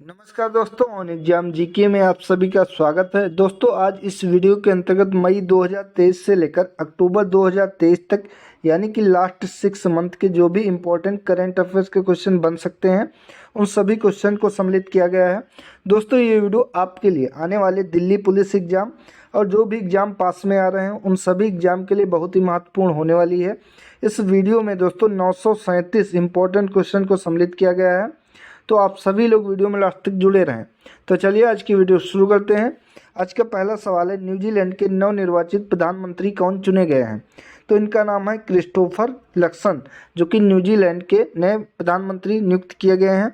नमस्कार दोस्तों, on exam GK में आप सभी का स्वागत है। दोस्तों, आज इस वीडियो के अंतर्गत मई 2023 से लेकर अक्टूबर 2023 तक यानी कि लास्ट 6 मंथ के जो भी इम्पोर्टेंट करंट अफेयर्स के क्वेश्चन बन सकते हैं उन सभी क्वेश्चन को सम्मिलित किया गया है। दोस्तों, ये वीडियो आपके लिए आने वाले दिल्ली पुलिस एग्जाम और जो भी एग्जाम पास में आ रहे हैं उन सभी एग्जाम के लिए बहुत ही महत्वपूर्ण होने वाली है। इस वीडियो में दोस्तों 937 इम्पोर्टेंट क्वेश्चन को सम्मिलित किया गया है, तो आप सभी लोग वीडियो में लास्ट तक जुड़े रहें। तो चलिए आज की वीडियो शुरू करते हैं। आज का पहला सवाल है, न्यूजीलैंड के नवनिर्वाचित प्रधानमंत्री कौन चुने गए हैं? तो इनका नाम है क्रिस्टोफर लक्सन, जो कि न्यूजीलैंड के नए प्रधानमंत्री नियुक्त किए गए हैं।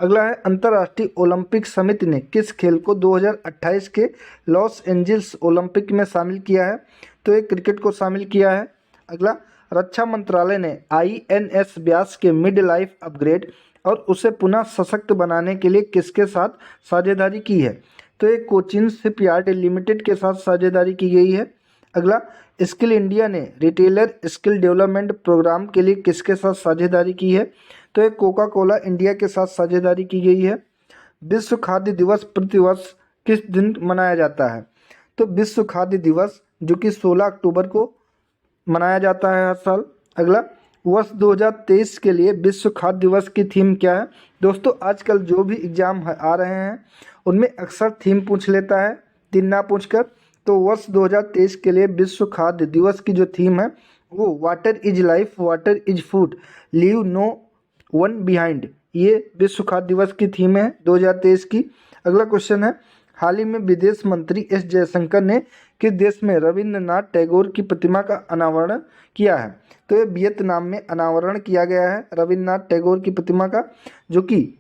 अगला है, अंतर्राष्ट्रीय ओलंपिक समिति ने किस खेल को 2028 के लॉस एंजल्स ओलंपिक में शामिल किया है? तो ये क्रिकेट को शामिल किया है। अगला, रक्षा मंत्रालय ने INS व्यास के मिड लाइफ अपग्रेड और उसे पुनः सशक्त बनाने के लिए किसके साथ साझेदारी की है? तो ये कोचिन शिपयार्ड लिमिटेड के साथ साझेदारी की गई है। अगला, स्किल इंडिया ने रिटेलर स्किल डेवलपमेंट प्रोग्राम के लिए किसके साथ साझेदारी की है? तो ये कोका कोला इंडिया के साथ साझेदारी की गई है। विश्व खाद्य दिवस प्रतिवर्ष किस दिन मनाया जाता है? तो विश्व खाद्य दिवस जो कि 16 अक्टूबर को मनाया जाता है हर साल। अगला, वर्ष 2023 के लिए विश्व खाद्य दिवस की थीम क्या है? दोस्तों, आजकल जो भी एग्जाम आ रहे हैं उनमें अक्सर थीम पूछ लेता है, दिन ना पूछकर। तो वर्ष 2023 के लिए विश्व खाद्य दिवस की जो थीम है वो water is life, water is food, leave no one behind, ये विश्व खाद्य दिवस की थीम है 2023 की। अगला क्वेश्चन है, हाल ही में विदेश मंत्री एस जयशंकर ने किस देश में रविंद्रनाथ टैगोर की प्रतिमा का अनावरण किया है? तो ये वियतनाम में अनावरण किया गया है रविंद्रनाथ टैगोर की प्रतिमा का, जो कि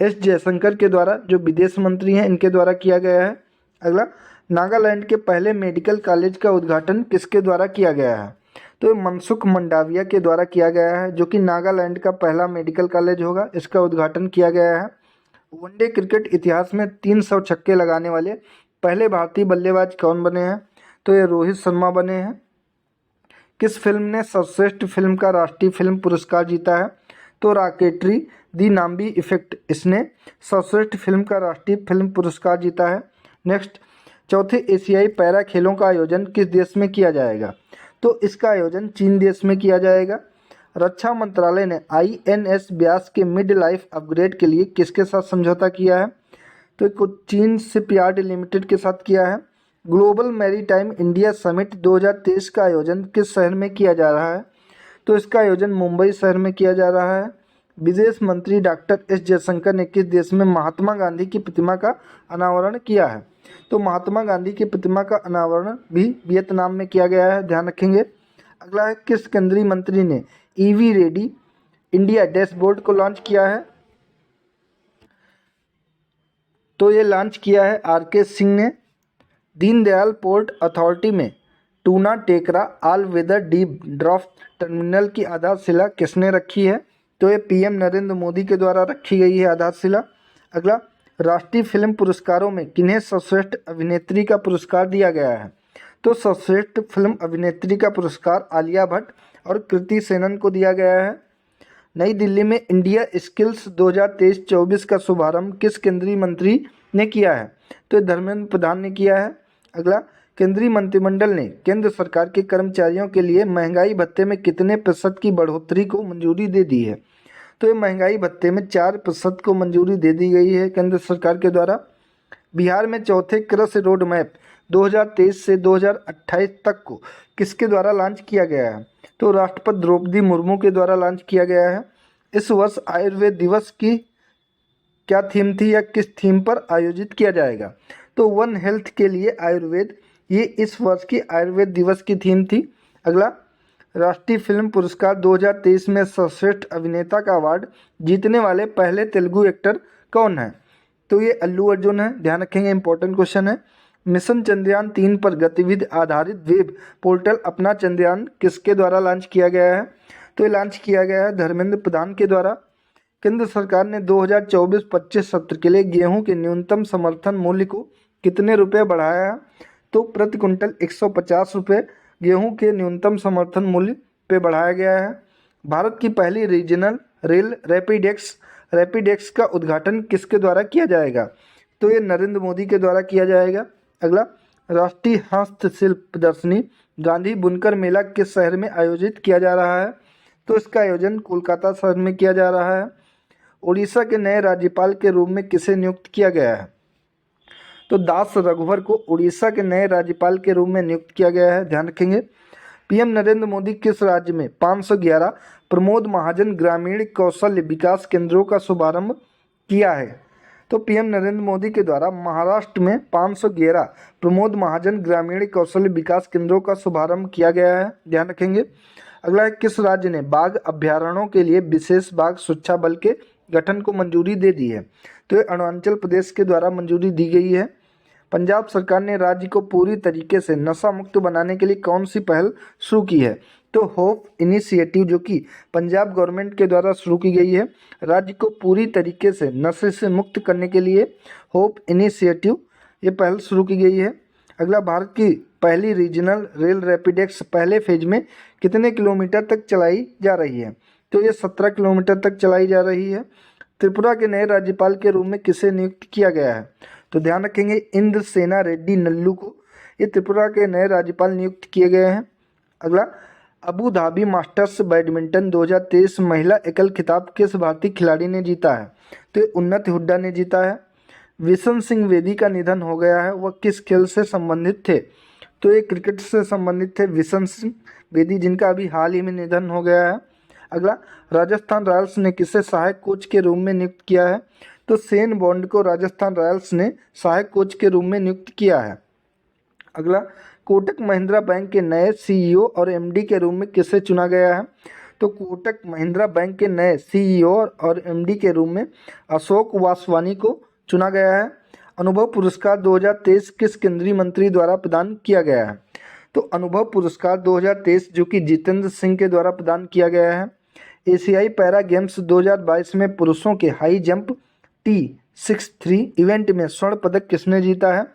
एस जयशंकर के द्वारा, जो विदेश मंत्री हैं, इनके द्वारा किया गया है। अगला, नागालैंड के पहले मेडिकल कॉलेज का उद्घाटन किसके द्वारा किया गया है? तो ये मनसुख मंडाविया के द्वारा किया गया है, जो कि नागालैंड का पहला मेडिकल कॉलेज होगा, इसका उद्घाटन किया गया है। वनडे क्रिकेट इतिहास में 300 छक्के लगाने वाले पहले भारतीय बल्लेबाज कौन बने हैं? तो ये रोहित शर्मा बने हैं। किस फिल्म ने सर्वश्रेष्ठ फिल्म का राष्ट्रीय फिल्म पुरस्कार जीता है? तो रॉकेटरी दी नाम्बी इफेक्ट, इसने सर्वश्रेष्ठ फिल्म का राष्ट्रीय फिल्म पुरस्कार जीता है। नेक्स्ट, चौथे एशियाई पैरा खेलों का आयोजन किस देश में किया जाएगा? तो इसका आयोजन चीन देश में किया जाएगा। रक्षा मंत्रालय ने INS व्यास के मिड लाइफ अपग्रेड के लिए किसके साथ समझौता किया है? तो कोचीन शिपयार्ड लिमिटेड के साथ किया है। ग्लोबल मैरीटाइम इंडिया समिट 2023 का आयोजन किस शहर में किया जा रहा है? तो इसका आयोजन मुंबई शहर में किया जा रहा है। विदेश मंत्री डॉक्टर एस जयशंकर ने किस देश में महात्मा गांधी की प्रतिमा का अनावरण किया है? तो महात्मा गांधी की प्रतिमा का अनावरण भी वियतनाम में किया गया है, ध्यान रखेंगे। अगला है, किस केंद्रीय मंत्री ने EV रेडी इंडिया डैशबोर्ड को लॉन्च किया है? तो ये लॉन्च किया है RK सिंह ने। दीनदयाल पोर्ट अथॉरिटी में Tuna Tekra all weather deep draft terminal की आधारशिला किसने रखी है? तो ये PM नरेंद्र मोदी के द्वारा रखी गई है आधारशिला। अगला, राष्ट्रीय फिल्म पुरस्कारों में किन्हें सर्वश्रेष्ठ अभिनेत्री का पुरस्कार दिया गया है? तो सर्वश्रेष्ठ फिल्म अभिनेत्री का पुरस्कार आलिया भट्ट और कृति सेनन को दिया गया है। नई दिल्ली में इंडिया स्किल्स 2023-24 का शुभारंभ किस केंद्रीय मंत्री ने किया है? तो धर्मेंद्र प्रधान ने किया है। अगला, केंद्रीय मंत्रिमंडल ने केंद्र सरकार के कर्मचारियों के लिए महंगाई भत्ते में कितने प्रतिशत की बढ़ोतरी को मंजूरी दे दी है? तो ये महंगाई भत्ते में 4% को मंजूरी दे दी गई है केंद्र सरकार के द्वारा। बिहार में चौथे कृषि रोड मैप 2023 से 2028 तक को किसके द्वारा लॉन्च किया गया है? तो राष्ट्रपति द्रौपदी मुर्मू के द्वारा लॉन्च किया गया है। इस वर्ष आयुर्वेद दिवस की क्या थीम थी या किस थीम पर आयोजित किया जाएगा? तो वन हेल्थ के लिए आयुर्वेद, ये इस वर्ष की आयुर्वेद दिवस की थीम थी। अगला, राष्ट्रीय फिल्म पुरस्कार 2023 में सर्वश्रेष्ठ अभिनेता का अवार्ड जीतने वाले पहले तेलुगु एक्टर कौन है? तो ये अल्लू अर्जुन है, ध्यान रखेंगे, इंपॉर्टेंट क्वेश्चन है। मिशन चंद्रयान 3 पर गतिविधि आधारित वेब पोर्टल अपना चंद्रयान किसके द्वारा लॉन्च किया गया है? तो ये लॉन्च किया गया है धर्मेंद्र प्रधान के द्वारा। केंद्र सरकार ने 2024-25 सत्र के लिए गेहूं के न्यूनतम समर्थन मूल्य को कितने रुपये बढ़ाया है? तो प्रति कुंटल 150 रुपये गेहूं के न्यूनतम समर्थन मूल्य पे बढ़ाया गया है। भारत की पहली रीजनल रेल रैपिडेक्स रैपिडेक्स का उद्घाटन किसके द्वारा किया जाएगा? तो ये नरेंद्र मोदी के द्वारा किया जाएगा। अगला, राष्ट्रीय हस्तशिल्प प्रदर्शनी गांधी बुनकर मेला किस शहर में आयोजित किया जा रहा है? तो इसका आयोजन कोलकाता शहर में किया जा रहा है। उड़ीसा के नए राज्यपाल के रूप में किसे नियुक्त किया गया है? तो दास रघुवर को उड़ीसा के नए राज्यपाल के रूप में नियुक्त किया गया है, ध्यान रखेंगे। पीएम नरेंद्र मोदी किस राज्य में 511 प्रमोद महाजन ग्रामीण कौशल्य विकास केंद्रों का शुभारंभ किया है? तो पीएम नरेंद्र मोदी के द्वारा महाराष्ट्र में 511 प्रमोद महाजन ग्रामीण कौशल्य विकास केंद्रों का शुभारंभ किया गया है, ध्यान रखेंगे। अगला है, किस राज्य ने बाघ अभ्यारण्यों के लिए विशेष बाघ सुरक्षा बल के गठन को मंजूरी दे दी है? तो ये अरुणाचल प्रदेश के द्वारा मंजूरी दी गई है। पंजाब सरकार ने राज्य को पूरी तरीके से नशा मुक्त बनाने के लिए कौन सी पहल शुरू की है? तो होप इनिशिएटिव, जो कि पंजाब गवर्नमेंट के द्वारा शुरू की गई है। राज्य को पूरी तरीके से नशे से मुक्त करने के लिए होप इनिशिएटिव ये पहल शुरू की गई है। अगला, भारत की पहली रीजनल रेल रैपिडेक्स पहले फेज में कितने किलोमीटर तक चलाई जा रही है? तो ये 17 किलोमीटर तक चलाई जा रही है। त्रिपुरा के नए राज्यपाल के रूप में किसे नियुक्त किया गया है? तो ध्यान रखेंगे, इंद्रसेना रेड्डी नल्लू को ये त्रिपुरा के नए राज्यपाल नियुक्त किए गए हैं। अगला, अबू धाबी मास्टर्स बैडमिंटन 2023 महिला एकल खिताब किस भारतीय खिलाड़ी ने जीता है? तो ये उन्नति हुड्डा ने जीता है। विशन सिंह बेदी का निधन हो गया है, वह किस खेल से संबंधित थे? तो ये क्रिकेट से संबंधित थे विशन सिंह बेदी, जिनका अभी हाल ही में निधन हो गया है। अगला, राजस्थान रॉयल्स ने किसे सहायक कोच के रूप में नियुक्त किया है? तो शेन बॉन्ड को राजस्थान रॉयल्स ने सहायक कोच के रूप में नियुक्त किया है। अगला, कोटक महिंद्रा बैंक के नए सीईओ और एमडी के रूप में किसे चुना गया है? तो कोटक महिंद्रा बैंक के नए सीईओ और एमडी के रूप में अशोक वासवानी को चुना गया है। अनुभव पुरस्कार 2023 किस केंद्रीय मंत्री द्वारा प्रदान किया गया है? तो अनुभव पुरस्कार 2023 जो कि जितेंद्र सिंह के द्वारा प्रदान किया गया है। एशियाई पैरा गेम्स 2022 में पुरुषों के हाई जंप T63 इवेंट में स्वर्ण पदक किसने जीता है?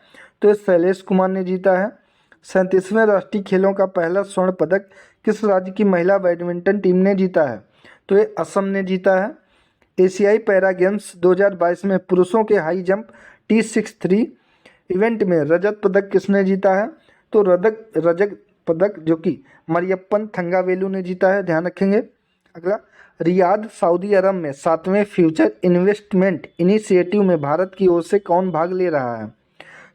तो शैलेश कुमार ने जीता है। 37वें राष्ट्रीय खेलों का पहला स्वर्ण पदक किस राज्य की महिला बैडमिंटन टीम ने जीता है? तो ये असम ने जीता है। एशियाई पैरा गेम्स 2022 में पुरुषों के हाई जंप T63 इवेंट में रजत पदक किसने जीता है? तो रजत पदक जो कि मरियप्पन थंगावेलू ने जीता है, ध्यान रखेंगे। अगला, रियाद सऊदी अरब में 7वें फ्यूचर इन्वेस्टमेंट इनिशिएटिव में भारत की ओर से कौन भाग ले रहा है?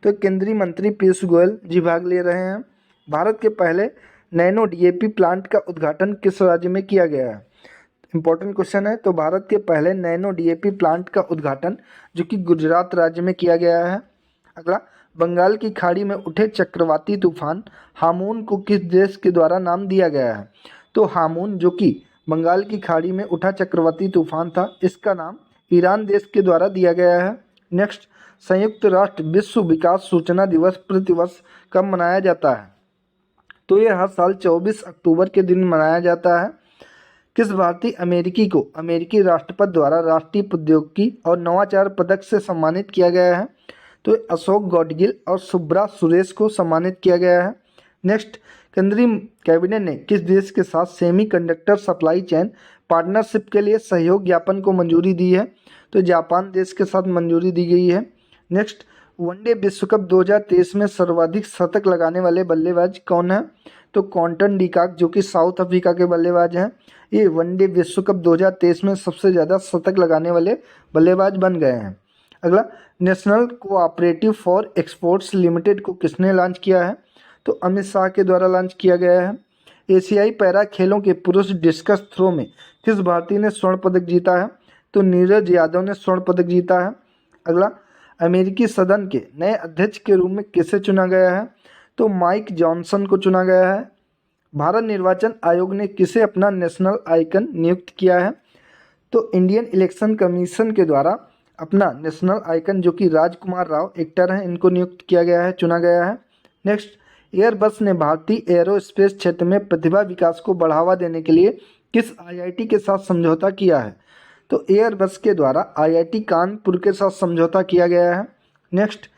तो केंद्रीय मंत्री पीयूष गोयल जी भाग ले रहे हैं। भारत के पहले नैनो डीएपी प्लांट का उद्घाटन किस राज्य में किया गया है? इंपॉर्टेंट क्वेश्चन है। तो भारत के पहले नैनो डीएपी प्लांट का उद्घाटन जो कि गुजरात राज्य में किया गया है। अगला, बंगाल की खाड़ी में उठे चक्रवाती तूफान हामून को किस देश के द्वारा नाम दिया गया है? तो हामून जो कि बंगाल की खाड़ी में उठा चक्रवाती तूफान था, इसका नाम ईरान देश के द्वारा दिया गया है। नेक्स्ट, संयुक्त राष्ट्र विश्व विकास सूचना दिवस प्रतिवर्ष कब मनाया जाता है? तो ये हर साल 24 अक्टूबर के दिन मनाया जाता है। किस भारतीय अमेरिकी को अमेरिकी राष्ट्रपति द्वारा राष्ट्रीय प्रौद्योगिकी और नवाचार पदक से सम्मानित किया गया है? तो अशोक गॉडगिल और सुब्रा सुरेश को सम्मानित किया गया है। नेक्स्ट, केंद्रीय कैबिनेट ने किस देश के साथ सेमीकंडक्टर सप्लाई चेन पार्टनरशिप के लिए सहयोग ज्ञापन को मंजूरी दी है? तो जापान देश के साथ मंजूरी दी गई है। नेक्स्ट, वनडे विश्व कप 2023 में सर्वाधिक शतक लगाने वाले बल्लेबाज कौन है? तो क्विंटन डिकॉक जो कि साउथ अफ्रीका के बल्लेबाज हैं, ये वनडे विश्व कप 2023 में सबसे ज़्यादा शतक लगाने वाले बल्लेबाज बन गए हैं। अगला, national cooperative for exports limited को किसने लॉन्च किया है? तो अमित शाह के द्वारा लॉन्च किया गया है। एशियाई पैरा खेलों के पुरुष डिस्कस थ्रो में किस भारतीय ने स्वर्ण पदक जीता है? तो नीरज यादव ने स्वर्ण पदक जीता है। अगला, अमेरिकी सदन के नए अध्यक्ष के रूप में किसे चुना गया है? तो माइक जॉनसन को चुना गया है। भारत निर्वाचन आयोग ने किसे अपना नेशनल आइकन नियुक्त किया है? तो इंडियन इलेक्शन कमीशन के द्वारा अपना नेशनल आइकन जो कि राजकुमार राव एक्टर हैं, इनको नियुक्त किया गया है, चुना गया है। नेक्स्ट, एयरबस ने भारतीय एरोस्पेस क्षेत्र में प्रतिभा विकास को बढ़ावा देने के लिए किस आईआईटी के साथ समझौता किया है? तो एयरबस के द्वारा आईआईटी कानपुर के साथ समझौता किया गया है। Next,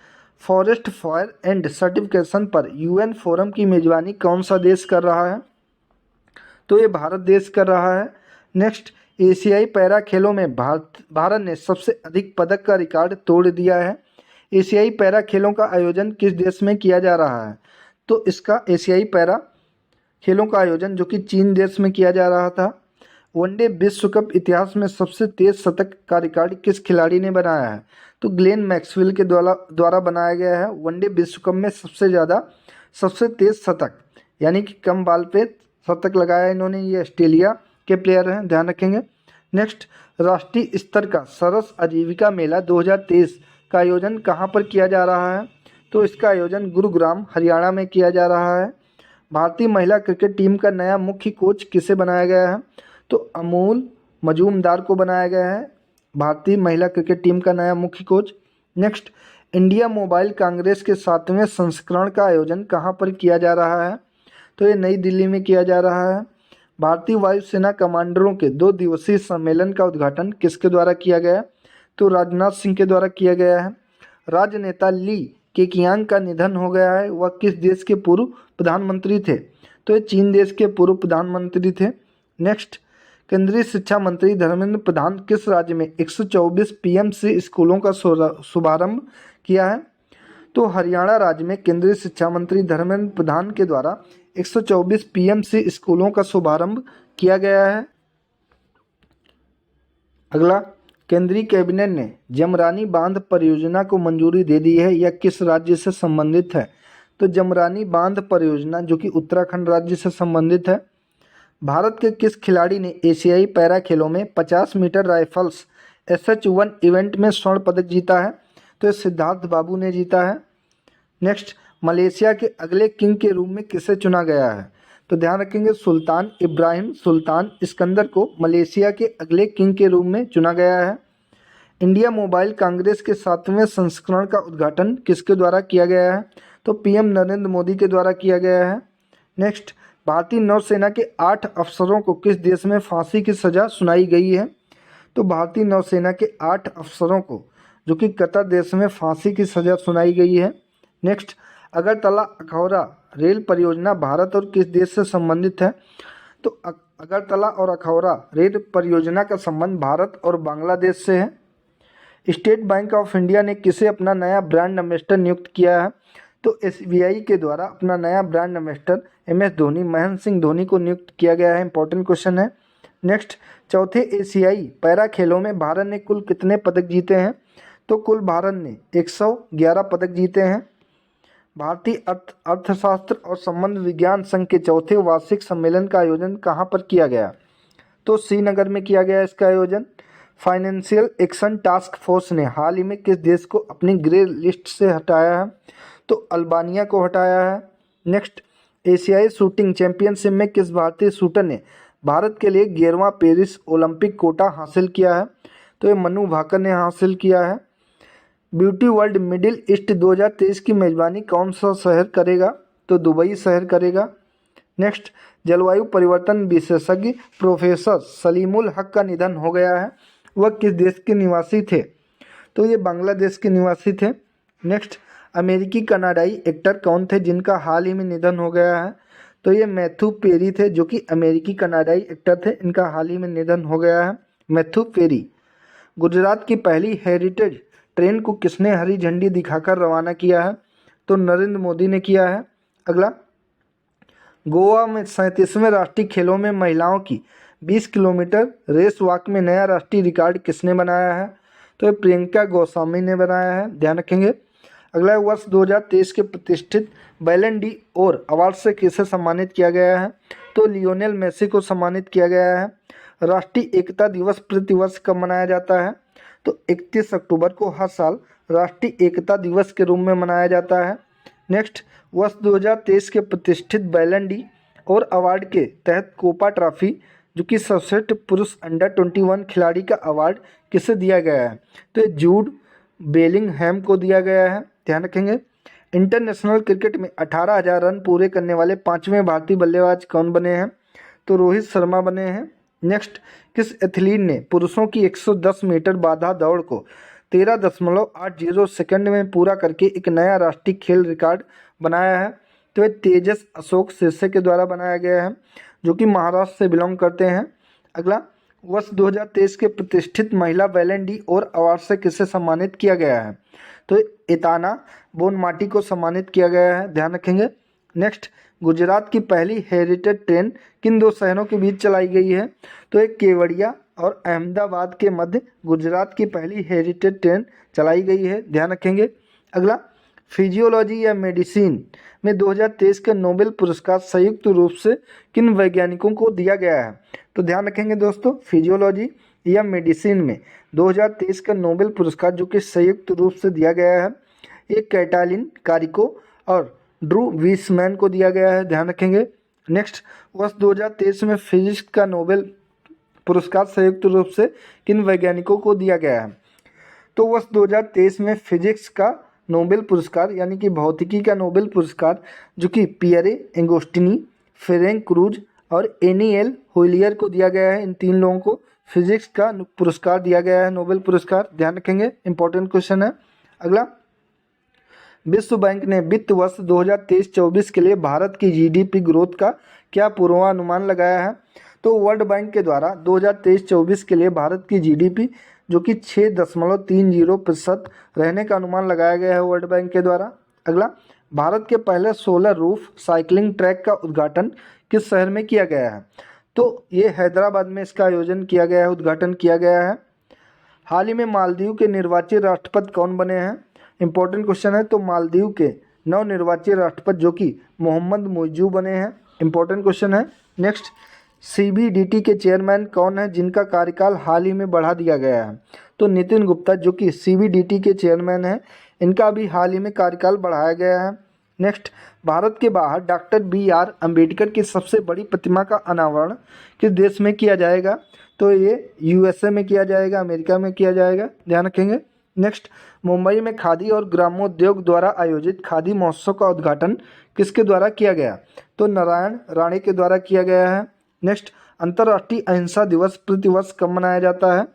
forest fire and certification पर यूएन फोरम की मेजबानी कौन सा देश कर रहा है? तो ये भारत देश कर रहा है। नेक्स्ट, एशियाई पैरा खेलों में भारत ने सबसे अधिक पदक का रिकॉर्ड तोड़ दिया है। एशियाई पैरा खेलों का आयोजन किस देश में किया जा रहा है? तो इसका एशियाई पैरा खेलों का आयोजन जो कि चीन देश में किया जा रहा था। वनडे विश्व कप इतिहास में सबसे तेज शतक का रिकॉर्ड किस खिलाड़ी ने बनाया है? तो ग्लेन मैक्सवेल के द्वारा बनाया गया है। वनडे विश्व कप में सबसे तेज शतक यानी कि कम बॉल पे शतक लगाया इन्होंने, ये ऑस्ट्रेलिया के प्लेयर हैं, ध्यान रखेंगे। नेक्स्ट, राष्ट्रीय स्तर का सरस आजीविका मेला 2023 का आयोजन कहाँ पर किया जा रहा है? तो इसका आयोजन गुरुग्राम हरियाणा में किया जा रहा है। भारतीय महिला क्रिकेट टीम का नया मुख्य कोच किसे बनाया गया है? तो अमूल मजूमदार को बनाया गया है भारतीय महिला क्रिकेट टीम का नया मुख्य coach. Next, India mobile Congress के 7वें संस्करण का आयोजन कहाँ पर किया जा रहा है? तो ये नई दिल्ली में किया जा रहा है। भारतीय वायुसेना कमांडरों के 2 दिवसीय सम्मेलन का उद्घाटन किसके द्वारा किया गया? तो राजनाथ सिंह के द्वारा किया गया है। राजनेता ली केकियांग का निधन हो गया है, वह किस देश के पूर्व प्रधानमंत्री थे? तो ये चीन देश के पूर्व प्रधानमंत्री थे। नेक्स्ट, केंद्रीय शिक्षा मंत्री धर्मेंद्र प्रधान किस राज्य में 124 पीएमसी स्कूलों का शुभारंभ किया है? तो हरियाणा राज्य में केंद्रीय शिक्षा मंत्री धर्मेंद्र प्रधान के द्वारा 124 पीएमसी स्कूलों का शुभारंभ किया गया है। अगला, केंद्रीय कैबिनेट ने जमरानी बांध परियोजना को मंजूरी दे दी है, यह किस राज्य से संबंधित है? तो जमरानी बांध परियोजना जो कि उत्तराखंड राज्य से संबंधित है। भारत के किस खिलाड़ी ने एशियाई पैरा खेलों में 50 मीटर राइफल्स SH1 इवेंट में स्वर्ण पदक जीता है? तो सिद्धार्थ बाबू ने जीता है। नेक्स्ट, मलेशिया के अगले किंग के रूप में किसे चुना गया है? तो ध्यान रखेंगे सुल्तान इब्राहिम सुल्तान इस्कंदर को मलेशिया के अगले किंग के रूप में चुना गया है। इंडिया मोबाइल कांग्रेस के 7वें संस्करण का उद्घाटन किसके द्वारा किया गया है? तो PM नरेंद्र मोदी के द्वारा किया गया है। नेक्स्ट, भारतीय नौसेना के 8 अफसरों को किस देश में फांसी की सज़ा सुनाई गई है? तो भारतीय नौसेना के 8 अफसरों को जो कि कतर देश में फांसी की सज़ा सुनाई गई है। नेक्स्ट, अगरतला अखौरा रेल परियोजना भारत और किस देश से संबंधित है? तो अगरतला और अखौरा रेल परियोजना का संबंध भारत और बांग्लादेश से है। स्टेट बैंक ऑफ इंडिया ने किसे अपना नया ब्रांड एम्बेसडर नियुक्त किया है? तो SBI के द्वारा अपना नया brand ambassador MS Dhoni, Mahendra Singh Dhoni को नियुक्त किया गया है। इंपॉर्टेंट क्वेश्चन है। नेक्स्ट, चौथे एशियाई पैरा खेलों में भारत ने कुल कितने पदक जीते हैं? तो कुल भारत ने 111 पदक जीते हैं। भारतीय अर्थशास्त्र और संबंध विज्ञान संघ के 4थे वार्षिक सम्मेलन का आयोजन कहाँ पर किया गया? तो श्रीनगर में किया गया इसका आयोजन। फाइनेंशियल एक्शन टास्क फोर्स ने हाल ही में किस देश को अपनी ग्रे लिस्ट से हटाया है? तो अल्बानिया को हटाया है। नेक्स्ट, एशियाई शूटिंग चैंपियनशिप में किस भारतीय शूटर ने भारत के लिए 11वां पेरिस ओलंपिक कोटा हासिल किया है? तो ये मनु भाकर ने हासिल किया है। ब्यूटी वर्ल्ड मिडिल ईस्ट 2023 की मेजबानी कौन सा शहर करेगा? तो दुबई शहर करेगा। नेक्स्ट, जलवायु परिवर्तन विशेषज्ञ प्रोफेसर सलीमुल हक का निधन हो गया है, वह किस देश के निवासी थे? तो ये बांग्लादेश के निवासी थे। नेक्स्ट, अमेरिकी कनाडाई एक्टर कौन थे जिनका हाल ही में निधन हो गया है? तो ये मैथ्यू पेरी थे जो कि अमेरिकी कनाडाई एक्टर थे, इनका हाल ही में निधन हो गया है, मैथ्यू पेरी। गुजरात की पहली हेरिटेज ट्रेन को किसने हरी झंडी दिखाकर रवाना किया है? तो नरेंद्र मोदी ने किया है। अगला, गोवा में 37वें राष्ट्रीय खेलों में महिलाओं की 20 किलोमीटर रेस वॉक में नया राष्ट्रीय रिकॉर्ड किसने बनाया है? तो ये प्रियंका गोस्वामी ने बनाया है, ध्यान रखेंगे। अगला, वर्ष 2023 के प्रतिष्ठित बैलन डी और अवार्ड से किसे सम्मानित किया गया है? तो लियोनेल मेसी को सम्मानित किया गया है। राष्ट्रीय एकता दिवस प्रतिवर्ष कब मनाया जाता है? तो 31 अक्टूबर को हर साल राष्ट्रीय एकता दिवस के रूप में मनाया जाता है। नेक्स्ट, वर्ष 2023 के प्रतिष्ठित बैलन डी और अवार्ड के तहत कोपा ट्रॉफी जो कि सर्वश्रेष्ठ पुरुष अंडर-21 खिलाड़ी का अवार्ड किसे दिया गया है? तो जूड बेलिंगहैम को दिया गया है, ध्यान रखेंगे। इंटरनेशनल क्रिकेट में 18,000 रन पूरे करने वाले 5वें भारतीय बल्लेबाज कौन बने हैं? तो रोहित शर्मा बने हैं। नेक्स्ट, किस एथलीट ने पुरुषों की 110 मीटर बाधा दौड़ को 13.80 सेकंड में पूरा करके एक नया राष्ट्रीय खेल रिकॉर्ड बनाया है? तो ये तेजस अशोक शिर्से के द्वारा बनाया गया है जो कि महाराष्ट्र से बिलोंग करते हैं। अगला, वर्ष 2023 के प्रतिष्ठित महिला बैलन डी और अवार्ड से किसे सम्मानित किया गया है? तो एताना बोनमाटी को सम्मानित किया गया है, ध्यान रखेंगे। नेक्स्ट, गुजरात की पहली हेरिटेज ट्रेन किन दो शहरों के बीच चलाई गई है? तो एक केवड़िया और अहमदाबाद के मध्य गुजरात की पहली हेरिटेज ट्रेन चलाई गई है, ध्यान रखेंगे। अगला, फिजियोलॉजी या मेडिसिन में 2023 का नोबेल पुरस्कार संयुक्त रूप से किन वैज्ञानिकों को दिया गया है? तो ध्यान रखेंगे दोस्तों, फिजियोलॉजी या मेडिसिन में 2023 का नोबेल पुरस्कार जो कि संयुक्त रूप से दिया गया है, एक कैटालिन कारिको और ड्रू वीसमैन को दिया गया है, ध्यान रखेंगे। नेक्स्ट, वर्ष 2023 में फिजिक्स का नोबेल पुरस्कार संयुक्त रूप से किन वैज्ञानिकों को दिया गया है? तो वर्ष 2023 में फिजिक्स का नोबेल पुरस्कार यानी कि भौतिकी का नोबेल पुरस्कार जो कि पियरे एंगोस्टिनी, फेरेंक क्रूज और एनिएल होलियर को दिया गया है। इन तीन लोगों को फिजिक्स का पुरस्कार दिया गया है, नोबेल पुरस्कार, ध्यान रखेंगे, इंपॉर्टेंट क्वेश्चन है। अगला, विश्व बैंक ने वित्त वर्ष 2023-24 के लिए भारत की जीडीपी ग्रोथ का क्या पूर्वानुमान लगाया है? तो वर्ल्ड बैंक के द्वारा 2023-24 के लिए भारत की जीडीपी जो कि 6.30% रहने का अनुमान लगाया गया है वर्ल्ड बैंक के द्वारा। अगला, भारत के पहले सोलर रूफ साइकिलिंग ट्रैक का उद्घाटन किस शहर में किया गया है? तो ये हैदराबाद में इसका आयोजन किया गया है, उद्घाटन किया गया है। हाल ही में मालदीव के निर्वाचित राष्ट्रपति कौन बने हैं? इंपॉर्टेंट क्वेश्चन है। तो मालदीव के नवनिर्वाचित राष्ट्रपति जो कि मोहम्मद मुइज़्ज़ू बने हैं, इंपॉर्टेंट क्वेश्चन है। नेक्स्ट, सीबीडीटी के चेयरमैन कौन है जिनका कार्यकाल हाल ही में बढ़ा दिया गया है? तो नितिन गुप्ता जो कि सीबीडीटी के चेयरमैन हैं, इनका भी हाल ही में कार्यकाल बढ़ाया गया है। नेक्स्ट, भारत के बाहर डॉक्टर BR अम्बेडकर की सबसे बड़ी प्रतिमा का अनावरण किस देश में किया जाएगा? तो ये USA में किया जाएगा, अमेरिका में किया जाएगा, ध्यान रखेंगे। नेक्स्ट, मुंबई में खादी और ग्रामोद्योग द्वारा आयोजित खादी महोत्सव का उद्घाटन किसके द्वारा किया गया? तो नारायण राणे के द्वारा किया गया है। नेक्स्ट, अंतर्राष्ट्रीय अहिंसा दिवस प्रतिवर्ष कब मनाया जाता है?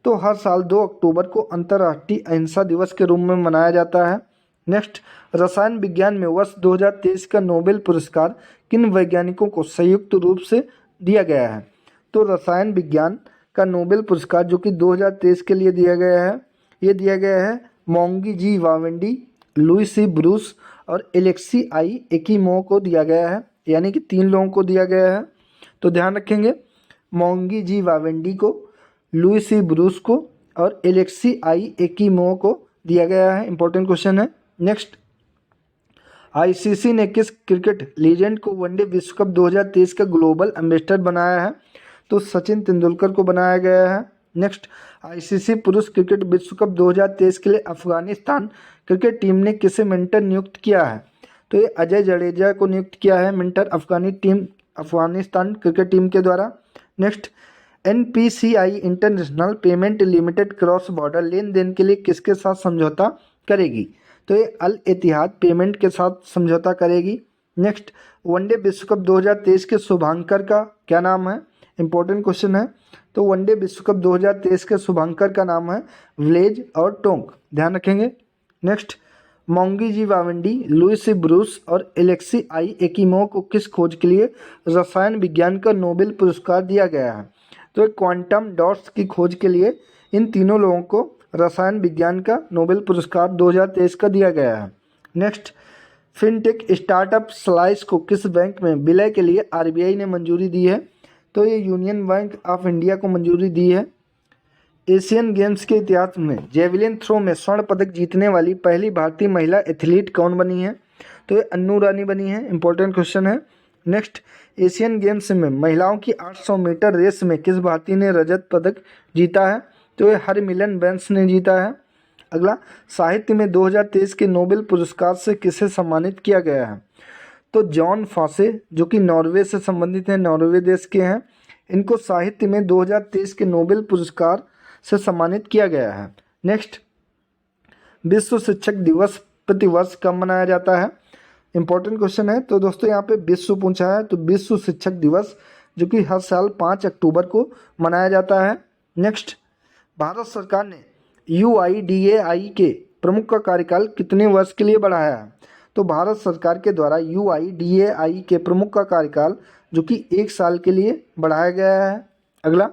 तो हर साल 2 अक्टूबर को अंतर्राष्ट्रीय अहिंसा दिवस के रूप में मनाया जाता है। नेक्स्ट, रसायन विज्ञान में वर्ष 2023 का नोबेल पुरस्कार किन वैज्ञानिकों को संयुक्त रूप से दिया गया है? तो रसायन विज्ञान का नोबेल पुरस्कार जो कि 2023 के लिए दिया गया है, ये दिया गया है मोंगी जी वावेंडी, लुई सी ब्रूस और एलेक्सी आई एकिमो को दिया गया है, यानी कि 3 लोगों को दिया गया है। तो ध्यान रखेंगे, मोंगी जी वावेंडी को, लुई सी ब्रूस को और एलेक्सी आई एकिमो को दिया गया है, इंपॉर्टेंट क्वेश्चन है। नेक्स्ट, आईसीसी ने किस क्रिकेट लीजेंड को वनडे विश्व कप 2023 का ग्लोबल एम्बेसडर बनाया है? तो सचिन तेंदुलकर को बनाया गया है। नेक्स्ट, आईसीसी पुरुष क्रिकेट विश्व कप 2023 के लिए अफगानिस्तान क्रिकेट टीम ने किसे मेंटर नियुक्त किया है? तो ये अजय जडेजा को नियुक्त किया है मेंटर अफगानिस्तान क्रिकेट टीम के द्वारा। Next, NPCI international payment limited cross border लेन देन के लिए किसके साथ समझौता करेगी? तो ये अल इतिहाद पेमेंट के साथ समझौता करेगी। नेक्स्ट, वनडे विश्व कप 2023 के शुभांकर का क्या नाम है? इंपॉर्टेंट क्वेश्चन है। तो वनडे विश्व कप 2023 के शुभांकर का नाम है व्लेज और टोंक, ध्यान रखेंगे। नेक्स्ट, मोंगी जी वावेंडी, लुई ब्रूस और एलेक्सी आई एकिमो को किस खोज के लिए रसायन विज्ञान का नोबेल पुरस्कार दिया गया है? तो एक क्वांटम डॉट्स की खोज के लिए इन तीनों लोगों को रसायन विज्ञान का नोबेल पुरस्कार 2023 का दिया गया है। नेक्स्ट, फिनटेक स्टार्टअप स्लाइस को किस बैंक में विलय के लिए RBI ने मंजूरी दी है? तो ये यूनियन बैंक ऑफ इंडिया को मंजूरी दी है। एशियन गेम्स के इतिहास में जेवलिन थ्रो में स्वर्ण पदक जीतने वाली पहली भारतीय महिला एथलीट कौन बनी है? तो ये अन्नू रानी बनी है, इंपॉर्टेंट क्वेश्चन है। नेक्स्ट, एशियन गेम्स में महिलाओं की 800 मीटर रेस में किस भारतीय ने रजत पदक जीता है? तो ये हरमिलन बैंस ने जीता है। अगला, साहित्य में 2023 के नोबेल पुरस्कार से किसे सम्मानित किया गया है? तो जॉन फॉसे जो कि नॉर्वे से संबंधित हैं, नॉर्वे देश के हैं, इनको साहित्य में 2023 के नोबेल पुरस्कार से सम्मानित किया गया है। नेक्स्ट, विश्व शिक्षक दिवस प्रतिवर्ष कब मनाया जाता है? इंपॉर्टेंट क्वेश्चन है। तो दोस्तों यहाँ पे विश्व पूछा है, तो विश्व शिक्षक दिवस जो कि हर साल 5 अक्टूबर को मनाया जाता है। नेक्स्ट, भारत सरकार ने UIDAI के प्रमुख का कार्यकाल कितने वर्ष के लिए बढ़ाया है? तो भारत सरकार के द्वारा UIDAI के प्रमुख का कार्यकाल जो कि 1 साल के लिए बढ़ाया गया है। अगला,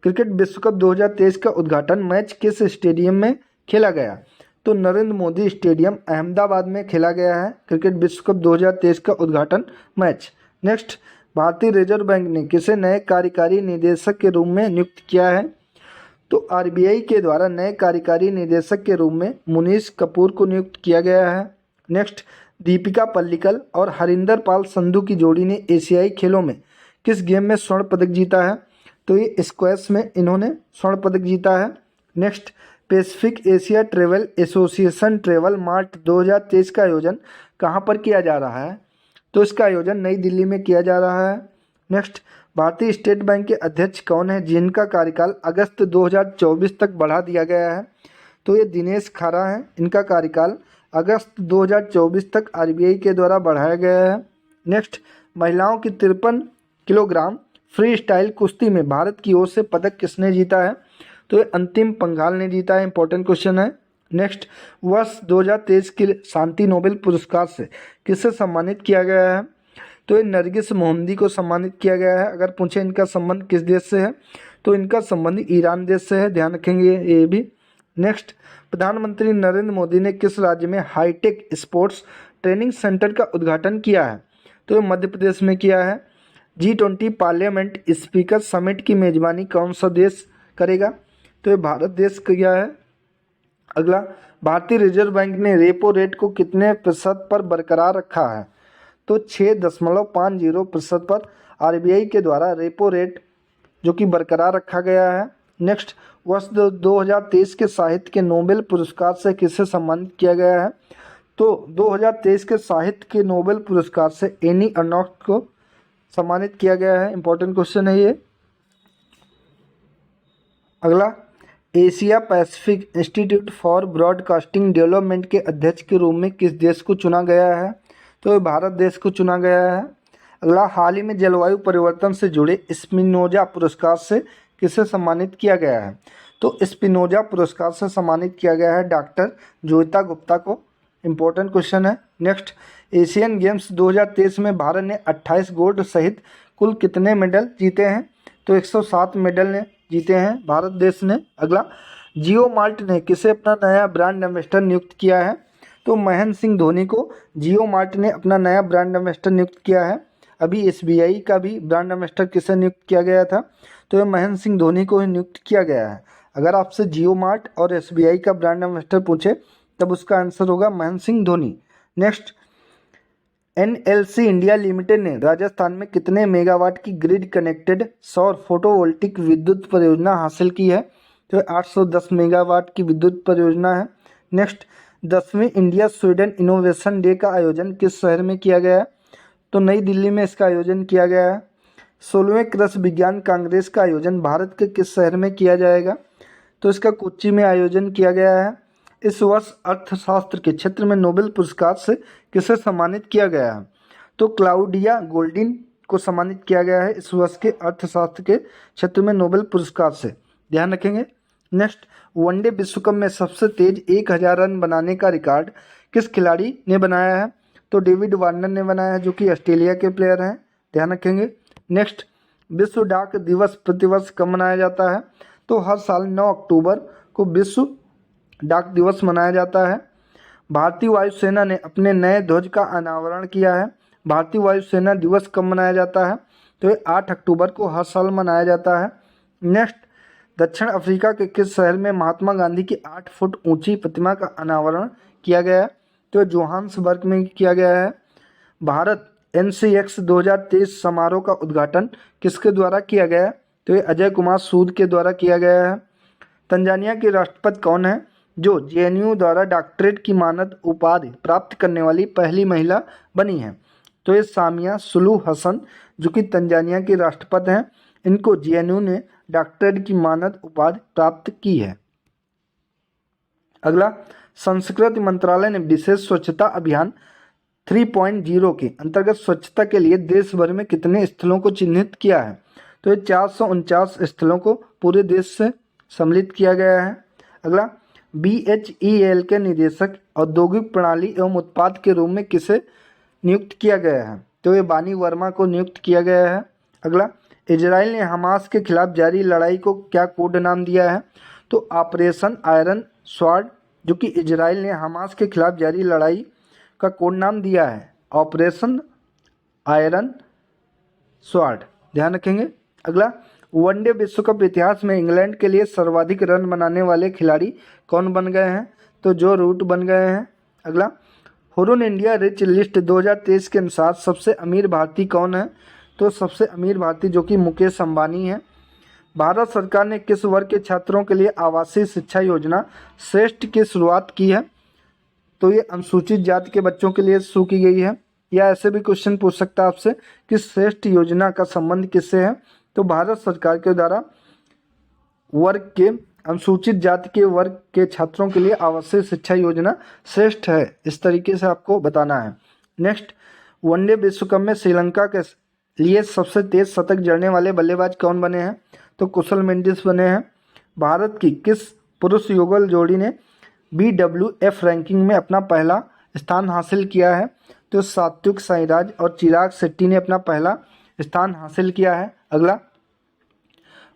क्रिकेट विश्व कप 2023 का उद्घाटन मैच किस स्टेडियम में खेला गया? तो नरेंद्र मोदी स्टेडियम अहमदाबाद में खेला गया है क्रिकेट विश्व कप 2023 का उद्घाटन मैच। नेक्स्ट, भारतीय रिजर्व बैंक ने किसे नए कार्यकारी निदेशक के रूप में नियुक्त किया है? तो आरबीआई के द्वारा नए कार्यकारी निदेशक के रूप में मुनीश कपूर को नियुक्त किया गया है। नेक्स्ट, दीपिका पल्लिकल और हरिंदर पाल संधू की जोड़ी ने एशियाई खेलों में किस गेम में स्वर्ण पदक जीता है? तो ये स्क्वैश में इन्होंने स्वर्ण पदक जीता है। Next, Pacific Asia travel association travel mart 2023 का आयोजन कहाँ पर किया जा रहा है? तो इसका आयोजन नई दिल्ली में किया जा रहा है। नेक्स्ट, भारतीय स्टेट बैंक के अध्यक्ष कौन है जिनका कार्यकाल अगस्त 2024 तक बढ़ा दिया गया है? तो ये दिनेश खारा हैं, इनका कार्यकाल अगस्त 2024 तक आरबीआई के द्वारा बढ़ाया गया है। नेक्स्ट, महिलाओं की 53 किलोग्राम फ्री स्टाइल कुश्ती में भारत की ओर से पदक किसने जीता है? तो ये अंतिम पंघाल ने जीता है। इंपॉर्टेंट क्वेश्चन है। नेक्स्ट, वर्ष 2023 के शांति नोबेल पुरस्कार से किसे सम्मानित किया गया है? तो ये नरगिस मोहम्मदी को सम्मानित किया गया है। अगर पूछे इनका संबंध किस देश से है, तो इनका संबंध ईरान देश से है, ध्यान रखेंगे ये भी। नेक्स्ट, प्रधानमंत्री नरेंद्र मोदी ने किस राज्य में हाईटेक स्पोर्ट्स ट्रेनिंग सेंटर का उद्घाटन किया है? तो ये मध्य प्रदेश में किया है। G20 पार्लियामेंट स्पीकर समिट की मेजबानी कौन सा देश करेगा? तो ये भारत देश किया है। अगला, भारतीय रिजर्व बैंक ने रेपो रेट को कितने प्रतिशत पर बरकरार रखा है? तो 6.50% पर आरबीआई के द्वारा रेपो रेट जो कि बरकरार रखा गया है। नेक्स्ट, वर्ष 2023 के साहित्य के नोबेल पुरस्कार से किसे सम्मानित किया गया है? तो 2023 के साहित्य के नोबेल पुरस्कार से एनी अर्नस्ट को सम्मानित किया गया है। इंपॉर्टेंट क्वेश्चन है ये। अगला, Asia Pacific institute for broadcasting development के अध्यक्ष के रूप में किस देश को चुना गया है? तो भारत देश को चुना गया है। अगला, हाल ही में जलवायु परिवर्तन से जुड़े स्पिनोजा पुरस्कार से किसे सम्मानित किया गया है? तो स्पिनोजा पुरस्कार से सम्मानित किया गया है डॉक्टर जोयिता गुप्ता को। इंपॉर्टेंट क्वेश्चन है। नेक्स्ट, एशियन गेम्स 2023 में भारत ने 28 गोल्ड सहित कुल कितने मेडल जीते हैं? तो 107 मेडल ने जीते हैं भारत देश ने। अगला, जियो मार्ट ने किसे अपना नया ब्रांड एम्बेसडर नियुक्त किया है? तो महेंद्र सिंह धोनी को जियो मार्ट ने अपना नया ब्रांड एम्बेसडर नियुक्त किया है। अभी एसबीआई का भी ब्रांड एम्बेसडर किसे नियुक्त किया गया था? तो ये महेंद्र सिंह धोनी को ही नियुक्त किया गया है। अगर आपसे जियो मार्ट और एसबीआई का ब्रांड एम्बेसडर पूछे तब उसका आंसर होगा Mahendra Singh Dhoni. Next, NLC India limited ने राजस्थान में कितने मेगावाट की ग्रिड कनेक्टेड सौर फोटोवोल्टिक विद्युत परियोजना हासिल की है? तो 810 मेगावाट की विद्युत परियोजना है। नेक्स्ट, 10वीं इंडिया स्वीडन इनोवेशन डे का आयोजन किस शहर में किया गया है? तो नई दिल्ली में इसका आयोजन किया गया है। 16वें कृषि विज्ञान कांग्रेस का आयोजन भारत के किस शहर में किया जाएगा? तो इसका कोच्चि में आयोजन किया गया है। इस वर्ष अर्थशास्त्र के क्षेत्र में नोबेल पुरस्कार से किसे सम्मानित किया गया है? तो क्लाउडिया गोल्डिन को सम्मानित किया गया है इस वर्ष के अर्थशास्त्र के क्षेत्र में नोबेल पुरस्कार से, ध्यान रखेंगे। नेक्स्ट, वनडे विश्व कप में सबसे तेज 1000 रन बनाने का रिकॉर्ड किस खिलाड़ी ने बनाया है? तो डेविड वार्नर ने बनाया है, जो कि ऑस्ट्रेलिया के प्लेयर हैं, ध्यान रखेंगे। नेक्स्ट, विश्व डाक दिवस प्रतिवर्ष कब मनाया जाता है? तो हर साल 9 अक्टूबर को विश्व डाक दिवस मनाया जाता है। भारतीय वायुसेना ने अपने नए ध्वज का अनावरण किया है। भारतीय वायुसेना दिवस कब मनाया जाता है? तो ये 8 अक्टूबर को हर साल मनाया जाता है। नेक्स्ट, दक्षिण अफ्रीका के किस शहर में महात्मा गांधी की 8 फुट ऊंची प्रतिमा का अनावरण किया गया है? तो जोहान्सबर्ग में किया गया है। भारत NCX 2023 समारोह का उद्घाटन किसके द्वारा किया गया? तो ये अजय कुमार सूद के द्वारा किया गया है। तंजानिया के राष्ट्रपति कौन है जो JNU द्वारा डॉक्टरेट की मानद उपाधि प्राप्त करने वाली पहली महिला बनी है? तो ये सामिया सुलूह हसन, जो कि तंजानिया के राष्ट्रपति हैं, इनको JNU ने डॉक्टरेट की मानद उपाधि प्राप्त की है। अगला, संस्कृति मंत्रालय ने विशेष स्वच्छता अभियान 3.0 के अंतर्गत स्वच्छता के लिए देश भर में कितने स्थलों को चिन्हित किया है? तो ये 449 स्थलों को पूरे देश से सम्मिलित किया गया है। अगला, BHEL के निदेशक औद्योगिक प्रणाली एवं उत्पाद के रूप में किसे नियुक्त किया गया है? तो ये बानी वर्मा को नियुक्त किया गया है। अगला, इजराइल ने हमास के खिलाफ जारी लड़ाई को क्या कोड नाम दिया है? तो ऑपरेशन आयरन स्वॉर्ड, जो कि इजराइल ने हमास के खिलाफ जारी लड़ाई का कोड नाम दिया है, ऑपरेशन आयरन स्वॉर्ड, ध्यान रखेंगे। अगला, वनडे विश्व कप इतिहास में इंग्लैंड के लिए सर्वाधिक रन बनाने वाले खिलाड़ी कौन बन गए हैं? तो जो रूट बन गए हैं। अगला, हुरुन इंडिया रिच लिस्ट 2023 के अनुसार सबसे अमीर भारतीय कौन है? तो सबसे अमीर भारतीय जो कि मुकेश अंबानी है। भारत सरकार ने किस वर्ग के छात्रों के लिए आवासीय शिक्षा योजना श्रेष्ठ की शुरुआत की है? तो ये अनुसूचित जाति के बच्चों के लिए शुरू की गई है। या ऐसे भी क्वेश्चन पूछ सकता है आपसे कि श्रेष्ठ योजना का संबंध किससे है? तो भारत सरकार के द्वारा वर्ग के अनुसूचित जाति के वर्ग के छात्रों के लिए आवासीय शिक्षा योजना श्रेष्ठ है, इस तरीके से आपको बताना है। नेक्स्ट, वनडे विश्व कप में श्रीलंका के लिए सबसे तेज शतक जड़ने वाले बल्लेबाज कौन बने हैं? तो कुशल मेंडिस बने हैं। भारत की किस पुरुष युगल जोड़ी ने BWF रैंकिंग में अपना पहला स्थान हासिल किया है? तो सात्विक साईराज और चिराग शेट्टी ने अपना पहला स्थान हासिल किया है। अगला,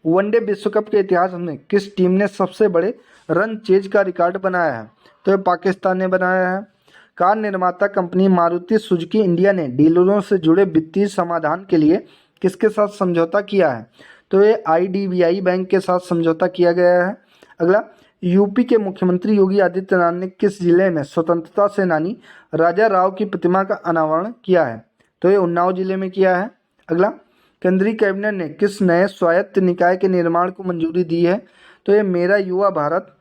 वनडे विश्व कप के इतिहास में किस टीम ने सबसे बड़े रन चेज का रिकॉर्ड बनाया है? तो ये पाकिस्तान ने बनाया है। कार निर्माता कंपनी मारुति सुजुकी इंडिया ने डीलरों से जुड़े वित्तीय समाधान के लिए किसके साथ समझौता किया है? तो ये IDBI बैंक के साथ समझौता किया गया है। अगला, यूपी के मुख्यमंत्री योगी आदित्यनाथ ने किस जिले में स्वतंत्रता सेनानी राजा राव की प्रतिमा का अनावरण किया है? तो ये उन्नाव जिले में किया है। अगला, केंद्रीय कैबिनेट ने किस नए स्वायत्त निकाय के निर्माण को मंजूरी दी है? तो ये मेरा युवा भारत,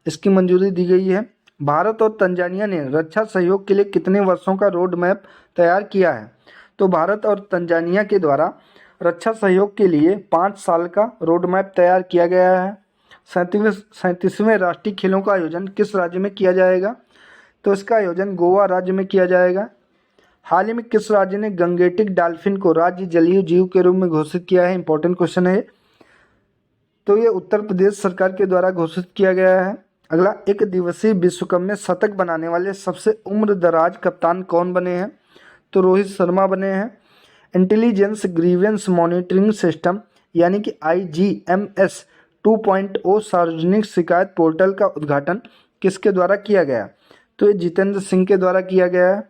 इसकी मंजूरी दी गई है। भारत और तंजानिया ने रक्षा सहयोग के लिए कितने वर्षों का रोड मैप तैयार किया है? तो भारत और तंजानिया के द्वारा रक्षा सहयोग के लिए 5 साल का रोड मैप तैयार किया गया है। 37वें राष्ट्रीय खेलों का आयोजन किस राज्य में किया जाएगा? तो इसका आयोजन गोवा राज्य में किया जाएगा। हाल ही में किस राज्य ने गंगेटिक डॉल्फिन को राज्य जलीय जीव के रूप में घोषित किया है? इंपॉर्टेंट क्वेश्चन है। तो ये उत्तर प्रदेश सरकार के द्वारा घोषित किया गया है। अगला, एक दिवसीय विश्व कप में शतक बनाने वाले सबसे उम्र दराज कप्तान कौन बने हैं? तो रोहित शर्मा बने हैं। इंटेलिजेंस ग्रीवेंस मॉनिटरिंग सिस्टम यानी कि IGMS 2.0 सार्वजनिक शिकायत पोर्टल का उद्घाटन किसके द्वारा किया गया? तो ये जितेंद्र सिंह के द्वारा किया गया है।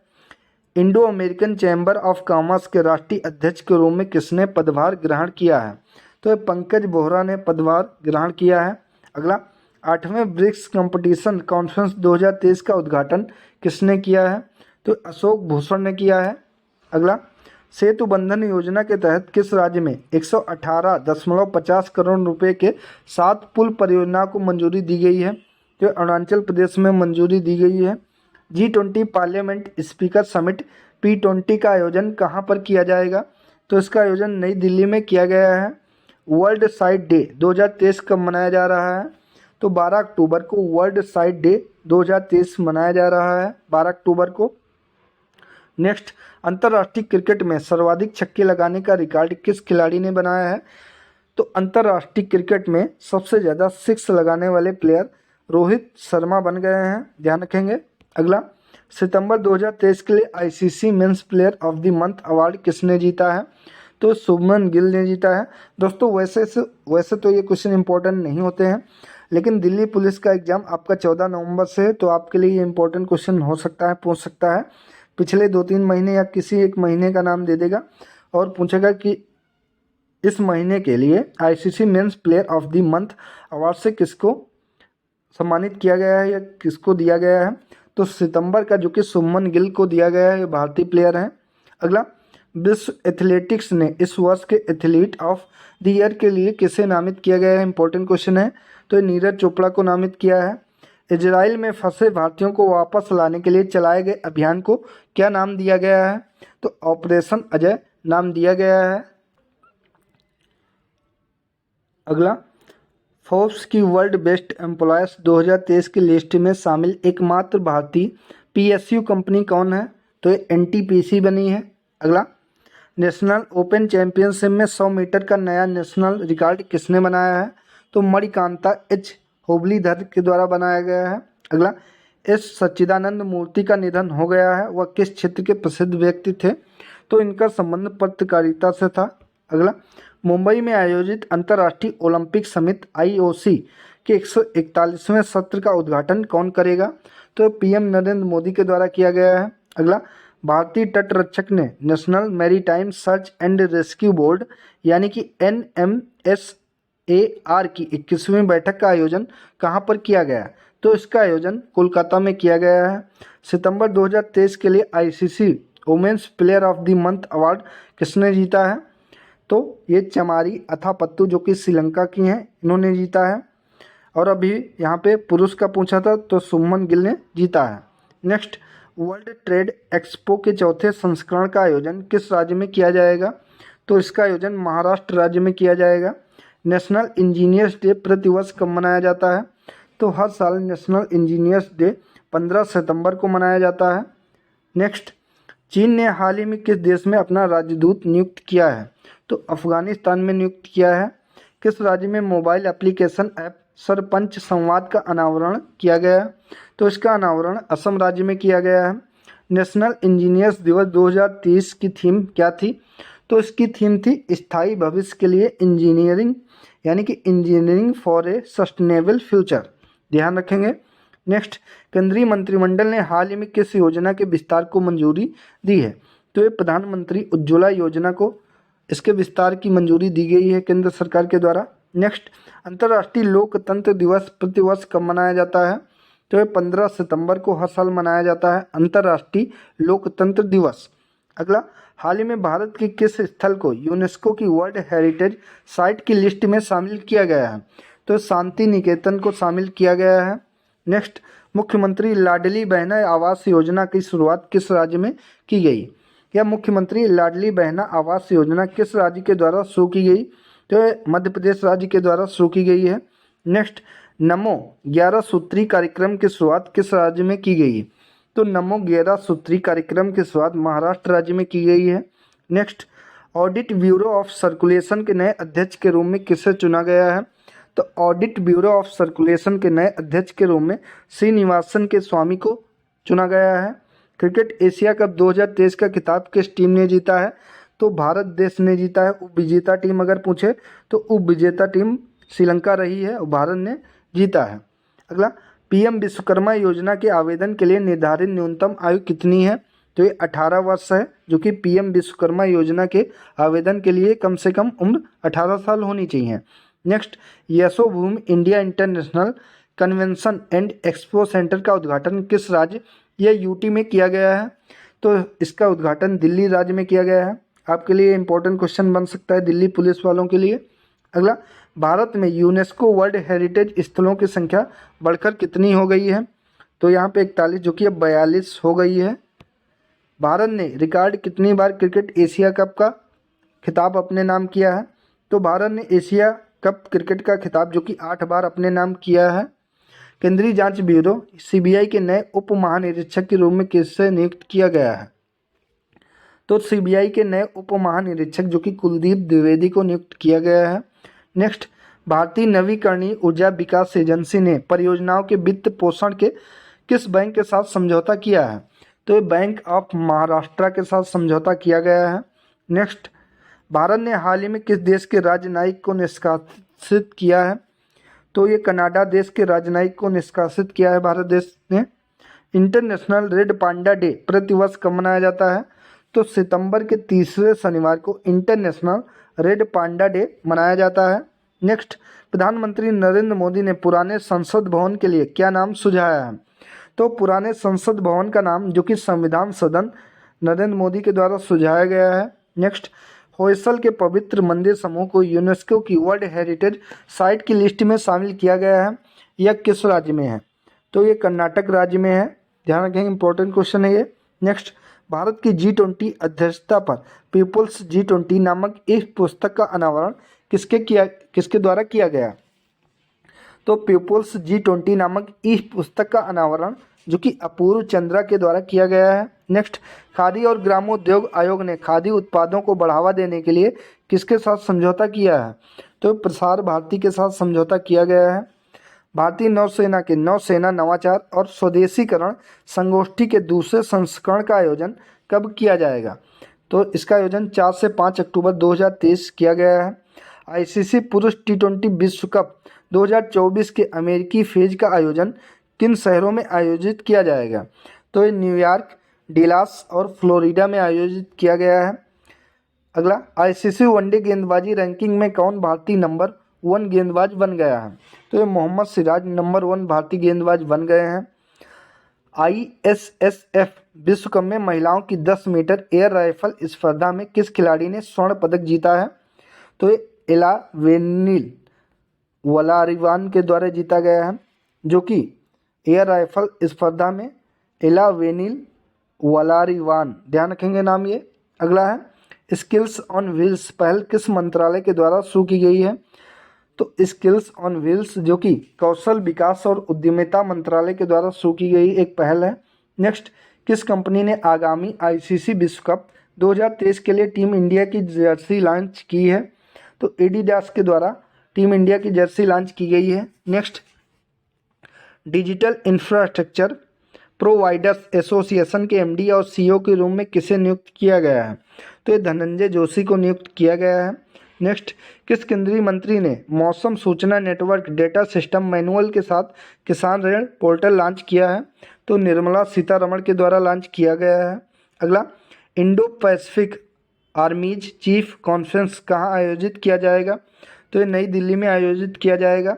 Indo American chamber of commerce के राष्ट्रीय अध्यक्ष के रूप में किसने पदभार ग्रहण किया है? तो ये पंकज बोहरा ने पदभार ग्रहण किया है। अगला, 8वें ब्रिक्स कंपटीशन कॉन्फ्रेंस 2023 का उद्घाटन किसने किया है? तो अशोक भूषण ने किया है। अगला, सेतु बंधन योजना के तहत किस राज्य में 118.50 करोड़ रुपए के 7 पुल परियोजनाओं को मंजूरी दी गई है? तो अरुणाचल प्रदेश में मंजूरी दी गई है। G20 parliament speaker summit P20 का आयोजन कहाँ पर किया जाएगा? तो इसका आयोजन नई दिल्ली में किया गया है। वर्ल्ड साइट डे 2023 कब मनाया जा रहा है? तो 12 अक्टूबर को वर्ल्ड साइट डे 2023 मनाया जा रहा है, 12 अक्टूबर को। नेक्स्ट, अंतर्राष्ट्रीय क्रिकेट में सर्वाधिक छक्के लगाने का रिकॉर्ड किस खिलाड़ी ने बनाया है? तो अंतर्राष्ट्रीय क्रिकेट में सबसे ज़्यादा 6 लगाने वाले प्लेयर रोहित शर्मा बन गए हैं, ध्यान रखेंगे। अगला, सितंबर 2023 के लिए ICC men's player of the month award किसने जीता है? तो शुभमन गिल ने जीता है। दोस्तों वैसे तो ये क्वेश्चन इंपॉर्टेंट नहीं होते हैं, लेकिन दिल्ली पुलिस का एग्जाम आपका 14 नवंबर से है, तो आपके लिए ये इंपॉर्टेंट क्वेश्चन हो सकता है, पूछ सकता है। पिछले 2-3 महीने या किसी एक महीने का नाम दे देगा और पूछेगा कि इस महीने के लिए ICC men's player of the month award से किसको सम्मानित किया गया है या किसको दिया गया है? तो सितंबर का जो कि शुभमन गिल को दिया गया है, ये भारतीय प्लेयर हैं। अगला, विश्व एथलेटिक्स ने इस वर्ष के एथलीट ऑफ द ईयर के लिए किसे नामित किया गया है? इंपॉर्टेंट क्वेश्चन है। तो नीरज चोपड़ा को नामित किया है। इजराइल में फंसे भारतीयों को वापस लाने के लिए चलाए गए अभियान को क्या नाम दिया गया है? तो ऑपरेशन अजय नाम दिया गया है। अगला, फोर्ब्स की वर्ल्ड बेस्ट एम्प्लॉयर्स 2023 की लिस्ट में शामिल एकमात्र भारतीय PSU कंपनी कौन है? तो ये NTPC बनी है। अगला, नेशनल ओपन चैंपियनशिप में 100 मीटर का नया नेशनल रिकॉर्ड किसने बनाया है? तो मणिकांता H होबलीधर के द्वारा बनाया गया है। अगला, S सच्चिदानंद मूर्ति का निधन हो गया है, वह किस क्षेत्र के प्रसिद्ध व्यक्ति थे? तो इनका संबंध पत्रकारिता से था। अगला, मुंबई में आयोजित अंतर्राष्ट्रीय ओलंपिक समिति IOC के 141वें सत्र का उद्घाटन कौन करेगा? तो PM नरेंद्र मोदी के द्वारा किया गया है। अगला, भारतीय तटरक्षक ने national maritime search and rescue board यानी कि NMSAR की 21वीं बैठक का आयोजन कहाँ पर किया गया? तो इसका आयोजन कोलकाता में किया गया है। सितंबर 2023 के लिए ICC women's player of the month award किसने जीता है? तो ये चमारी अथापत्तु जो कि श्रीलंका की हैं, इन्होंने जीता है। और अभी यहाँ पे पुरुष का पूछा था तो शुभमन गिल ने जीता है। नेक्स्ट, वर्ल्ड ट्रेड एक्सपो के चौथे संस्करण का आयोजन किस राज्य में किया जाएगा? तो इसका आयोजन महाराष्ट्र राज्य में किया जाएगा। नेशनल इंजीनियर्स डे प्रतिवर्ष कब मनाया जाता है? तो हर साल नेशनल इंजीनियर्स डे 15 सितंबर को मनाया जाता है। नेक्स्ट, चीन ने हाल ही में किस देश में अपना राजदूत नियुक्त किया है? तो अफगानिस्तान में नियुक्त किया है। किस राज्य में मोबाइल एप्लीकेशन ऐप सरपंच संवाद का अनावरण किया गया है? तो इसका अनावरण असम राज्य में किया गया है। नेशनल इंजीनियर्स दिवस 2023 की थीम क्या थी? तो इसकी थीम थी स्थायी भविष्य के लिए इंजीनियरिंग, यानी कि engineering for a sustainable future, ध्यान रखेंगे। नेक्स्ट, केंद्रीय मंत्रिमंडल ने हाल ही में किस योजना के विस्तार को मंजूरी दी है? तो ये प्रधानमंत्री उज्ज्वला योजना को इसके विस्तार की मंजूरी दी गई है केंद्र सरकार के द्वारा। नेक्स्ट, अंतर्राष्ट्रीय लोकतंत्र दिवस प्रतिवर्ष कब मनाया जाता है? तो ये 15 सितंबर को हर साल मनाया जाता है अंतर्राष्ट्रीय लोकतंत्र दिवस। अगला, हाल ही में भारत के किस स्थल को यूनेस्को की वर्ल्ड हेरिटेज साइट की लिस्ट में शामिल किया गया है? तो शांति निकेतन को शामिल किया गया है। नेक्स्ट, मुख्यमंत्री लाडली बहना आवास योजना की शुरुआत किस राज्य में की गई? या मुख्यमंत्री लाडली बहना आवास योजना किस राज्य के द्वारा शुरू की गई? तो मध्य प्रदेश राज्य के द्वारा शुरू की गई है। नेक्स्ट, नमो 11 सूत्री कार्यक्रम की शुरुआत किस राज्य में की गई? तो नमो 11 सूत्री कार्यक्रम की शुरुआत महाराष्ट्र राज्य में की गई है। Next, audit bureau of circulation के नए अध्यक्ष के रूप में किसे चुना गया है? तो ऑडिट ब्यूरो ऑफ सर्कुलेशन के नए अध्यक्ष के रूप में श्रीनिवासन के स्वामी को चुना गया है। क्रिकेट एशिया कप 2023 का खिताब किस टीम ने जीता है? तो भारत देश ने जीता है। उप विजेता टीम अगर पूछे तो उप विजेता टीम श्रीलंका रही है और भारत ने जीता है। अगला, PM विश्वकर्मा योजना के आवेदन के लिए निर्धारित न्यूनतम आयु कितनी है? तो ये 18 वर्ष है, जो कि PM विश्वकर्मा योजना के आवेदन के लिए कम से कम उम्र 18 साल होनी चाहिए। Next, Yashobhoomi India international convention and expo centre का उद्घाटन किस राज्य या UT में किया गया है? तो इसका उद्घाटन दिल्ली राज्य में किया गया है। आपके लिए इंपॉर्टेंट क्वेश्चन बन सकता है दिल्ली पुलिस वालों के लिए। अगला, भारत में यूनेस्को वर्ल्ड हेरिटेज स्थलों की संख्या बढ़कर कितनी हो गई है? तो यहाँ पे 41 जो कि अब 42 हो गई है। भारत ने रिकॉर्ड कितनी बार क्रिकेट एशिया कप का खिताब अपने नाम किया है? तो भारत ने एशिया कप क्रिकेट का खिताब जो कि 8 बार अपने नाम किया है। केंद्रीय जांच ब्यूरो CBI के नए उप महानिरीक्षक के रूप में किससे नियुक्त किया गया है? तो CBI के नए उप महानिरीक्षक जो कि कुलदीप द्विवेदी को नियुक्त किया गया है। नेक्स्ट, भारतीय नवीकरणीय ऊर्जा विकास एजेंसी ने परियोजनाओं के वित्त पोषण के किस बैंक के साथ समझौता किया है? तो ये बैंक ऑफ महाराष्ट्र के साथ समझौता किया गया है। नेक्स्ट, भारत ने हाल ही में किस देश के राजनयिक को निष्कासित किया है? तो ये कनाडा देश के राजनयिक को निष्कासित किया है भारत देश ने। इंटरनेशनल रेड पांडा डे प्रतिवर्ष कब मनाया जाता है? तो सितंबर के तीसरे शनिवार को इंटरनेशनल रेड पांडा डे मनाया जाता है। नेक्स्ट, प्रधानमंत्री नरेंद्र मोदी ने पुराने संसद भवन के लिए क्या नाम सुझाया है? तो पुराने संसद भवन का नाम जो कि संविधान सदन नरेंद्र मोदी के द्वारा सुझाया गया है। नेक्स्ट, होयसल के पवित्र मंदिर समूह को यूनेस्को की वर्ल्ड हेरिटेज साइट की लिस्ट में शामिल किया गया है। यह किस राज्य में है? तो ये कर्नाटक राज्य में है, ध्यान रखेंगे, इंपॉर्टेंट क्वेश्चन है ये। नेक्स्ट, भारत की G20 अध्यक्षता पर पीपुल्स G20 नामक इस पुस्तक का अनावरण किसके द्वारा किया गया? तो पीपुल्स G20 नामक इस पुस्तक का अनावरण जो कि अपूर्व चंद्रा के द्वारा किया गया है। नेक्स्ट, खादी और ग्रामोद्योग आयोग ने खादी उत्पादों को बढ़ावा देने के लिए किसके साथ समझौता किया है? तो प्रसार भारती के साथ समझौता किया गया है। भारतीय नौसेना के नौसेना नवाचार और स्वदेशीकरण संगोष्ठी के दूसरे संस्करण का आयोजन कब किया जाएगा? तो इसका आयोजन 4 से 5 अक्टूबर 2023 किया गया है। आईसीसी पुरुष T20 विश्व कप 2024 के अमेरिकी फेज का आयोजन किन शहरों में आयोजित किया जाएगा? तो ये न्यूयॉर्क, डलास और फ्लोरिडा में आयोजित किया गया है। अगला, आईसीसी वनडे गेंदबाजी रैंकिंग में कौन भारतीय नंबर 1 गेंदबाज बन गया है? तो ये मोहम्मद सिराज नंबर 1 भारतीय गेंदबाज बन गए हैं। ISSF विश्व कप में महिलाओं की 10 मीटर एयर राइफल स्पर्धा में किस खिलाड़ी ने स्वर्ण पदक जीता है? तो ये एलावेनिल वलारिवान के द्वारा जीता गया है, जो कि एयर राइफल स्पर्धा में एलावेनिल वलारिवान, ध्यान रखेंगे नाम ये। अगला है, स्किल्स ऑन व्हील्स पहल किस मंत्रालय के द्वारा शुरू की गई है? तो स्किल्स ऑन व्हील्स जो कि कौशल विकास और उद्यमिता मंत्रालय के द्वारा शुरू की गई एक पहल है। नेक्स्ट, किस कंपनी ने आगामी आईसीसी विश्व कप 2023 के लिए टीम इंडिया की जर्सी लॉन्च की है? तो एडिडास के द्वारा टीम इंडिया की जर्सी लॉन्च की गई है। Next, digital infrastructure providers association के एमडी और सीईओ के रूप में किसे नियुक्त किया गया है? तो ये धनंजय जोशी को नियुक्त किया गया है। नेक्स्ट, किस केंद्रीय मंत्री ने मौसम सूचना नेटवर्क डेटा सिस्टम मैनुअल के साथ किसान ऋण पोर्टल लॉन्च किया है? तो निर्मला सीतारमण के द्वारा लॉन्च किया गया है। अगला, इंडो पैसिफिक आर्मीज चीफ कॉन्फ्रेंस कहाँ आयोजित किया जाएगा? तो ये नई दिल्ली में आयोजित किया जाएगा।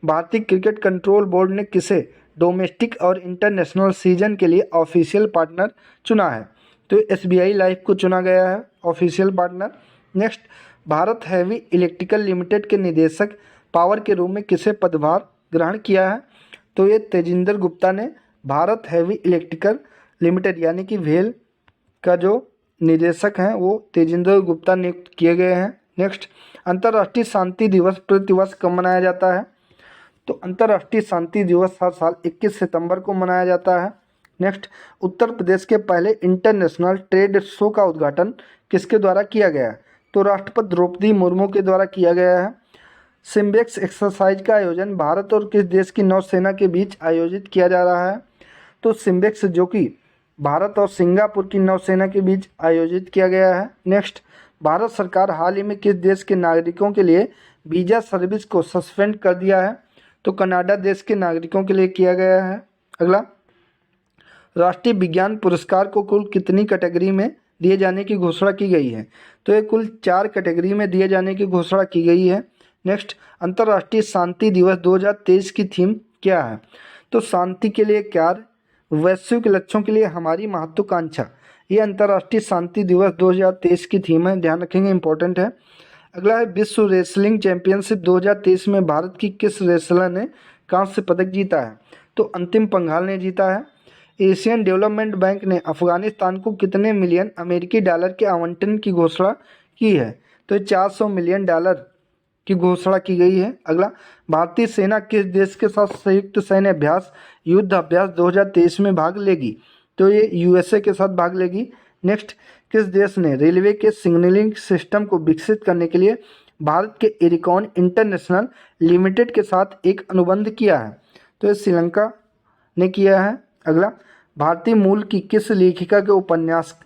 भारतीय क्रिकेट कंट्रोल बोर्ड ने किसे डोमेस्टिक और इंटरनेशनल सीजन के लिए ऑफिशियल पार्टनर चुना है? तो SBI लाइफ को चुना गया है official partner. Next, Bharat heavy electrical limited के निदेशक पावर के रूप में किसे पदभार ग्रहण किया है? तो ये तेजिंदर गुप्ता ने भारत हैवी इलेक्ट्रिकल लिमिटेड यानी कि भेल का जो निदेशक हैं वो तेजिंदर गुप्ता नियुक्त किए गए हैं। नेक्स्ट, अंतर्राष्ट्रीय शांति दिवस प्रतिवर्ष कब मनाया जाता है? तो अंतर्राष्ट्रीय शांति दिवस हर साल 21 सितंबर को मनाया जाता है। नेक्स्ट, उत्तर प्रदेश के पहले इंटरनेशनल ट्रेड शो का उद्घाटन किसके द्वारा किया गया है? तो राष्ट्रपति द्रौपदी मुर्मू के द्वारा किया गया है। सिम्बेक्स एक्सरसाइज का आयोजन भारत और किस देश की नौसेना के बीच आयोजित किया जा रहा है? तो सिम्बेक्स जो कि भारत और सिंगापुर की नौसेना के बीच आयोजित किया गया है। नेक्स्ट, भारत सरकार हाल ही में किस देश के नागरिकों के लिए वीज़ा सर्विस को सस्पेंड कर दिया है? तो कनाडा देश के नागरिकों के लिए किया गया है। अगला, राष्ट्रीय विज्ञान पुरस्कार को कुल कितनी कैटेगरी में दिए जाने की घोषणा की गई है? तो ये कुल 4 कैटेगरी में दिए जाने की घोषणा की गई है। नेक्स्ट, अंतर्राष्ट्रीय शांति दिवस 2023 की थीम क्या है? तो शांति के लिए कार्य, वैश्विक लक्ष्यों के लिए हमारी महत्वाकांक्षा, ये अंतर्राष्ट्रीय शांति दिवस 2023 की थीम है, ध्यान रखेंगे, इंपॉर्टेंट है। अगला है, विश्व रेसलिंग चैंपियनशिप 2023 में भारत की किस रेसलर ने कांस्य पदक जीता है? तो अंतिम पंघाल ने जीता है। एशियन डेवलपमेंट बैंक ने अफगानिस्तान को कितने मिलियन अमेरिकी डॉलर के आवंटन की घोषणा की है? तो 400 मिलियन डॉलर की घोषणा की गई है। अगला, भारतीय सेना किस देश के साथ संयुक्त सैन्य अभ्यास युद्ध अभ्यास 2023 में भाग लेगी? तो ये USA के साथ भाग लेगी। नेक्स्ट, किस देश ने रेलवे के सिग्नलिंग सिस्टम को विकसित करने के लिए भारत के एरिकॉन इंटरनेशनल लिमिटेड के साथ एक अनुबंध किया है? तो ये श्रीलंका ने किया है। अगला, भारतीय मूल की किस लेखिका के उपन्यास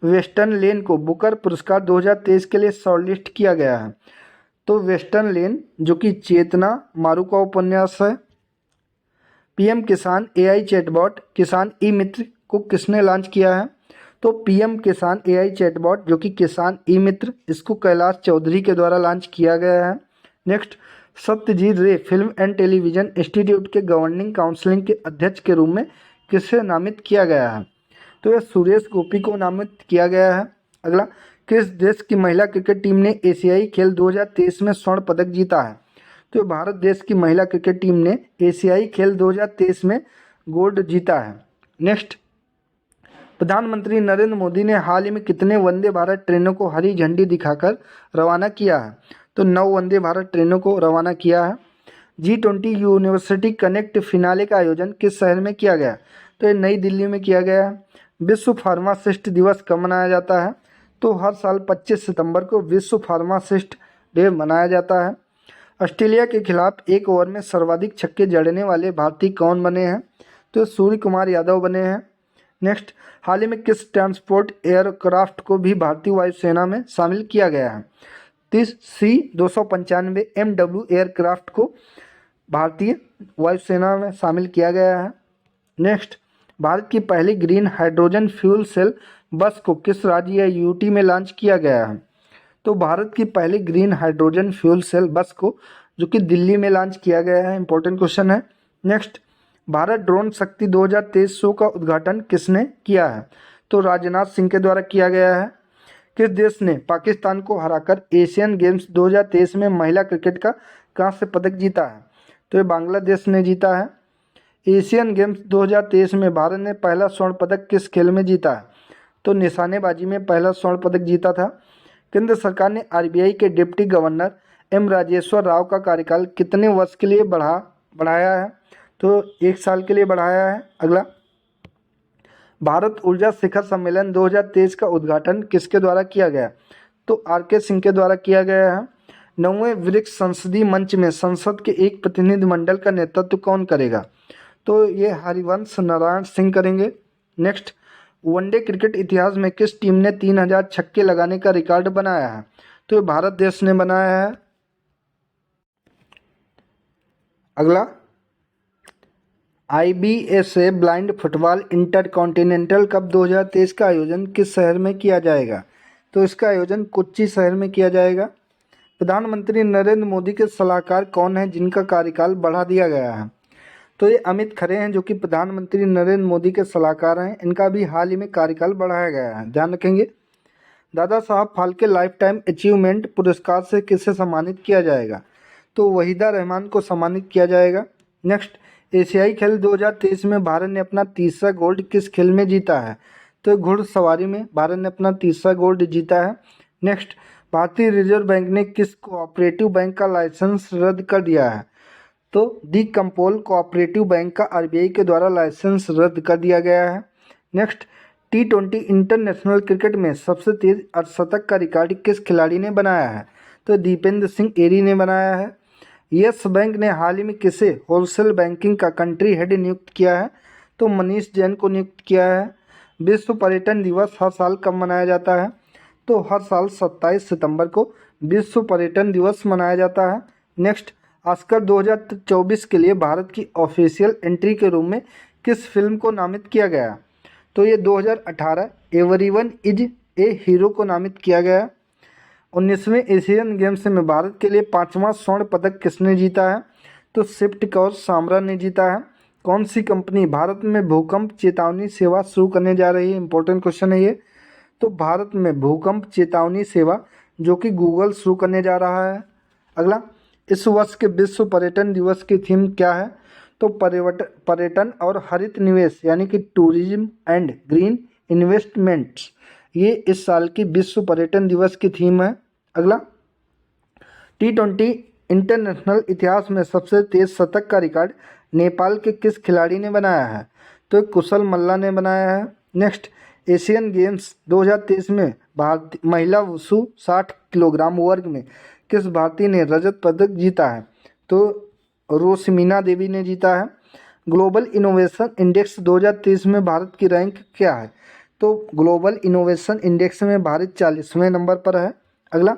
वेस्टर्न लेन को बुकर पुरस्कार 2023 के लिए शॉर्टलिस्ट किया गया है? तो वेस्टर्न लेन जो कि चेतना मारू का उपन्यास है। PM किसान AI चैटबॉट किसान ई मित्र को किसने लॉन्च किया है? तो PM किसान AI चैटबॉट जो कि किसान ई मित्र, इसको कैलाश चौधरी के द्वारा लॉन्च किया गया है। नेक्स्ट, सत्यजीत रे फिल्म एंड टेलीविजन इंस्टीट्यूट के गवर्निंग काउंसिल के अध्यक्ष के रूप में किसे नामित किया गया है? तो यह सुरेश गोपी को नामित किया गया है। अगला, किस देश की महिला क्रिकेट टीम ने एशियाई खेल 2023 में स्वर्ण पदक जीता है? तो भारत देश की महिला क्रिकेट टीम ने एशियाई खेल 2023 में गोल्ड जीता है। नेक्स्ट, प्रधानमंत्री नरेंद्र मोदी ने हाल ही में कितने वंदे भारत ट्रेनों को हरी झंडी दिखाकर रवाना किया है? तो 9 वंदे भारत ट्रेनों को रवाना किया है। G20 यूनिवर्सिटी कनेक्ट फिनाले का आयोजन किस शहर में किया गया? तो ये नई दिल्ली में किया गया है। विश्व फार्मासिस्ट दिवस कब मनाया जाता है? तो हर साल 25 सितंबर को विश्व फार्मासिस्ट डे मनाया जाता है। ऑस्ट्रेलिया के खिलाफ एक ओवर में सर्वाधिक छक्के जड़ने वाले भारतीय कौन बने हैं? तो सूर्य कुमार यादव बने हैं। नेक्स्ट, हाल ही में किस ट्रांसपोर्ट एयरक्राफ्ट को भी भारतीय वायुसेना में शामिल किया गया है? C-295 MW एयरक्राफ्ट को भारतीय वायुसेना में शामिल किया गया है। नेक्स्ट, भारत की पहली ग्रीन हाइड्रोजन फ्यूल सेल बस को किस राज्य या यूटी में लॉन्च किया गया है? तो भारत की पहली ग्रीन हाइड्रोजन फ्यूल सेल बस को जो कि दिल्ली में लॉन्च किया गया है। इंपॉर्टेंट क्वेश्चन है। नेक्स्ट, भारत ड्रोन शक्ति 2023 शो का उद्घाटन किसने किया है? तो राजनाथ सिंह के द्वारा किया गया है। किस देश ने पाकिस्तान को हराकर एशियन गेम्स 2023 में महिला क्रिकेट का कांस्य पदक जीता है? तो ये बांग्लादेश ने जीता है। एशियन गेम्स 2023 में भारत ने पहला स्वर्ण पदक किस खेल में जीता है? तो निशानेबाजी में पहला स्वर्ण पदक जीता था। केंद्र सरकार ने आरबीआई के deputy governor M Rajeshwar Rao का कार्यकाल कितने वर्ष के लिए बढ़ाया है? तो 1 साल के लिए बढ़ाया है। अगला, भारत ऊर्जा शिखर सम्मेलन 2023 का उद्घाटन किसके द्वारा किया गया? तो आर.के. सिंह के द्वारा किया गया है। 9वें ब्रिक्स संसदीय मंच में संसद के एक प्रतिनिधिमंडल का नेतृत्व कौन करेगा? तो ये हरिवंश नारायण सिंह करेंगे। नेक्स्ट, वनडे क्रिकेट इतिहास में किस टीम ने 3000 छक्के लगाने का रिकॉर्ड बनाया है? तो ये भारत देश ने बनाया है। अगला, IBSA blind football intercontinental cup 2023 का आयोजन किस शहर में किया जाएगा? तो इसका आयोजन कोच्चि शहर में किया जाएगा। प्रधानमंत्री नरेंद्र मोदी के सलाहकार कौन है जिनका कार्यकाल बढ़ा दिया गया है? तो ये अमित खरे हैं जो कि प्रधानमंत्री नरेंद्र मोदी के सलाहकार हैं। इनका भी हाल ही में कार्यकाल बढ़ाया गया है, ध्यान रखेंगे। Dada Saheb Phalke life time achievement पुरस्कार से किसे सम्मानित किया जाएगा? तो वहीदा रहमान को सम्मानित किया जाएगा। नेक्स्ट, एशियाई खेल 2023 में भारत ने अपना तीसरा गोल्ड किस खेल में जीता है? तो घुड़सवारी में भारत ने अपना तीसरा गोल्ड जीता है। नेक्स्ट, भारतीय रिजर्व बैंक ने किस कोऑपरेटिव बैंक का लाइसेंस रद्द कर दिया है? तो दी कंपोल कोऑपरेटिव बैंक का आरबीआई के द्वारा लाइसेंस रद्द कर दिया गया है। नेक्स्ट, T20 इंटरनेशनल क्रिकेट में सबसे तेज अर्धशतक का रिकॉर्ड किस खिलाड़ी ने बनाया है? तो दीपेंद्र सिंह एरी ने बनाया है। यस बैंक ने हाल ही में किसे होलसेल बैंकिंग का कंट्री हेड नियुक्त किया है? तो मनीष जैन को नियुक्त किया है। विश्व पर्यटन दिवस हर साल कब मनाया जाता है? तो हर साल 27 सितंबर को विश्व पर्यटन दिवस मनाया जाता है। नेक्स्ट, ऑस्कर 2024 के लिए भारत की ऑफिशियल एंट्री के रूप में किस फिल्म को नामित किया गया? तो ये 2018 एवरीवन इज ए हीरो को नामित किया गया। 19वें एशियन गेम्स में भारत के लिए 5वां स्वर्ण पदक किसने जीता है? तो शिफ्ट कौर सामरा ने जीता है। कौन सी कंपनी भारत में भूकंप चेतावनी सेवा शुरू करने जा रही है? इंपॉर्टेंट क्वेश्चन है ये। तो भारत में भूकंप चेतावनी सेवा जो कि गूगल शुरू करने जा रहा है। अगला, इस वर्ष के विश्व पर्यटन दिवस की थीम क्या है? तो पर्यटन और हरित निवेश यानी कि टूरिज्म एंड ग्रीन इन्वेस्टमेंट्स, ये इस साल की विश्व पर्यटन दिवस की थीम है। अगला, T20 इंटरनेशनल इतिहास में सबसे तेज शतक का रिकॉर्ड नेपाल के किस खिलाड़ी ने बनाया है? तो कुशल मल्ला ने बनाया है। नेक्स्ट, एशियन गेम्स 2023 में भारतीय महिला वुशु 60 किलोग्राम वर्ग में किस भारतीय ने रजत पदक जीता है? तो रोशमीना देवी ने जीता है। ग्लोबल इनोवेशन इंडेक्स 2023 में भारत की रैंक क्या है? तो ग्लोबल इनोवेशन इंडेक्स में भारत 40वें नंबर पर है। अगला,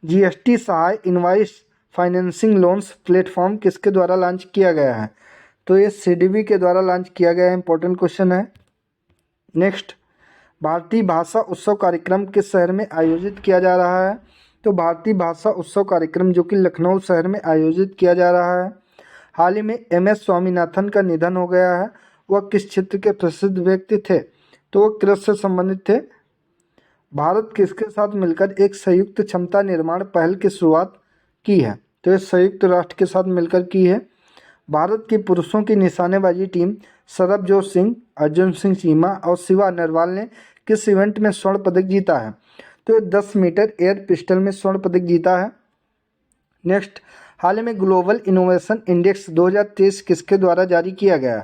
जीएसटी सहाय इनवाइस फाइनेंसिंग लोन्स प्लेटफॉर्म किसके द्वारा लॉन्च किया गया है? तो ये सीडीबी के द्वारा लॉन्च किया गया है। इंपॉर्टेंट क्वेश्चन है। नेक्स्ट, भारतीय भाषा उत्सव कार्यक्रम किस शहर में आयोजित किया जा रहा है? तो भारतीय भाषा उत्सव कार्यक्रम जो कि लखनऊ शहर में आयोजित किया जा रहा है। हाल ही में MS स्वामीनाथन का निधन हो गया है। वह किस क्षेत्र के प्रसिद्ध व्यक्ति थे? तो वह कृषि से संबंधित थे। भारत किसके साथ मिलकर एक संयुक्त क्षमता निर्माण पहल की शुरुआत की है? तो ये संयुक्त राष्ट्र के साथ मिलकर की है। भारत की पुरुषों की निशानेबाजी टीम सरबजोत सिंह, अर्जुन सिंह चीमा और शिवा नरवाल ने किस इवेंट में स्वर्ण पदक जीता है? तो 10 मीटर एयर पिस्टल में स्वर्ण पदक जीता है। नेक्स्ट, हाल ही में ग्लोबल इनोवेशन इंडेक्स 2023 किसके द्वारा जारी किया गया?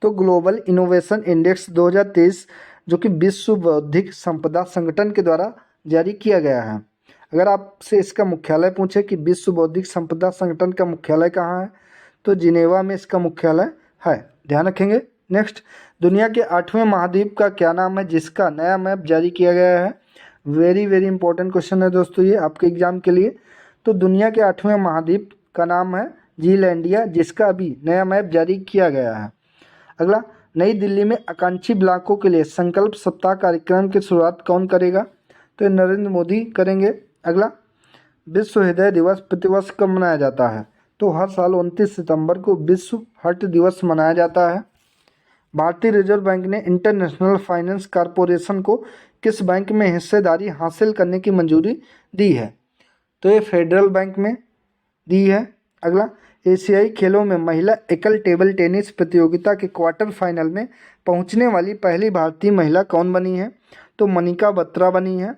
तो ग्लोबल इनोवेशन इंडेक्स 2023 जो कि विश्व बौद्धिक संपदा संगठन के द्वारा जारी किया गया है। अगर आपसे इसका मुख्यालय पूछे कि विश्व बौद्धिक संपदा संगठन का मुख्यालय कहाँ है, तो जिनेवा में इसका मुख्यालय है, ध्यान रखेंगे। नेक्स्ट, दुनिया के 8वें महाद्वीप का क्या नाम है जिसका नया मैप जारी किया गया है? वेरी वेरी इंपॉर्टेंट क्वेश्चन है दोस्तों ये आपके एग्जाम के लिए। तो दुनिया के 8वें महाद्वीप का नाम है जीलैंडिया, जिसका अभी नया मैप जारी किया गया है। अगला, नई दिल्ली में आकांक्षी ब्लॉकों के लिए संकल्प सप्ताह कार्यक्रम की शुरुआत कौन करेगा? तो ये नरेंद्र मोदी करेंगे। अगला, विश्व हृदय दिवस प्रतिवर्ष कब मनाया जाता है? तो हर साल 29 सितंबर को विश्व हर्ट दिवस मनाया जाता है। भारतीय रिजर्व बैंक ने इंटरनेशनल फाइनेंस कॉरपोरेशन को किस बैंक में हिस्सेदारी हासिल करने की मंजूरी दी है? तो ये फेडरल बैंक में दी है। अगला, एशियाई खेलों में महिला एकल टेबल टेनिस प्रतियोगिता के क्वार्टर फाइनल में पहुंचने वाली पहली भारतीय महिला कौन बनी है? तो मनिका बत्रा बनी है।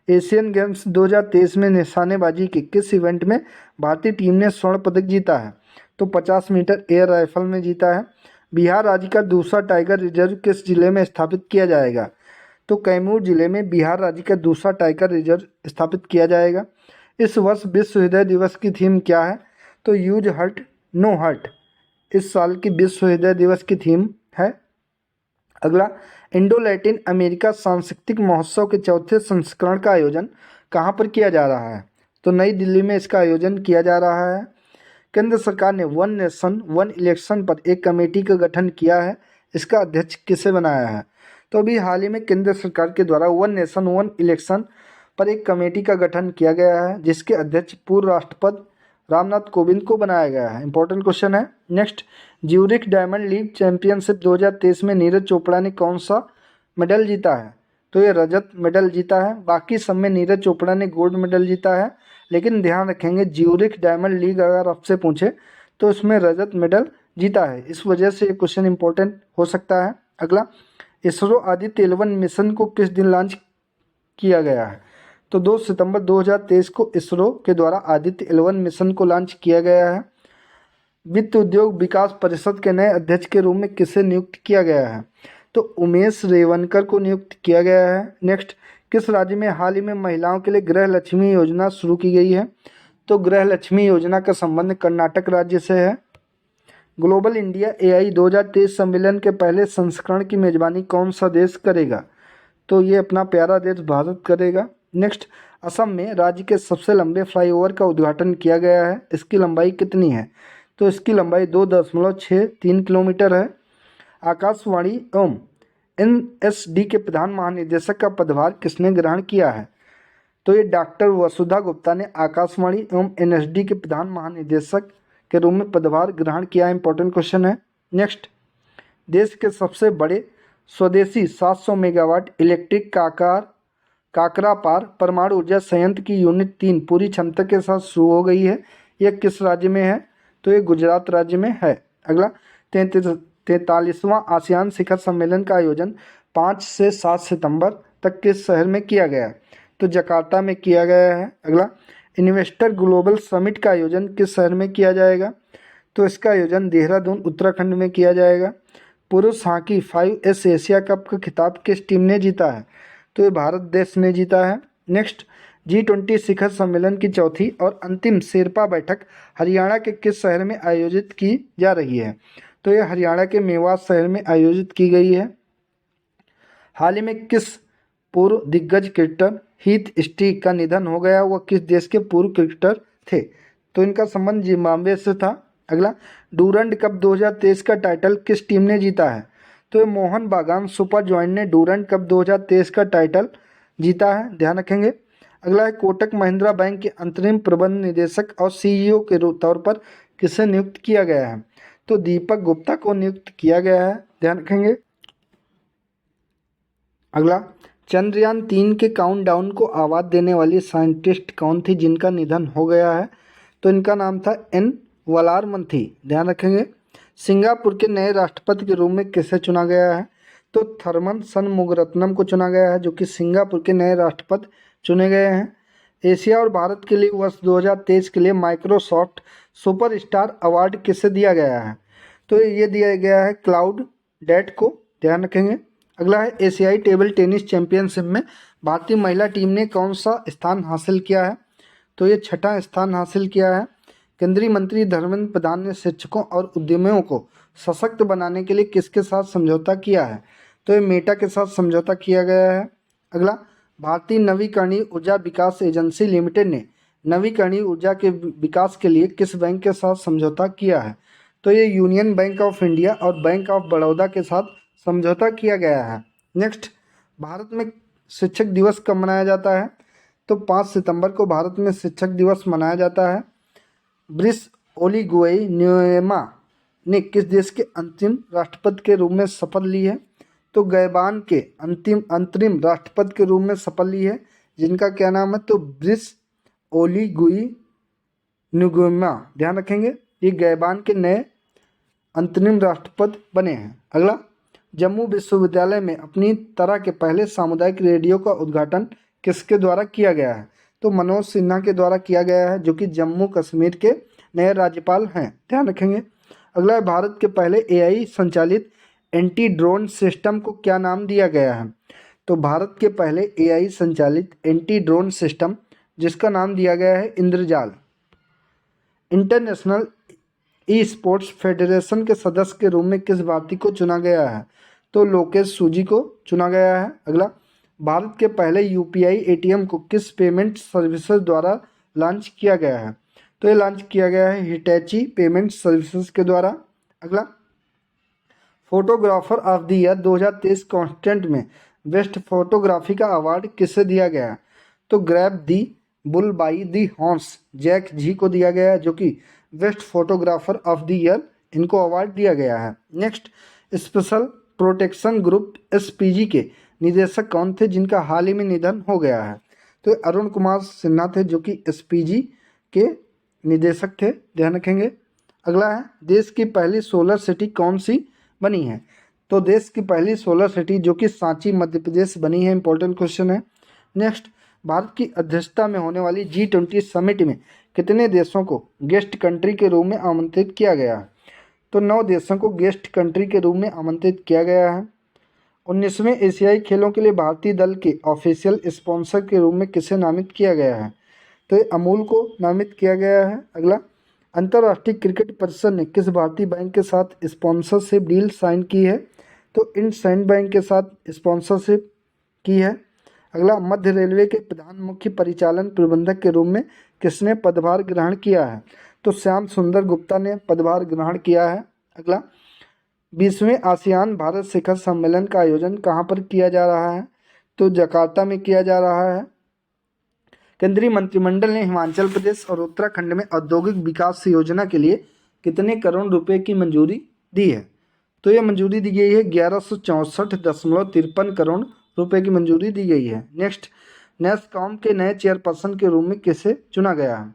एशियन गेम्स 2023 में निशानेबाजी के किस इवेंट में भारतीय टीम ने स्वर्ण पदक जीता है? तो 50 मीटर एयर राइफल में जीता है। बिहार राज्य का दूसरा टाइगर रिजर्व किस जिले में स्थापित किया जाएगा? तो कैमूर जिले में बिहार राज्य का दूसरा टाइगर रिजर्व स्थापित किया जाएगा। इस वर्ष विश्व हृदय दिवस की थीम क्या है? तो यूज हर्ट नो हर्ट इस साल की विश्व हृदय दिवस की थीम है। अगला, इंडो लैटिन अमेरिका सांस्कृतिक महोत्सव के चौथे संस्करण का आयोजन कहाँ पर किया जा रहा है? तो नई दिल्ली में इसका आयोजन किया जा रहा है। केंद्र सरकार ने वन नेशन वन इलेक्शन पर एक कमेटी का गठन किया है, इसका अध्यक्ष किसे बनाया है? तो अभी हाल ही में केंद्र सरकार के द्वारा वन नेशन वन इलेक्शन पर एक कमेटी का गठन किया गया है, जिसके अध्यक्ष पूर्व राष्ट्रपति रामनाथ कोविंद को बनाया गया है। इंपॉर्टेंट क्वेश्चन है। Next, Zurich diamond league championship 2023 में नीरज चोपड़ा ने कौन सा मेडल जीता है? तो ये रजत मेडल जीता है। बाकी सब में नीरज चोपड़ा ने गोल्ड मेडल जीता है, लेकिन ध्यान रखेंगे ज्यूरिख डायमंड लीग अगर आपसे पूछे तो इसमें रजत मेडल जीता है, इस वजह से ये क्वेश्चन इंपॉर्टेंट हो सकता है। अगला, इसरो आदित्य 11 मिशन को किस दिन लॉन्च किया गया है? तो 2 सितंबर 2023 को इसरो के द्वारा आदित्य 11 मिशन को लॉन्च किया गया है। वित्त उद्योग विकास परिषद के नए अध्यक्ष के रूप में किसे नियुक्त किया गया है? तो उमेश रेवनकर को नियुक्त किया गया है। नेक्स्ट, किस राज्य में हाल ही में महिलाओं के लिए गृह लक्ष्मी योजना शुरू की गई है? तो गृह लक्ष्मी योजना का संबंध कर्नाटक राज्य से है। ग्लोबल इंडिया एआई 2023 सम्मेलन के पहले संस्करण की मेजबानी कौन सा देश करेगा? तो ये अपना प्यारा देश भारत करेगा। नेक्स्ट, असम में राज्य के सबसे लंबे फ्लाईओवर का उद्घाटन किया गया है, इसकी लंबाई कितनी है? तो इसकी लंबाई 2.63 किलोमीटर है। आकाशवाणी एवं एनएसडी के प्रधान महानिदेशक का पदभार किसने ग्रहण किया है? तो ये डॉक्टर वसुधा गुप्ता ने आकाशवाणी एवं एनएसडी के प्रधान महानिदेशक के रूप में पदभार ग्रहण किया। इंपॉर्टेंट क्वेश्चन है। नेक्स्ट, देश के सबसे बड़े स्वदेशी 700 मेगावाट इलेक्ट्रिक काकरापार परमाणु ऊर्जा संयंत्र की यूनिट 3 पूरी क्षमता के साथ शुरू हो गई है। यह किस राज्य में है? तो ये गुजरात राज्य में है। अगला, 43वां आसियान शिखर सम्मेलन का आयोजन 5 से 7 सितंबर तक किस शहर में किया गया? तो जकार्ता में किया गया है। अगला, इन्वेस्टर ग्लोबल समिट का आयोजन किस शहर में किया जाएगा? तो इसका आयोजन देहरादून उत्तराखंड में किया जाएगा। पुरुष हॉकी 5S एशिया कप का खिताब किस टीम ने जीता है? तो ये भारत देश ने जीता है। नेक्स्ट, G20 शिखर सम्मेलन की चौथी और अंतिम शेरपा बैठक हरियाणा के किस शहर में आयोजित की जा रही है? तो ये हरियाणा के मेवात शहर में आयोजित की गई है। हाल ही में किस पूर्व दिग्गज क्रिकेटर हीथ स्ट्रीक का निधन हो गया? वह किस देश के पूर्व क्रिकेटर थे? तो इनका संबंध जिम्बाब्वे से था। अगला, डूरंड कप 2023 का टाइटल किस टीम ने जीता है? तो ये मोहन बागान सुपर जॉइंट ने डूरंड कप 2023 का टाइटल जीता है, ध्यान रखेंगे। अगला है, कोटक महिंद्रा बैंक के अंतरिम प्रबंध निदेशक और सीईओ के तौर पर किसे नियुक्त किया गया है? तो दीपक गुप्ता को नियुक्त किया गया है, ध्यान रखेंगे। अगला, चंद्रयान 3 के काउंटडाउन को आवाज देने वाली साइंटिस्ट कौन थी जिनका निधन हो गया है? तो इनका नाम था एन वलारमन थी, ध्यान रखेंगे। सिंगापुर के नए राष्ट्रपति के रूप में किसे चुना गया है? तो थर्मन सनमुगरत्नम को चुना गया है, जो कि सिंगापुर के नए राष्ट्रपति चुने गए हैं। एशिया और भारत के लिए वर्ष 2023 के लिए माइक्रोसॉफ्ट सुपरस्टार अवार्ड किसे दिया गया है? तो ये दिया गया है क्लाउड डेट को, ध्यान रखेंगे। अगला है, एशियाई टेबल टेनिस चैंपियनशिप में भारतीय महिला टीम ने कौन सा स्थान हासिल किया है? तो ये 6ठा स्थान हासिल किया है। केंद्रीय मंत्री धर्मेंद्र प्रधान ने शिक्षकों और उद्यमियों को सशक्त बनाने के लिए किसके साथ समझौता किया है? तो ये मेटा के साथ समझौता किया गया है। अगला, भारतीय नवीकरणीय ऊर्जा विकास एजेंसी लिमिटेड ने नवीकरणीय ऊर्जा के विकास के लिए किस बैंक के साथ समझौता किया है? तो ये यूनियन बैंक ऑफ इंडिया और बैंक ऑफ बड़ौदा के साथ समझौता किया गया है। नेक्स्ट, भारत में शिक्षक दिवस कब मनाया जाता है? तो 5 सितंबर को भारत में शिक्षक दिवस मनाया जाता है। ब्रिस ओलिगुए न्यूएमा ने किस देश के अंतिम राष्ट्रपति के रूप में शपथ ली है? तो गैबान के अंतरिम राष्ट्रपति के रूप में शपथ ली है, जिनका क्या नाम है? तो ब्रिस ओलिगुए न्यूएमा। ध्यान रखेंगे, ये गैबान के नए अंतरिम राष्ट्रपति बने हैं। अगला, जम्मू विश्वविद्यालय में अपनी तरह के पहले सामुदायिक रेडियो का उद्घाटन किसके द्वारा किया गया है? तो मनोज सिन्हा के द्वारा किया गया है, जो कि जम्मू कश्मीर के नए राज्यपाल हैं। ध्यान रखेंगे। अगला है, भारत के पहले एआई संचालित एंटी ड्रोन सिस्टम को क्या नाम दिया गया है? तो भारत के पहले एआई संचालित एंटी ड्रोन सिस्टम जिसका नाम दिया गया है इंद्रजाल। इंटरनेशनल ई स्पोर्ट्स फेडरेशन के सदस्य के रूप में किस भारतीय को चुना गया है? तो लोकेश सूजी को चुना गया है। अगला, भारत के पहले यूपीआई एटीएम को किस पेमेंट सर्विसेज द्वारा लॉन्च किया गया है? तो ये लॉन्च किया गया है हिटैची पेमेंट सर्विसेज के द्वारा। अगला, photographer of the year 2023 contest में बेस्ट फोटोग्राफी का अवार्ड किसे दिया गया? तो grab the bull by the horse Jack ji को दिया गया है, जो कि best photographer of the year इनको अवार्ड दिया गया है। Next, special protection group SPG के निदेशक कौन थे जिनका हाल ही में निधन हो गया है? तो अरुण कुमार सिन्हा थे, जो कि एसपीजी के निदेशक थे। ध्यान रखेंगे। अगला है, देश की पहली सोलर सिटी कौन सी बनी है? तो देश की पहली सोलर सिटी जो कि सांची मध्य प्रदेश बनी है। इंपॉर्टेंट क्वेश्चन है। नेक्स्ट, भारत की अध्यक्षता में होने वाली G20 समिट में कितने देशों को गेस्ट कंट्री के रूप में आमंत्रित किया गया है? तो 9 देशों को गेस्ट कंट्री के रूप में आमंत्रित किया गया है। 19वें एशियाई खेलों के लिए भारतीय दल के ऑफिशियल स्पॉन्सर के रूप में किसे नामित किया गया है? तो ये अमूल को नामित किया गया है। अगला, अंतर्राष्ट्रीय क्रिकेट परिषद ने किस भारतीय बैंक के साथ स्पॉन्सरशिप डील साइन की है? तो इंडसइंड बैंक के साथ स्पॉन्सरशिप की है। अगला, मध्य रेलवे के प्रधान मुख्य परिचालन प्रबंधक के रूप में किसने पदभार ग्रहण किया है? तो श्याम सुंदर गुप्ता ने पदभार ग्रहण किया है। अगला, 20वें आसियान भारत शिखर सम्मेलन का आयोजन कहाँ पर किया जा रहा है? तो जकार्ता में किया जा रहा है। केंद्रीय मंत्रिमंडल ने हिमाचल प्रदेश और उत्तराखंड में औद्योगिक विकास योजना के लिए कितने करोड़ रुपए की मंजूरी दी है? तो ये मंजूरी दी गई है 1164.53 करोड़ रुपए की मंजूरी दी गई है। नेक्स्ट, नैसकॉम के नए चेयरपर्सन के रूप में किसे चुना गया है?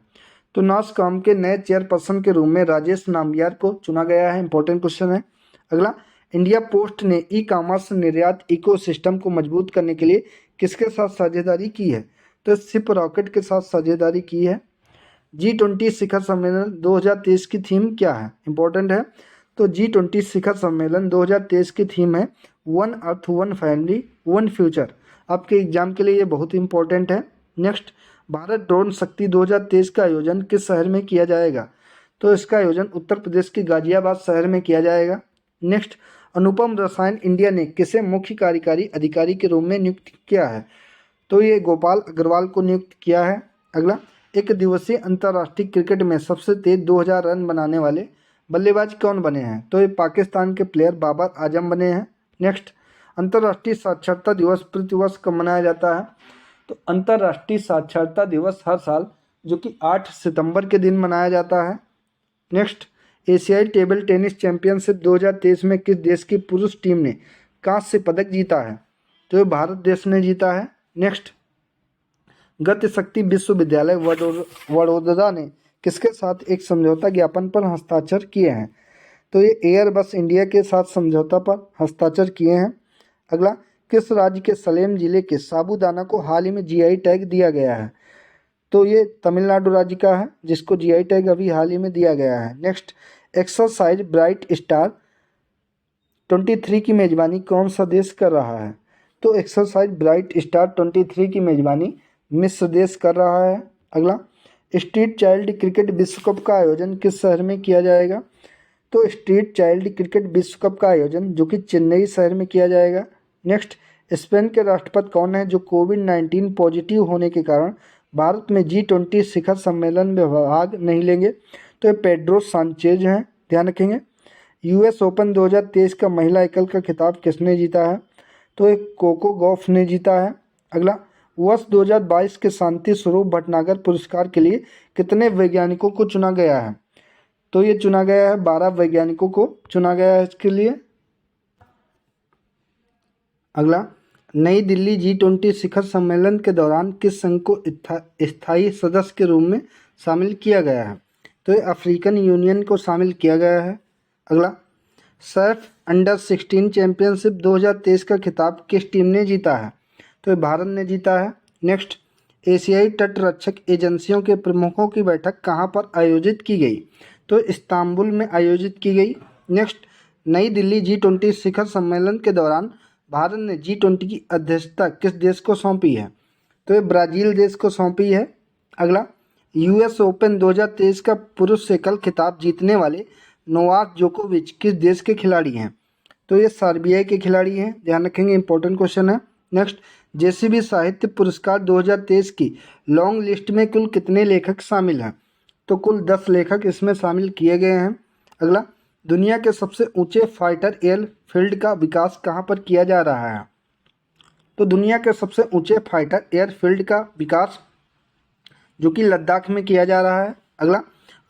तो नैसकॉम के नए चेयरपर्सन के रूप में राजेश नाम्बियार को चुना गया है। इंपॉर्टेंट क्वेश्चन है। अगला, इंडिया पोस्ट ने ई कॉमर्स निर्यात इकोसिस्टम को मजबूत करने के लिए किसके साथ साझेदारी की है? तो शिप रॉकेट के साथ साझेदारी की है। G20 शिखर सम्मेलन 2023 की थीम क्या है? इंपॉर्टेंट है। तो G20 शिखर सम्मेलन 2023 की थीम है one earth one family one future. आपके एग्जाम के लिए ये बहुत इंपॉर्टेंट है। नेक्स्ट, भारत ड्रोन शक्ति 2023 का आयोजन किस शहर में किया जाएगा? तो इसका आयोजन उत्तर प्रदेश के गाजियाबाद शहर में किया जाएगा। नेक्स्ट, अनुपम रसायन इंडिया ने किसे मुख्य कार्यकारी अधिकारी के रूप में नियुक्त किया है? तो ये गोपाल अग्रवाल को नियुक्त किया है। अगला, एक दिवसीय अंतर्राष्ट्रीय क्रिकेट में सबसे तेज 2000 रन बनाने वाले बल्लेबाज कौन बने हैं? तो ये पाकिस्तान के प्लेयर बाबर आजम बने हैं। नेक्स्ट, अंतर्राष्ट्रीय साक्षरता दिवस प्रतिवर्ष कब मनाया जाता है? तो अंतर्राष्ट्रीय साक्षरता दिवस हर साल जो कि 8 सितंबर के दिन मनाया जाता है। नेक्स्ट, एशियाई टेबल टेनिस चैंपियनशिप 2023 में किस देश की पुरुष टीम ने कांस्य पदक जीता है? तो ये भारत देश ने जीता है। नेक्स्ट, गति शक्ति विश्वविद्यालय वडोदरा ने किसके साथ एक समझौता ज्ञापन पर हस्ताक्षर किए हैं? तो ये एयरबस इंडिया के साथ समझौता पर हस्ताक्षर किए हैं। अगला, किस राज्य के सलेम जिले के साबूदाना को हाल ही में जीआई टैग दिया गया है? तो ये तमिलनाडु राज्य का है, जिसको जीआई टैग अभी हाल ही में दिया गया है। नेक्स्ट, एक्सरसाइज ब्राइट स्टार 23 की मेजबानी कौन सा देश कर रहा है? तो एक्सरसाइज ब्राइट स्टार 23 की मेजबानी मिस्र देश कर रहा है। अगला, स्ट्रीट चाइल्ड क्रिकेट विश्व कप का आयोजन किस शहर में किया जाएगा? तो स्ट्रीट चाइल्ड क्रिकेट विश्व कप का आयोजन जो कि चेन्नई शहर में किया जाएगा। नेक्स्ट, स्पेन के राष्ट्रपति कौन है जो कोविड-19 पॉजिटिव होने के कारण भारत में G20 शिखर सम्मेलन में भाग नहीं लेंगे? तो ये पेड्रो सांचेज हैं, ध्यान रखेंगे। US ओपन 2023 का महिला एकल का खिताब किसने जीता है? तो ये कोको गॉफ ने जीता है। अगला, वर्ष 2022 के शांति स्वरूप भटनागर पुरस्कार के लिए कितने वैज्ञानिकों को चुना गया है? तो ये चुना गया है 12 वैज्ञानिकों को चुना गया है इसके लिए। अगला, नई दिल्ली G20 शिखर सम्मेलन के दौरान किस संघ को स्थायी सदस्य के रूप में शामिल किया गया है? तो ये अफ्रीकन यूनियन को शामिल किया गया है। अगला, सैफ अंडर 16 चैंपियनशिप 2023 का खिताब किस टीम ने जीता है? तो ये भारत ने जीता है। नेक्स्ट, एशियाई तटरक्षक एजेंसियों के प्रमुखों की बैठक कहाँ पर आयोजित की गई? तो इस्तांबुल में आयोजित की गई। नेक्स्ट, नई दिल्ली G20 शिखर सम्मेलन के दौरान भारत ने G20 की अध्यक्षता किस देश को सौंपी है? तो ये ब्राज़ील देश को सौंपी है। अगला, US ओपन 2023 का पुरुष एकल खिताब जीतने वाले नोवाक जोकोविच किस देश के खिलाड़ी हैं? तो ये सर्बिया के खिलाड़ी हैं, ध्यान रखेंगे, इंपॉर्टेंट क्वेश्चन है। नेक्स्ट, JCB साहित्य पुरस्कार 2023 की लॉन्ग लिस्ट में कुल कितने लेखक शामिल हैं? तो कुल 10 लेखक इसमें शामिल किए गए हैं। अगला, दुनिया के सबसे ऊंचे फाइटर एयरफील्ड का विकास कहाँ पर किया जा रहा है? तो दुनिया के सबसे ऊंचे फाइटर एयरफील्ड का विकास जो कि लद्दाख में किया जा रहा है। अगला,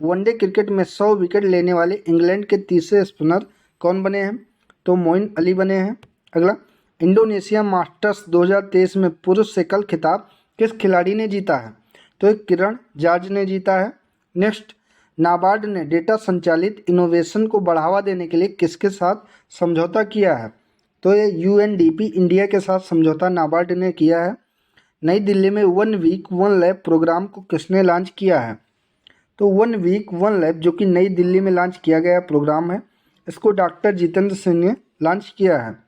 वनडे क्रिकेट में 100 विकेट लेने वाले इंग्लैंड के तीसरे स्पिनर कौन बने हैं? तो मोइन अली बने हैं। अगला, इंडोनेशिया मास्टर्स 2023 में पुरुष एकल खिताब किस खिलाड़ी ने जीता है? तो एक किरण जार्ज ने जीता है। नेक्स्ट, नाबार्ड ने डेटा संचालित इनोवेशन को बढ़ावा देने के लिए किसके साथ समझौता किया है? तो ये UNDP इंडिया के साथ समझौता नाबार्ड ने किया है। नई दिल्ली में 1 वीक 1 लैब प्रोग्राम को किसने लॉन्च किया है? तो 1 वीक 1 लैब जो कि नई दिल्ली में लॉन्च किया गया प्रोग्राम है, इसको डॉक्टर जितेंद्र सिंह ने लॉन्च किया है।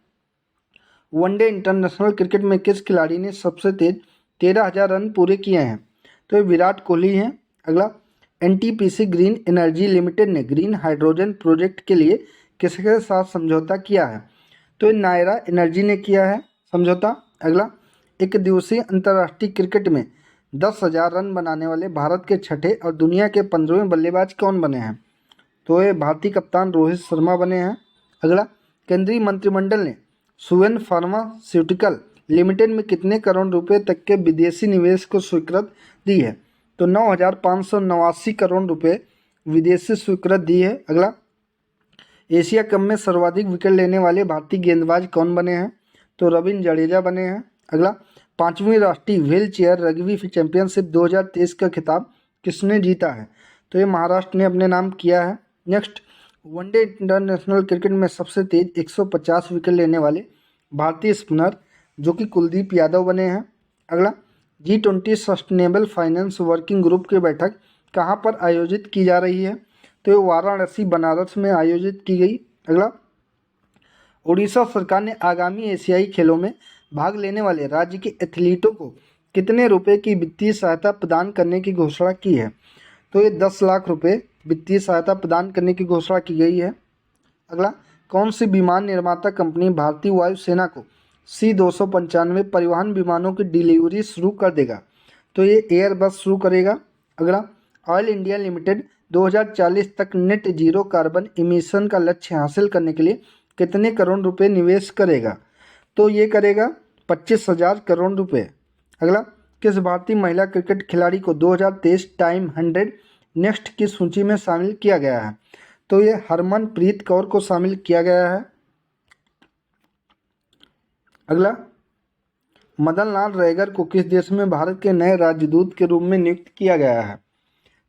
वनडे इंटरनेशनल क्रिकेट में किस खिलाड़ी ने सबसे तेज 13,000 रन पूरे किए हैं? तो ये विराट कोहली हैं। अगला, NTPC ग्रीन एनर्जी लिमिटेड ने ग्रीन हाइड्रोजन प्रोजेक्ट के लिए किसके साथ समझौता किया है? तो ये नायरा एनर्जी ने किया है समझौता। अगला, एक दिवसीय अंतर्राष्ट्रीय क्रिकेट में 10,000 रन बनाने वाले भारत के छठे और दुनिया के 15वें बल्लेबाज कौन बने हैं? तो ये भारतीय कप्तान रोहित शर्मा बने हैं। अगला, केंद्रीय मंत्रिमंडल ने सुवेन फार्मास्यूटिकल लिमिटेड में कितने करोड़ रुपए तक के विदेशी निवेश को स्वीकृति दी है? तो 9,589 करोड़ रुपए विदेशी स्वीकृति दी है। अगला, एशिया कप में सर्वाधिक विकेट लेने वाले भारतीय गेंदबाज कौन बने हैं? तो रविंद्र जडेजा बने हैं। अगला, 5वीं राष्ट्रीय व्हील चेयर रग्बी चैंपियनशिप 2023 का खिताब किसने जीता है? तो ये महाराष्ट्र ने अपने नाम किया है। नेक्स्ट, वनडे इंटरनेशनल क्रिकेट में सबसे तेज 150 विकेट लेने वाले भारतीय स्पिनर जो कि कुलदीप यादव बने हैं। अगला, G20 sustainable finance working group की बैठक कहाँ पर आयोजित की जा रही है? तो ये वाराणसी बनारस में आयोजित की गई। अगला, उड़ीसा सरकार ने आगामी एशियाई खेलों में भाग लेने वाले राज्य के एथलीटों को कितने रुपए की वित्तीय सहायता प्रदान करने की घोषणा की है? तो ये 10 लाख रुपए वित्तीय सहायता प्रदान करने की घोषणा की गई है। अगला, कौन सी विमान निर्माता कंपनी भारतीय वायुसेना को C-295 परिवहन विमानों की डिलीवरी शुरू कर देगा? तो ये एयरबस शुरू करेगा। अगला, ऑयल इंडिया लिमिटेड 2040 तक नेट जीरो कार्बन इमिशन का लक्ष्य हासिल करने के लिए कितने करोड़ रुपए निवेश करेगा? तो ये करेगा 25,000 करोड़ रुपए। अगला, किस भारतीय महिला क्रिकेट खिलाड़ी को 2023 टाइम 100 नेक्स्ट की सूची में शामिल किया गया है? तो ये हरमनप्रीत कौर को शामिल किया गया है। अगला, मदन लाल रैगर को किस देश में भारत के नए राजदूत के रूप में नियुक्त किया गया है?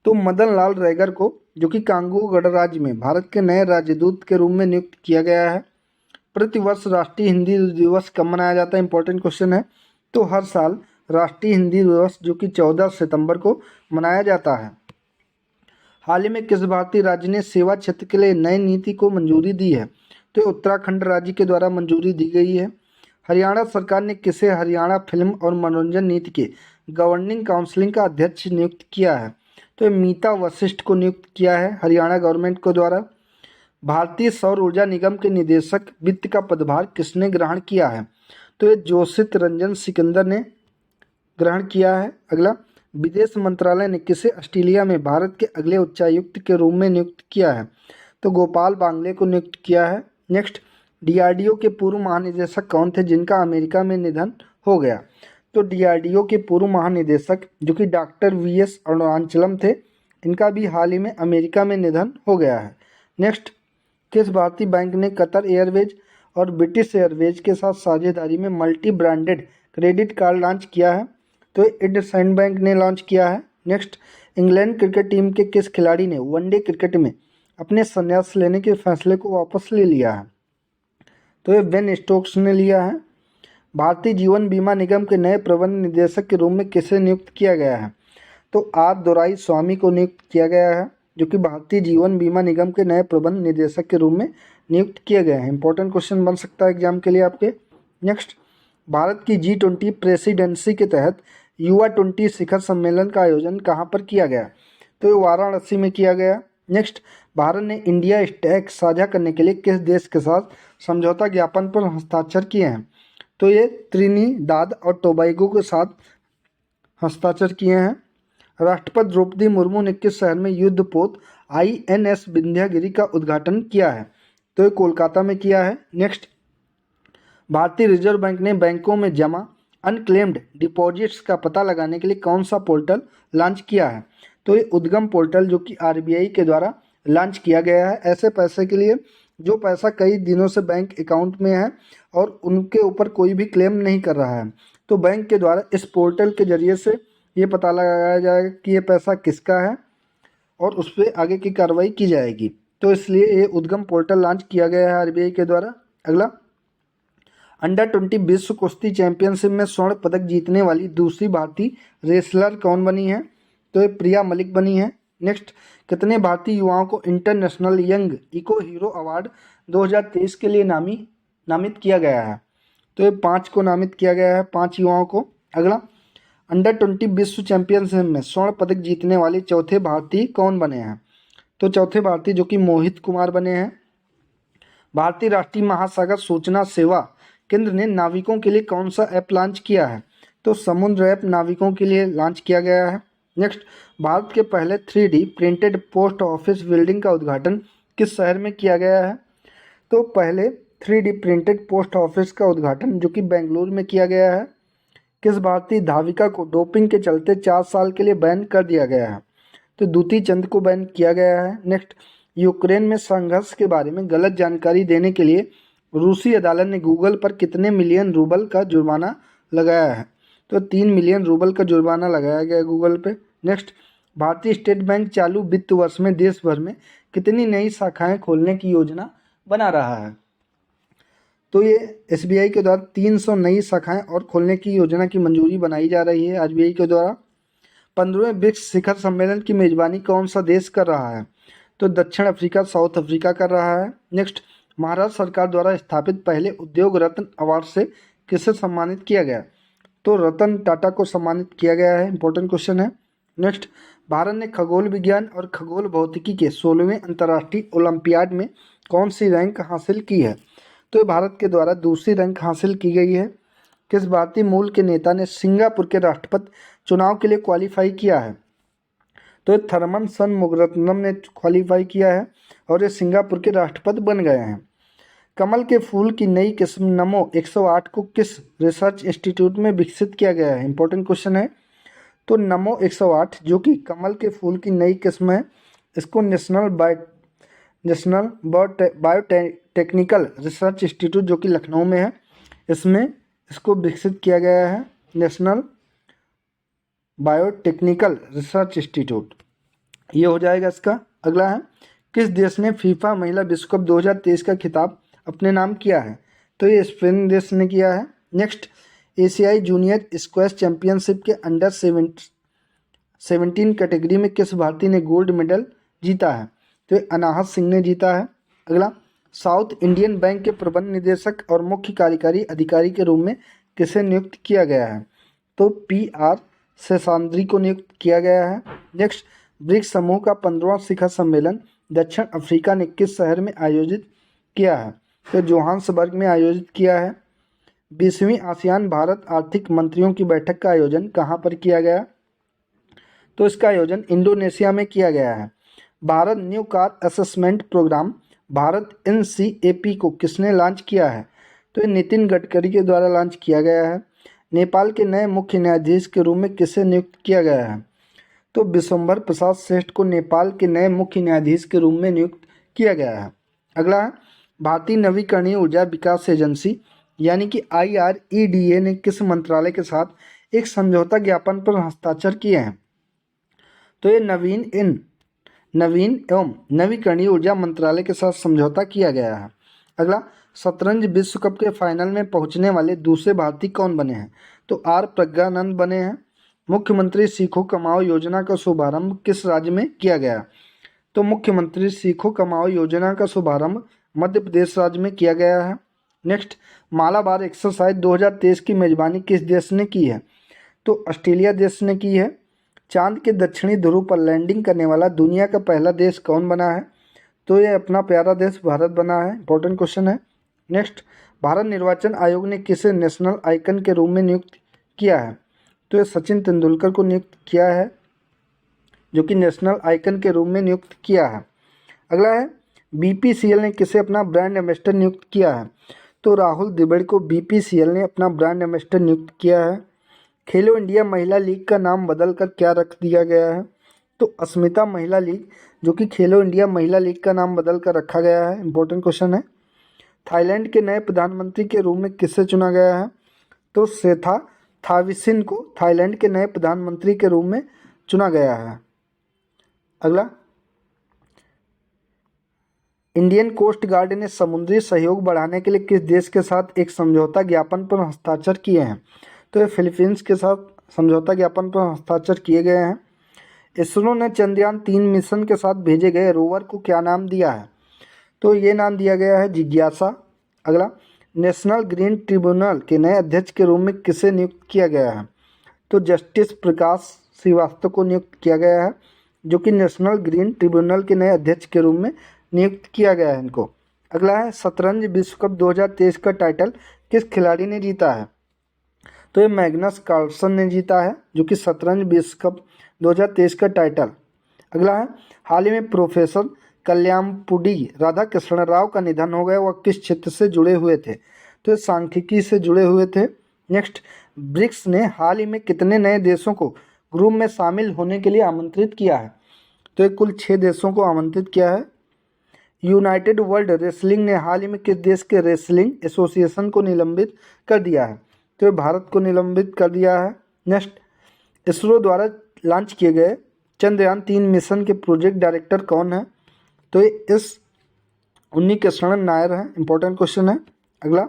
तो मदन लाल रैगर को जो कि कांगो गणराज्य में भारत के नए राजदूत के रूप में नियुक्त किया गया है। प्रतिवर्ष राष्ट्रीय हिंदी दिवस कब मनाया जाता है? इंपॉर्टेंट क्वेश्चन है। तो हर साल राष्ट्रीय हिंदी दिवस जो कि 14 सितंबर को मनाया जाता है। हाल ही में किस भारतीय राज्य ने सेवा क्षेत्र के लिए नई नीति को मंजूरी दी है? तो उत्तराखंड राज्य के द्वारा मंजूरी दी गई है। हरियाणा सरकार ने किसे हरियाणा फिल्म और मनोरंजन नीति के गवर्निंग काउंसिल का अध्यक्ष नियुक्त किया है? तो मीता वशिष्ठ को नियुक्त किया है हरियाणा गवर्नमेंट को द्वारा। भारतीय सौर ऊर्जा निगम के निदेशक वित्त का पदभार किसने ग्रहण किया है? तो ये जोशित रंजन सिकंदर ने ग्रहण किया है। अगला, विदेश मंत्रालय ने किसे ऑस्ट्रेलिया में भारत के अगले उच्चायुक्त के रूप में नियुक्त किया है? तो गोपाल बांगले को नियुक्त किया है। नेक्स्ट, डीआरडीओ के पूर्व महानिदेशक कौन थे जिनका अमेरिका में निधन हो गया? तो डीआरडीओ के पूर्व महानिदेशक जो कि डॉक्टर वीएस अरुणाचलम थे, इनका भी हाल ही में अमेरिका में निधन हो गया है। नेक्स्ट, किस भारतीय बैंक ने कतर एयरवेज और ब्रिटिश एयरवेज के साथ साझेदारी में multi branded credit card launch किया है? तो इंडसइंड बैंक ने लॉन्च किया है। नेक्स्ट, इंग्लैंड क्रिकेट टीम के किस खिलाड़ी ने वनडे क्रिकेट में अपने संन्यास लेने के फैसले को वापस ले लिया है? तो ये बेन स्टोक्स ने लिया है। भारतीय जीवन बीमा निगम के नए प्रबंध निदेशक के रूप में किसे नियुक्त किया गया है? तो आर दोराई स्वामी को नियुक्त किया गया है, जो कि भारतीय जीवन बीमा निगम के नए प्रबंध निदेशक के रूप में नियुक्त किए गए हैं। इंपॉर्टेंट क्वेश्चन बन सकता है एग्जाम के लिए आपके। नेक्स्ट, भारत की G20 प्रेसिडेंसी के तहत युवा 20 शिखर सम्मेलन का आयोजन कहाँ पर किया गया? तो ये वाराणसी में किया गया। नेक्स्ट, भारत ने इंडिया स्टैक साझा करने के लिए किस देश के साथ समझौता ज्ञापन पर हस्ताक्षर किए हैं? तो ये त्रिनिदाद और टोबैगो के साथ हस्ताक्षर किए हैं। राष्ट्रपति द्रौपदी मुर्मू ने किस शहर में युद्धपोत INS विंध्यागिरी का उद्घाटन किया है? तो ये कोलकाता में किया है। नेक्स्ट, भारतीय रिजर्व बैंक ने बैंकों में जमा अनक्लेम्ड डिपॉजिट्स का पता लगाने के लिए कौन सा पोर्टल लॉन्च किया है? तो ये उद्गम पोर्टल, जो कि RBI के द्वारा लॉन्च किया गया है ऐसे पैसे के लिए जो पैसा कई दिनों से बैंक अकाउंट में है और उनके ऊपर कोई भी क्लेम नहीं कर रहा है। तो बैंक के द्वारा इस पोर्टल के जरिए से ये पता लगाया जाएगा कि ये पैसा किसका है और उस पर आगे की कार्रवाई की जाएगी। तो इसलिए ये उद्गम पोर्टल लॉन्च किया गया है RBI के द्वारा। अगला, अंडर 20 विश्व कुश्ती चैंपियनशिप में स्वर्ण पदक जीतने वाली दूसरी भारतीय रेसलर कौन बनी है? तो ये प्रिया मलिक बनी है। नेक्स्ट, कितने भारतीय युवाओं को international young eco hero award 2023 के लिए नामित किया गया है? तो ये 5 को नामित किया गया है, 5 युवाओं को। अगला, अंडर 20 विश्व चैंपियनशिप में स्वर्ण पदक जीतने वाले चौथे भारतीय कौन बने हैं? तो चौथे भारतीय जो कि मोहित कुमार बने हैं। भारतीय राष्ट्रीय महासागर सूचना सेवा केंद्र ने नाविकों के लिए कौन सा ऐप लॉन्च किया है? तो समुद्र ऐप नाविकों के लिए लॉन्च किया गया है। नेक्स्ट, भारत के पहले 3D printed post office building का उद्घाटन किस शहर में किया गया है? तो पहले 3D प्रिंटेड पोस्ट ऑफिस का उद्घाटन जो कि बेंगलुरु में किया गया है। किस भारतीय धाविका को डोपिंग के चलते 4 साल के लिए बैन कर दिया गया है? तो द्युति चंद को बैन किया गया है। नेक्स्ट, यूक्रेन में संघर्ष के बारे में गलत जानकारी देने के लिए रूसी अदालत ने गूगल पर कितने मिलियन रूबल का जुर्माना लगाया है? तो 3 मिलियन रूबल का जुर्माना लगाया गया गूगल पे। नेक्स्ट, भारतीय स्टेट बैंक चालू वित्त वर्ष में देश भर में कितनी नई शाखाएं खोलने की योजना बना रहा है? तो ये SBI के द्वारा 300 नई शाखाएं और खोलने की योजना की मंजूरी बनाई जा रही है RBI के द्वारा। 15वें ब्रिक्स शिखर सम्मेलन की मेजबानी कौन सा देश कर रहा है? तो दक्षिण अफ्रीका, साउथ अफ्रीका कर रहा है। नेक्स्ट, महाराष्ट्र सरकार द्वारा स्थापित पहले उद्योग रत्न अवार्ड से किसे सम्मानित किया गया? तो रतन टाटा को सम्मानित किया गया है। इंपॉर्टेंट क्वेश्चन है। नेक्स्ट, भारत ने खगोल विज्ञान और खगोल भौतिकी के 16वें अंतर्राष्ट्रीय ओलंपियाड में कौन सी रैंक हासिल की है? तो भारत के द्वारा दूसरी रैंक हासिल की गई है। किस भारतीय मूल के नेता ने सिंगापुर के राष्ट्रपति चुनाव के लिए क्वालिफाई किया है? तो थर्मन षणमुगरत्नम ने क्वालिफाई किया है और ये सिंगापुर के राष्ट्रपति बन गए हैं। कमल के फूल की नई किस्म नमो 108 को किस रिसर्च इंस्टीट्यूट में विकसित किया गया है? इंपॉर्टेंट क्वेश्चन है। तो नमो 108 जो कि कमल के फूल की नई किस्म है, इसको नेशनल बायोटेक्निकल रिसर्च इंस्टीट्यूट जो कि लखनऊ में है, इसमें इसको विकसित किया गया है। नेशनल बायोटेक्निकल रिसर्च इंस्टीट्यूट, ये हो जाएगा इसका। अगला है, किस देश ने फीफा महिला विश्व कप 2023 का खिताब अपने नाम किया है? तो ये स्पेन देश ने किया है। नेक्स्ट, एशियाई जूनियर स्क्वैश चैंपियनशिप के अंडर 17 कैटेगरी में किस भारतीय ने गोल्ड मेडल जीता है? तो ये अनाहत सिंह ने जीता है। अगला, साउथ इंडियन बैंक के प्रबंध निदेशक और मुख्य कार्यकारी अधिकारी के रूप में किसे नियुक्त किया गया है? तो PR शेषाद्री को नियुक्त किया गया है। नेक्स्ट, ब्रिक्स समूह का 15वां शिखर सम्मेलन दक्षिण अफ्रीका ने किस शहर में आयोजित किया है? तो जोहान्सबर्ग में आयोजित किया है। 20वीं आसियान भारत आर्थिक मंत्रियों की बैठक का आयोजन कहाँ पर किया गया? तो इसका आयोजन इंडोनेशिया में किया गया है। Bharat new car assessment programme Bharat NCAP को किसने लॉन्च किया है? तो ये नितिन गडकरी के द्वारा लॉन्च किया गया है। नेपाल के नए मुख्य न्यायाधीश के रूप में किसे नियुक्त किया गया है? तो विश्वम्भर प्रसाद श्रेष्ठ को नेपाल के नए मुख्य न्यायाधीश के रूप में नियुक्त किया गया है। अगला है भारतीय नवीकरणीय ऊर्जा विकास एजेंसी यानी कि IREDA ने किस मंत्रालय के साथ एक समझौता ज्ञापन पर हस्ताक्षर किए हैं? तो ये नवीन एवं नवीकरणीय ऊर्जा मंत्रालय के साथ समझौता किया गया है। अगला शतरंज विश्व कप के फाइनल में पहुंचने वाले दूसरे भारतीय कौन बने हैं? तो R प्रज्ञानंद बने हैं। मुख्यमंत्री सीखो कमाओ योजना का शुभारंभ किस राज्य में किया गया? तो मुख्यमंत्री सीखो कमाओ योजना का शुभारंभ मध्य प्रदेश राज्य में किया गया है। नेक्स्ट, मालाबार एक्सरसाइज 2023 की मेजबानी किस देश ने की है? तो ऑस्ट्रेलिया देश ने की है। चांद के दक्षिणी ध्रुव पर लैंडिंग करने वाला दुनिया का पहला देश कौन बना है? तो ये अपना प्यारा देश भारत बना है। इंपॉर्टेंट क्वेश्चन है। नेक्स्ट, भारत निर्वाचन आयोग ने किसे नेशनल आइकन के रूप में नियुक्त किया है? तो ये सचिन तेंदुलकर को नियुक्त किया है, जो कि नेशनल आइकन के रूप में नियुक्त किया है। अगला है BPCL ने किसे अपना ब्रांड एम्बेसडर नियुक्त किया है? तो राहुल द्रविड़ को BPCL ने अपना ब्रांड एम्बेसडर नियुक्त किया है। खेलो इंडिया महिला लीग का नाम बदलकर क्या रख दिया गया है? तो अस्मिता महिला लीग, जो कि खेलो इंडिया महिला लीग का नाम बदलकर रखा गया है। इंपॉर्टेंट क्वेश्चन है। थाईलैंड के नए प्रधानमंत्री के रूप में किसे चुना गया है? तो सेथा थाविसिन को थाईलैंड के नए प्रधानमंत्री के रूप में चुना गया है। अगला, इंडियन कोस्ट गार्ड ने समुद्री सहयोग बढ़ाने के लिए किस देश के साथ एक समझौता ज्ञापन पर हस्ताक्षर किए हैं? तो ये फिलीपींस के साथ समझौता ज्ञापन पर हस्ताक्षर किए गए हैं। इसरो ने चंद्रयान-3 मिशन के साथ भेजे गए रोवर को क्या नाम दिया है? तो ये नाम दिया गया है जिज्ञासा। अगला, नेशनल ग्रीन ट्रिब्यूनल के नए अध्यक्ष के रूप में किसे नियुक्त किया गया है? तो जस्टिस प्रकाश श्रीवास्तव को नियुक्त किया गया है, जो कि नेशनल ग्रीन ट्रिब्यूनल के नए अध्यक्ष के रूप में नियुक्त किया गया है इनको। अगला है शतरंज विश्व कप 2023 का टाइटल किस खिलाड़ी ने जीता है? तो ये मैग्नस कार्लसन ने जीता है, जो कि शतरंज विश्व कप 2023 का टाइटल। अगला है हाल ही में प्रोफेसर कल्याणपुडी राधाकृष्ण राव का निधन हो गया, वह किस क्षेत्र से जुड़े हुए थे? तो ये सांख्यिकी से जुड़े हुए थे। नेक्स्ट, ब्रिक्स ने हाल ही में कितने नए देशों को ग्रुप में शामिल होने के लिए आमंत्रित किया है? तो ये कुल 6 देशों को आमंत्रित किया है। यूनाइटेड वर्ल्ड रेसलिंग ने हाल ही में किस देश के रेसलिंग एसोसिएशन को निलंबित कर दिया है? तो ये भारत को निलंबित कर दिया है। नेक्स्ट, इसरो द्वारा लॉन्च किए गए चंद्रयान-3 मिशन के प्रोजेक्ट डायरेक्टर कौन है? तो ये उन्नी कृष्णन नायर है। इंपॉर्टेंट क्वेश्चन है। अगला,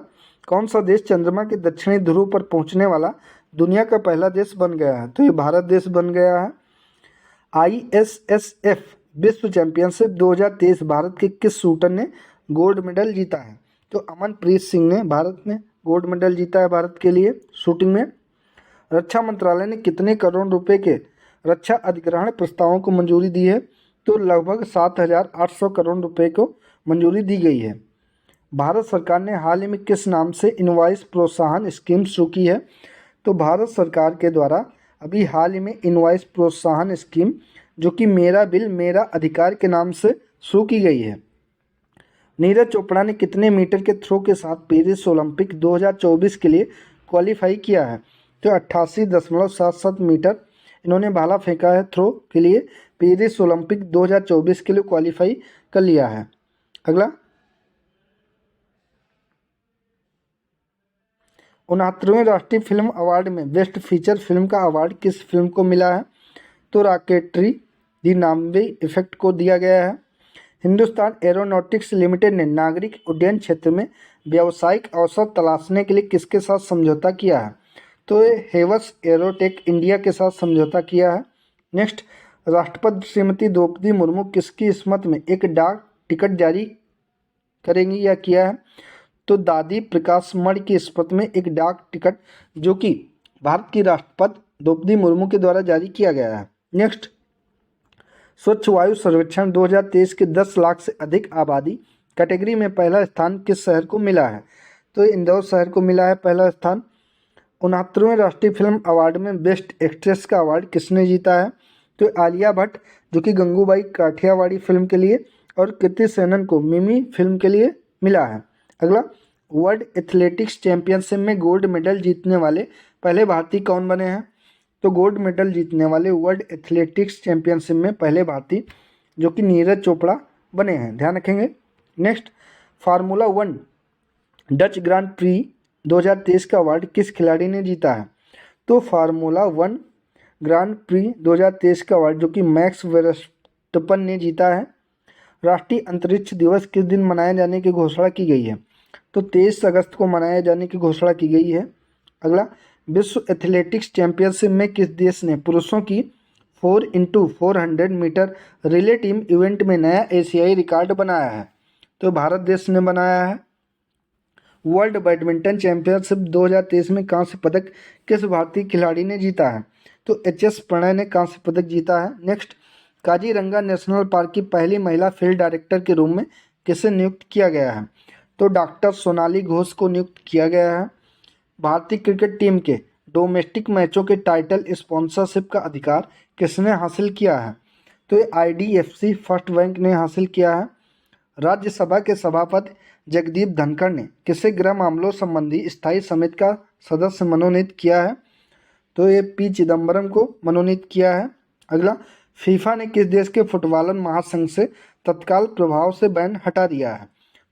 कौन सा देश चंद्रमा के दक्षिणी ध्रुव पर पहुंचने वाला दुनिया का पहला देश बन गया है? तो ये भारत देश बन गया है। ISSF विश्व चैंपियनशिप 2023 भारत के किस शूटर ने गोल्ड मेडल जीता है? तो अमनप्रीत सिंह ने भारत में गोल्ड मेडल जीता है भारत के लिए शूटिंग में। रक्षा मंत्रालय ने कितने करोड़ रुपए के रक्षा अधिग्रहण प्रस्तावों को मंजूरी दी है? तो लगभग 7,800 करोड़ रुपए को मंजूरी दी गई है। भारत सरकार ने हाल ही में किस नाम से इनवॉइस प्रोत्साहन स्कीम शुरू की है? तो भारत सरकार के द्वारा अभी हाल ही में इनवॉइस प्रोत्साहन स्कीम, जो कि मेरा बिल मेरा अधिकार के नाम से शुरू की गई है। नीरज चोपड़ा ने कितने मीटर के थ्रो के साथ पेरिस ओलंपिक 2024 के लिए क्वालिफाई किया है? तो 88.77 मीटर इन्होंने भाला फेंका है थ्रो के लिए, पेरिस ओलंपिक 2024 के लिए क्वालिफाई कर लिया है। अगला, 69वें राष्ट्रीय फिल्म अवार्ड में बेस्ट फीचर फिल्म का अवार्ड किस फिल्म को मिला है? तो रॉकेटरी दी नाम्बे इफेक्ट को दिया गया है। हिंदुस्तान एरोनॉटिक्स लिमिटेड ने नागरिक उड्डयन क्षेत्र में व्यावसायिक अवसर तलाशने के लिए किसके साथ समझौता किया है? तो ये हेवस एरोटेक इंडिया के साथ समझौता किया है। नेक्स्ट, राष्ट्रपति श्रीमती द्रौपदी मुर्मू किसकी स्मृति में एक डाक टिकट जारी करेंगी या किया है? तो दादी प्रकाश मणि की स्मृति में एक डाक टिकट, जो कि भारत की राष्ट्रपति द्रौपदी मुर्मू के द्वारा जारी किया गया है। नेक्स्ट, स्वच्छ वायु सर्वेक्षण 2023 के 10 लाख से अधिक आबादी कैटेगरी में पहला स्थान किस शहर को मिला है? तो इंदौर शहर को मिला है पहला स्थान। 69वें राष्ट्रीय फिल्म अवार्ड में बेस्ट एक्ट्रेस का अवार्ड किसने जीता है? तो आलिया भट्ट, जो कि गंगूबाई काठियावाड़ी फिल्म के लिए, और कृति सेनन को मिमी फिल्म के लिए मिला है। अगला, वर्ल्ड एथलेटिक्स चैंपियनशिप में गोल्ड मेडल जीतने वाले पहले भारतीय कौन बने हैं? तो गोल्ड मेडल जीतने वाले वर्ल्ड एथलेटिक्स चैंपियनशिप में पहले भारतीय जो कि नीरज चोपड़ा बने हैं, ध्यान रखेंगे। Next, formula 1 Dutch grand pre 2023 का अवार्ड किस खिलाड़ी ने जीता है? तो फार्मूला 1 ग्रांड प्री 2023 का अवार्ड जो कि मैक्स वर्स्टपन ने जीता है। राष्ट्रीय अंतरिक्ष दिवस किस दिन मनाए जाने की घोषणा की गई है? तो 23 अगस्त को मनाए जाने की घोषणा की गई है। अगला, विश्व एथलेटिक्स चैंपियनशिप में किस देश ने पुरुषों की 4x400 metre relay team event में नया एशियाई रिकॉर्ड बनाया है? तो भारत देश ने बनाया है। वर्ल्ड बैडमिंटन चैंपियनशिप 2023 में कांस्य पदक किस भारतीय खिलाड़ी ने जीता है? तो एच.एस. प्रणय ने कांस्य पदक जीता है। नेक्स्ट, काजीरंगा नेशनल पार्क की पहली महिला फील्ड डायरेक्टर के रूप में किसे नियुक्त किया गया है? तो डॉक्टर सोनाली घोष को नियुक्त किया गया है। भारतीय क्रिकेट टीम के डोमेस्टिक मैचों के टाइटल स्पॉन्सरशिप का अधिकार किसने हासिल किया है? तो ये IDFC फर्स्ट बैंक ने हासिल किया है। राज्यसभा के सभापति जगदीप धनखड़ ने किसे गृह मामलों संबंधी स्थायी समिति का सदस्य मनोनीत किया है? तो ये P. चिदम्बरम को मनोनीत किया है। अगला, फीफा ने किस देश के फुटबॉल महासंघ से तत्काल प्रभाव से बैन हटा दिया है?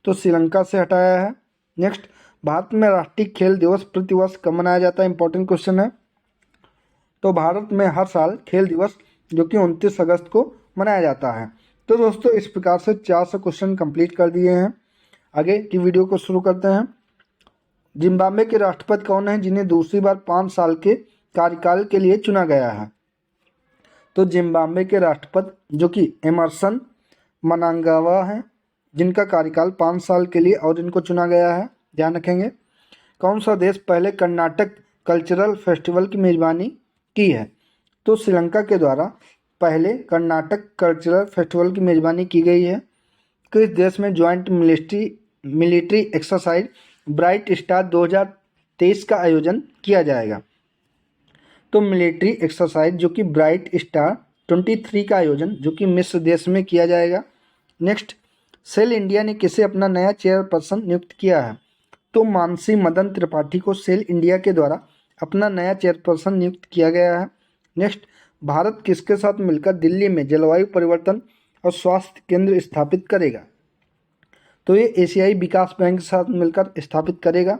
तो श्रीलंका से हटाया है। नेक्स्ट, भारत में राष्ट्रीय खेल दिवस प्रतिवर्ष कब मनाया जाता है? इंपॉर्टेंट क्वेश्चन है। तो भारत में हर साल खेल दिवस जो कि 29 अगस्त को मनाया जाता है। तो दोस्तों, इस प्रकार से 400 क्वेश्चन कंप्लीट कर दिए हैं। आगे की वीडियो को शुरू करते हैं। जिम्बाब्वे के राष्ट्रपति कौन है जिन्हें दूसरी बार 5 साल के कार्यकाल के लिए चुना गया है? तो जिम्बाब्वे के राष्ट्रपति जो कि एमरसन मनांगावा हैं, जिनका कार्यकाल 5 साल के लिए और इनको चुना गया है, ध्यान रखेंगे। कौन सा देश पहले कर्नाटक कल्चरल फेस्टिवल की मेजबानी की है? तो श्रीलंका के द्वारा पहले कर्नाटक कल्चरल फेस्टिवल की मेजबानी की गई है। किस देश में joint military exercise bright star 2023 का आयोजन किया जाएगा? तो मिलिट्री एक्सरसाइज जो कि ब्राइट स्टार 23 का आयोजन जो कि मिस्र देश में किया जाएगा। नेक्स्ट, सेल इंडिया ने किसे अपना नया चेयरपर्सन नियुक्त किया है? तो मानसी मदन त्रिपाठी को सेल इंडिया के द्वारा अपना नया चेयरपर्सन नियुक्त किया गया है। नेक्स्ट, भारत किसके साथ मिलकर दिल्ली में जलवायु परिवर्तन और स्वास्थ्य केंद्र स्थापित करेगा? तो ये एशियाई विकास बैंक के साथ मिलकर स्थापित करेगा।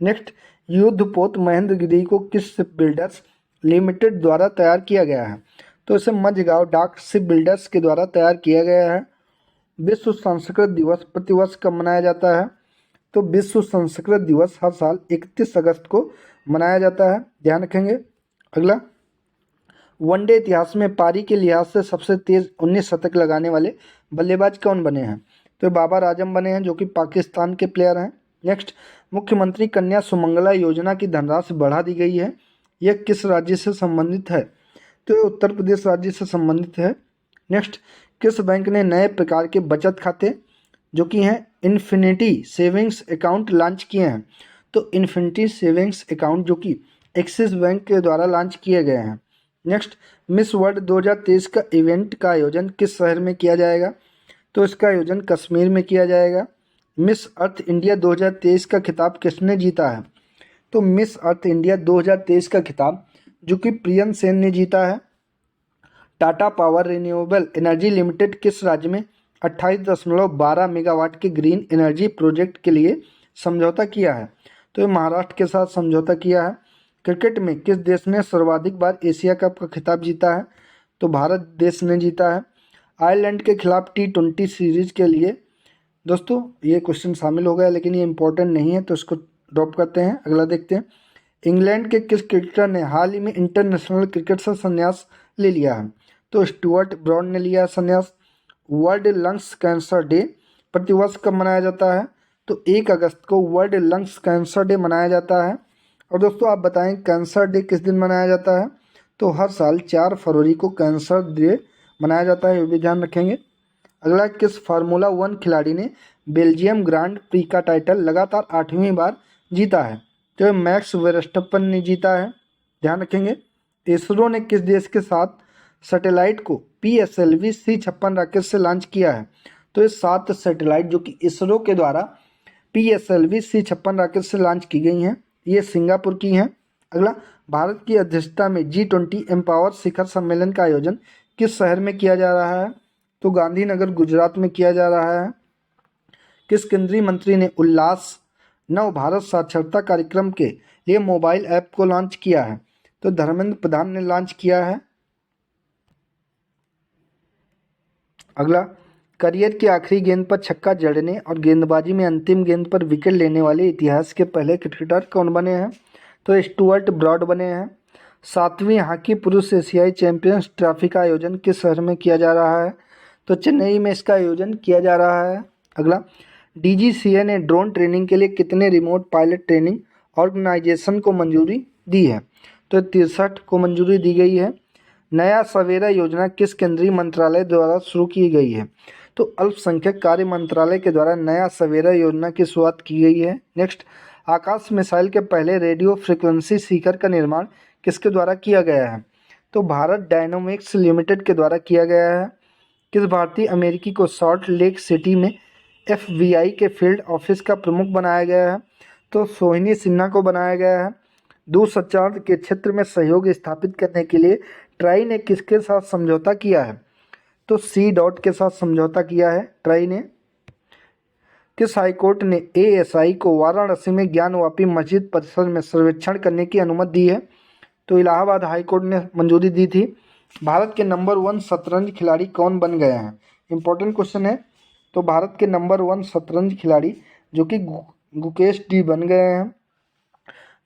नेक्स्ट, युद्धपोत महेंद्रगिरी को किस शिप बिल्डर्स लिमिटेड द्वारा तैयार किया गया है? तो इसे मझगांव डाक शिप बिल्डर्स के द्वारा तैयार किया गया है। विश्व संस्कृत दिवस प्रतिवर्ष कब मनाया जाता है? तो विश्व संस्कृत दिवस हर साल 31 अगस्त को मनाया जाता है, ध्यान रखेंगे। अगला, वनडे इतिहास में पारी के लिहाज से सबसे तेज 19 शतक लगाने वाले बल्लेबाज कौन बने हैं? तो बाबर आजम बने हैं जो कि पाकिस्तान के प्लेयर हैं। नेक्स्ट, मुख्यमंत्री कन्या सुमंगला योजना की धनराशि बढ़ा दी गई है, यह किस राज्य से संबंधित है? तो ये उत्तर प्रदेश राज्य से संबंधित है। नेक्स्ट, किस बैंक ने नए प्रकार के बचत खाते जो कि हैं इन्फिनिटी सेविंग्स अकाउंट लॉन्च किए हैं? तो इन्फिनिटी सेविंग्स अकाउंट जो कि एक्सिस बैंक के द्वारा लॉन्च किए गए हैं। नेक्स्ट, मिस वर्ल्ड 2023 का इवेंट का आयोजन किस शहर में किया जाएगा? तो इसका आयोजन कश्मीर में किया जाएगा। मिस अर्थ इंडिया 2023 का खिताब किसने जीता है? तो मिस अर्थ इंडिया 2023 का खिताब जो कि प्रियन सेन ने जीता है। Tata power renewable energy limited किस राज्य में 28.12 मेगावाट के ग्रीन एनर्जी प्रोजेक्ट के लिए समझौता किया है? तो ये महाराष्ट्र के साथ समझौता किया है। क्रिकेट में किस देश ने सर्वाधिक बार एशिया कप का खिताब जीता है? तो भारत देश ने जीता है। आयरलैंड के खिलाफ T20 सीरीज के लिए दोस्तों ये क्वेश्चन शामिल हो गया, लेकिन ये इंपॉर्टेंट नहीं है तो इसको ड्रॉप करते हैं। अगला देखते हैं, इंग्लैंड के किस क्रिकेटर ने हाल ही में इंटरनेशनल क्रिकेट से संन्यास ले लिया है? तो स्टुअर्ट ब्रॉड ने लिया संन्यास। वर्ल्ड लंग्स कैंसर डे प्रतिवर्ष कब मनाया जाता है? तो 1 अगस्त को वर्ल्ड लंग्स कैंसर डे मनाया जाता है। और दोस्तों आप बताएं कैंसर डे किस दिन मनाया जाता है? तो हर साल 4 फरवरी को कैंसर डे मनाया जाता है, ये भी ध्यान रखेंगे। अगला, किस फार्मूला 1 खिलाड़ी ने बेल्जियम ग्रांड प्री का टाइटल लगातार 8वीं बार जीता है? तो मैक्स वर्स्टप्पन ने जीता है, ध्यान रखेंगे। इसरो ने किस देश के साथ सैटेलाइट को PSLV C56 रॉकेट से लॉन्च किया है? तो ये 7 सैटेलाइट जो कि इसरो के द्वारा PSLV C56 रॉकेट से लॉन्च की गई हैं, ये सिंगापुर की हैं। अगला, भारत की अध्यक्षता में G20 एम्पावर शिखर सम्मेलन का आयोजन किस शहर में किया जा रहा है? तो गांधीनगर, गुजरात में किया जा रहा है। किस केंद्रीय मंत्री ने उल्लास नव भारत साक्षरता कार्यक्रम के लिए मोबाइल ऐप को लॉन्च किया है? तो धर्मेंद्र प्रधान ने लॉन्च किया है। अगला, करियर की आखिरी गेंद पर छक्का जड़ने और गेंदबाजी में अंतिम गेंद पर विकेट लेने वाले इतिहास के पहले क्रिकेटर कौन बने हैं? तो स्टुअर्ट ब्रॉड बने हैं। 7वीं हॉकी पुरुष एशियाई चैंपियंस ट्रॉफी का आयोजन किस शहर में किया जा रहा है? तो चेन्नई में इसका आयोजन किया जा रहा है। अगला, DGCA ने ड्रोन ट्रेनिंग के लिए कितने रिमोट पायलट ट्रेनिंग ऑर्गेनाइजेशन को मंजूरी दी है? तो 63 को मंजूरी दी गई है। नया सवेरा योजना किस केंद्रीय मंत्रालय द्वारा शुरू की गई है? तो अल्पसंख्यक कार्य मंत्रालय के द्वारा नया सवेरा योजना की शुरुआत की गई है। नेक्स्ट, आकाश मिसाइल के पहले रेडियो फ्रिक्वेंसी सीकर का निर्माण किसके द्वारा किया गया है? तो भारत डायनामिक्स लिमिटेड के द्वारा किया गया है। किस भारतीय अमेरिकी को सॉल्ट लेक सिटी में FBI के फील्ड ऑफिस का प्रमुख बनाया गया है? तो सोहिनी सिन्हा को बनाया गया है। दूरसंचार के क्षेत्र में सहयोग स्थापित करने के लिए ट्राई ने किसके साथ समझौता किया है? तो C. के साथ समझौता किया है ट्राई ने। किस हाईकोर्ट ने ASI को वाराणसी में ज्ञानवापी मस्जिद परिसर में सर्वेक्षण करने की अनुमति दी है? तो इलाहाबाद हाईकोर्ट ने मंजूरी दी थी। भारत के नंबर 1 शतरंज खिलाड़ी कौन बन गए हैं? इंपॉर्टेंट क्वेश्चन है। तो भारत के नंबर 1 शतरंज खिलाड़ी जो कि गुकेश डी बन गए हैं।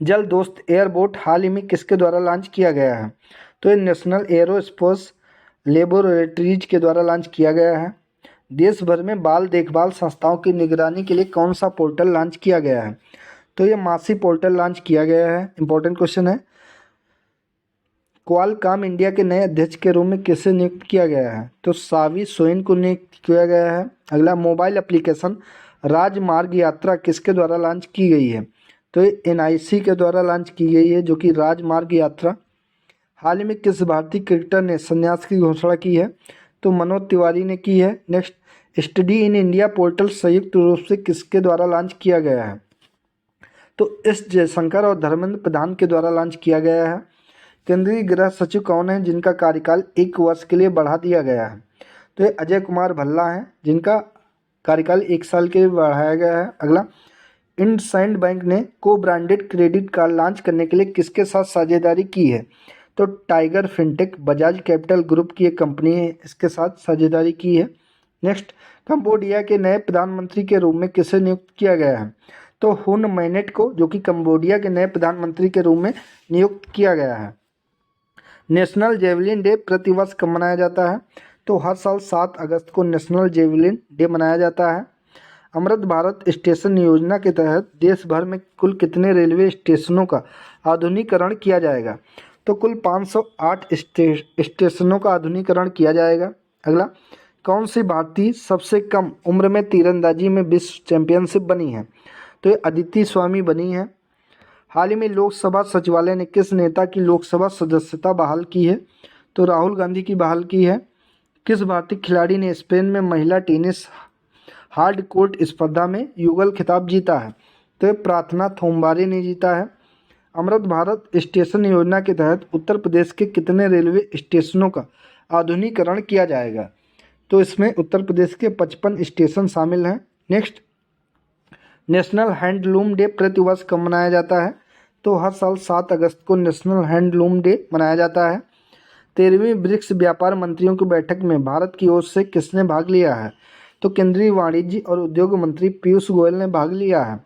जल दोस्त एयरबोट हाल ही में किसके द्वारा लॉन्च किया गया है? तो ये नेशनल एरोस्पेस लेबोरेटरीज के द्वारा लॉन्च किया गया है। देश भर में बाल देखभाल संस्थाओं की निगरानी के लिए कौन सा पोर्टल लॉन्च किया गया है? तो ये मासी पोर्टल लॉन्च किया गया है। इंपॉर्टेंट क्वेश्चन है। क्वालकॉम इंडिया के नए अध्यक्ष के रूप में किसे नियुक्त किया गया है? तो सावी सोइन को नियुक्त किया गया है। अगला, मोबाइल एप्लीकेशन राजमार्ग यात्रा किसके द्वारा लॉन्च की गई है? तो ये NIC के द्वारा लॉन्च की गई है, जो कि राजमार्ग यात्रा। हाल ही में किस भारतीय क्रिकेटर ने संन्यास की घोषणा की है? तो मनोज तिवारी ने की है। Next, study in India portal संयुक्त रूप से किसके द्वारा लॉन्च किया गया है? तो S. जयशंकर और धर्मेंद्र प्रधान के द्वारा लॉन्च किया गया है। केंद्रीय गृह सचिव कौन है जिनका कार्यकाल 1 वर्ष के लिए बढ़ा दिया गया है? तो ये अजय कुमार भल्ला हैं, जिनका कार्यकाल 1 साल के लिए बढ़ाया गया है। अगला, इंडसइंड बैंक ने को ब्रांडेड क्रेडिट कार्ड लॉन्च करने के लिए किसके साथ साझेदारी की है? तो tiger fintech Bajaj capital group की एक कंपनी है, इसके साथ साझेदारी की है। नेक्स्ट, कंबोडिया के नए प्रधानमंत्री के रूप में किसे नियुक्त किया गया है? तो हुन मैनेट को, जो कि कंबोडिया के नए प्रधानमंत्री के रूप में नियुक्त किया गया है। नेशनल जेवलिन डे प्रतिवर्ष कब मनाया जाता है? तो हर साल 7 अगस्त को नेशनल जेवलिन डे मनाया जाता है। अमृत भारत स्टेशन योजना के तहत देश भर में कुल कितने रेलवे स्टेशनों का आधुनिकीकरण किया जाएगा? तो कुल 508 स्टेशनों का आधुनिकीकरण किया जाएगा। अगला, कौन सी भारतीय सबसे कम उम्र में तीरंदाजी में विश्व चैंपियनशिप बनी है? तो ये अदिति स्वामी बनी है। हाल ही में लोकसभा सचिवालय ने किस नेता की लोकसभा सदस्यता बहाल की है? तो राहुल गांधी की बहाल की है। किस भारतीय खिलाड़ी ने स्पेन में महिला टेनिस हार्ड कोर्ट स्पर्धा में युगल खिताब जीता है? तो प्रार्थना थोम्बारे ने जीता है। अमृत भारत स्टेशन योजना के तहत उत्तर प्रदेश के कितने रेलवे स्टेशनों का आधुनिकीकरण किया जाएगा? तो इसमें उत्तर प्रदेश के 55 स्टेशन शामिल हैं। नेक्स्ट, नेशनल हैंडलूम डे प्रतिवर्ष कब मनाया जाता है? तो हर साल 7 अगस्त को नेशनल हैंडलूम डे मनाया जाता है। 13वीं ब्रिक्स व्यापार मंत्रियों की बैठक में भारत की ओर से किसने भाग लिया है? तो केंद्रीय वाणिज्य और उद्योग मंत्री पीयूष गोयल ने भाग लिया है।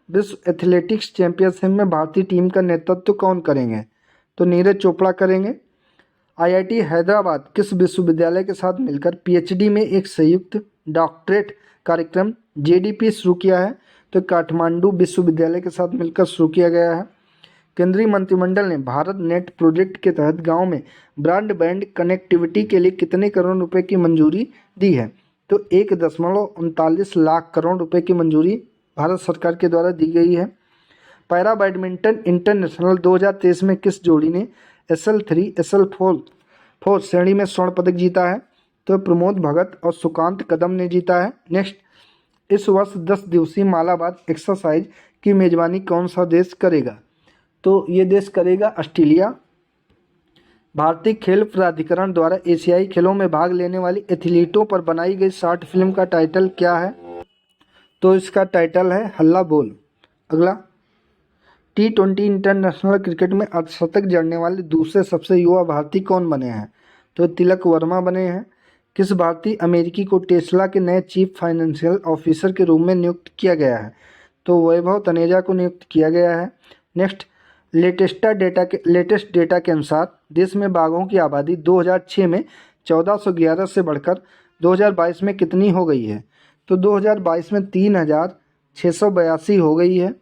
विश्व एथलेटिक्स चैंपियनशिप में भारतीय टीम का नेतृत्व कौन करेंगे? तो नीरज चोपड़ा करेंगे। IIT हैदराबाद किस विश्वविद्यालय के साथ मिलकर PhD में एक संयुक्त डॉक्टरेट कार्यक्रम JDP शुरू किया है? तो काठमांडू विश्वविद्यालय के साथ मिलकर शुरू किया गया है। केंद्रीय मंत्रिमंडल ने भारत नेट प्रोजेक्ट के तहत गांव में ब्रॉडबैंड कनेक्टिविटी के लिए कितने करोड़ रुपए की मंजूरी दी है? तो 1.39 लाख करोड़ रुपए की मंजूरी भारत सरकार के द्वारा दी गई है। पैरा बैडमिंटन इंटरनेशनल 2023 में किस जोड़ी ने SL3 SL4 श्रेणी में स्वर्ण पदक जीता है? तो प्रमोद भगत और सुकांत कदम ने जीता है। नेक्स्ट, इस वर्ष 10 दिवसीय मालाबार एक्सरसाइज की मेजबानी कौन सा देश करेगा? तो ये देश करेगा ऑस्ट्रेलिया। भारतीय खेल प्राधिकरण द्वारा एशियाई खेलों में भाग लेने वाली एथलीटों पर बनाई गई शॉर्ट फिल्म का टाइटल क्या है? तो इसका टाइटल है हल्ला बोल। अगला, T20 इंटरनेशनल क्रिकेट में अर्धशतक जड़ने वाले दूसरे सबसे युवा भारतीय कौन बने हैं? तो तिलक वर्मा बने हैं। किस भारतीय अमेरिकी को टेस्ला के नए चीफ फाइनेंशियल ऑफिसर के रूप में नियुक्त किया गया है? तो वैभव तनेजा को नियुक्त किया गया है। नेक्स्ट, लेटेस्ट डेटा के अनुसार देश में बाघों की आबादी 2006 में 1411 से बढ़कर 2022 में कितनी हो गई है? तो 2022 में 3682 हो गई है।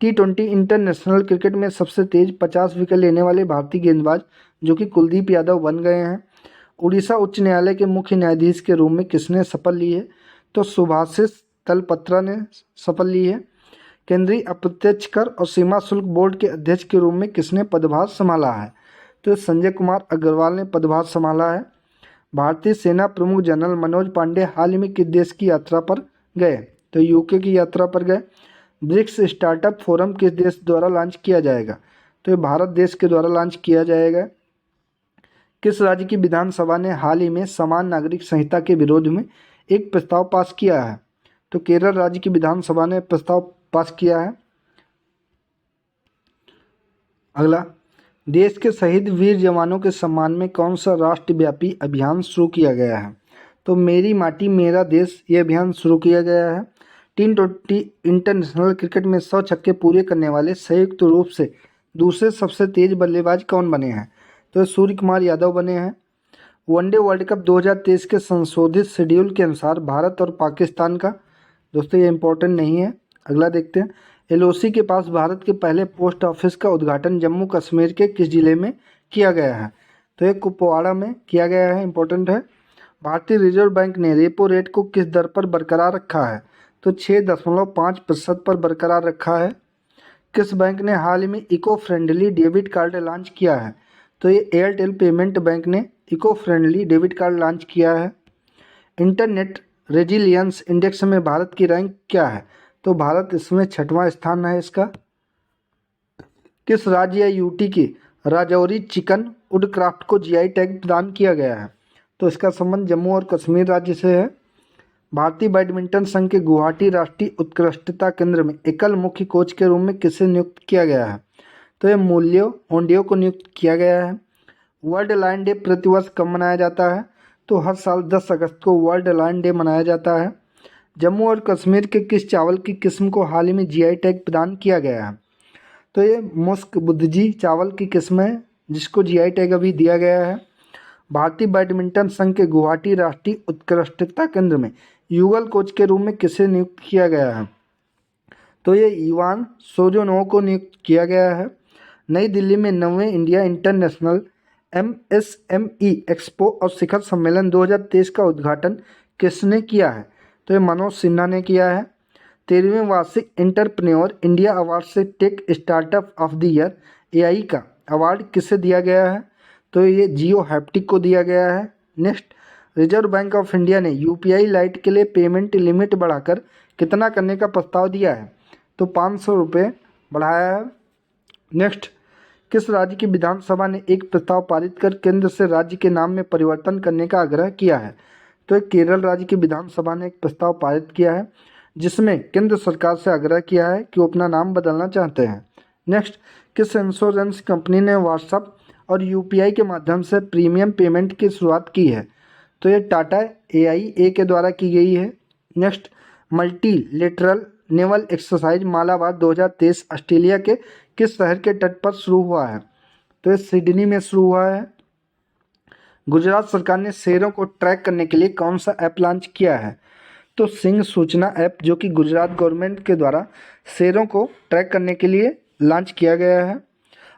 T20 इंटरनेशनल क्रिकेट में सबसे तेज 50 विकेट लेने वाले भारतीय गेंदबाज जो कि कुलदीप यादव बन गए हैं। उड़ीसा उच्च न्यायालय के मुख्य न्यायाधीश के रूप में किसने शपथ ली है? तो सुभाषिष तलपत्रा ने शपथ ली है। केंद्रीय अप्रत्यक्ष कर और सीमा शुल्क बोर्ड के अध्यक्ष के रूप में किसने पदभार संभाला है? तो संजय कुमार अग्रवाल ने पदभार संभाला है। भारतीय सेना प्रमुख जनरल मनोज पांडे हाल ही में किस देश की यात्रा पर गए? तो यूके की यात्रा पर गए। ब्रिक्स स्टार्टअप फोरम किस देश द्वारा लॉन्च किया जाएगा? तो ये भारत देश के द्वारा लॉन्च किया जाएगा। किस राज्य की विधानसभा ने हाल ही में समान नागरिक संहिता के विरोध में एक प्रस्ताव पास किया है? तो केरल राज्य की विधानसभा ने प्रस्ताव पास किया है। अगला, देश के शहीद वीर जवानों के सम्मान में कौन सा राष्ट्रव्यापी अभियान शुरू किया गया है? तो मेरी माटी मेरा देश ये अभियान शुरू किया गया है। T20 इंटरनेशनल क्रिकेट में 100 छक्के पूरे करने वाले संयुक्त रूप से दूसरे सबसे तेज बल्लेबाज कौन बने हैं? तो सूर्य कुमार यादव बने हैं। वनडे वर्ल्ड कप 2023 के संशोधित शेड्यूल के अनुसार भारत और पाकिस्तान का, दोस्तों ये इंपॉर्टेंट नहीं है, अगला देखते हैं। LOC के पास भारत के पहले पोस्ट ऑफिस का उद्घाटन जम्मू कश्मीर के किस जिले में किया गया है? तो ये कुपवाड़ा में किया गया है, इंपॉर्टेंट है। भारतीय रिजर्व बैंक ने रेपो रेट को किस दर पर बरकरार रखा है? तो 6.5% पर बरकरार रखा है। किस बैंक ने हाल ही में eco friendly debit card launch किया है? तो ये एयरटेल पेमेंट बैंक ने eco friendly debit card launch किया है। इंटरनेट रेजिलियंस इंडेक्स में भारत की रैंक क्या है? तो भारत इसमें 6वां स्थान है इसका। किस राज्य या यूटी की राजौरी चिकन वुडक्राफ्ट को GI टैग प्रदान किया गया है? तो इसका संबंध जम्मू और कश्मीर राज्य से है। भारतीय बैडमिंटन संघ के गुवाहाटी राष्ट्रीय उत्कृष्टता केंद्र में एकल मुख्य कोच के रूप में किसे नियुक्त किया गया है? तो ये मूल्यो होंडियो को नियुक्त किया गया है। वर्ल्ड लायन डे प्रतिवर्ष कब मनाया जाता है? तो हर साल 10 अगस्त को वर्ल्ड लायन डे मनाया जाता है। जम्मू और कश्मीर के किस चावल की किस्म को हाल ही में GI टैग प्रदान किया गया है? तो ये मुस्क बुद्धजी चावल की किस्म है जिसको GI टैग अभी दिया गया है। भारतीय बैडमिंटन संघ के गुवाहाटी राष्ट्रीय उत्कृष्टता केंद्र में युगल कोच के रूप में किसे नियुक्त किया गया है? तो ये इवान सोजोनोव को नियुक्त किया गया है। नई दिल्ली में 9वें इंडिया इंटरनेशनल MSME एक्सपो और शिखर सम्मेलन 2023 का उद्घाटन किसने किया है? तो ये मनोज सिन्हा ने किया है। 13वें वार्षिक एंटरप्रेन्योर इंडिया अवार्ड से tech startup of the year AI का अवार्ड किसे दिया गया है? तो ये जियो हैप्टिक को दिया गया है। Next, reserve bank of India ने UPI लाइट के लिए पेमेंट लिमिट बढ़ाकर कितना करने का प्रस्ताव दिया है? तो 500 रुपये बढ़ाया है। नेक्स्ट, किस राज्य की विधानसभा ने एक प्रस्ताव पारित कर केंद्र से राज्य के नाम में परिवर्तन करने का आग्रह किया है? तो केरल राज्य की विधानसभा ने एक प्रस्ताव पारित किया है जिसमें केंद्र सरकार से आग्रह किया है कि वो अपना नाम बदलना चाहते हैं। नेक्स्ट, किस इंश्योरेंस कंपनी ने व्हाट्सएप और UPI के माध्यम से प्रीमियम पेमेंट की शुरुआत की है? तो ये टाटा AIA के द्वारा की गई है। Next, multilateral naval exercise Malabar 2023 Australia के किस शहर के तट पर शुरू हुआ है? तो ये सिडनी में शुरू हुआ है। गुजरात सरकार ने शेरों को ट्रैक करने के लिए कौन सा ऐप लॉन्च किया है? तो सिंह सूचना ऐप, जो कि गुजरात गवर्नमेंट के द्वारा शेरों को ट्रैक करने के लिए लॉन्च किया गया है।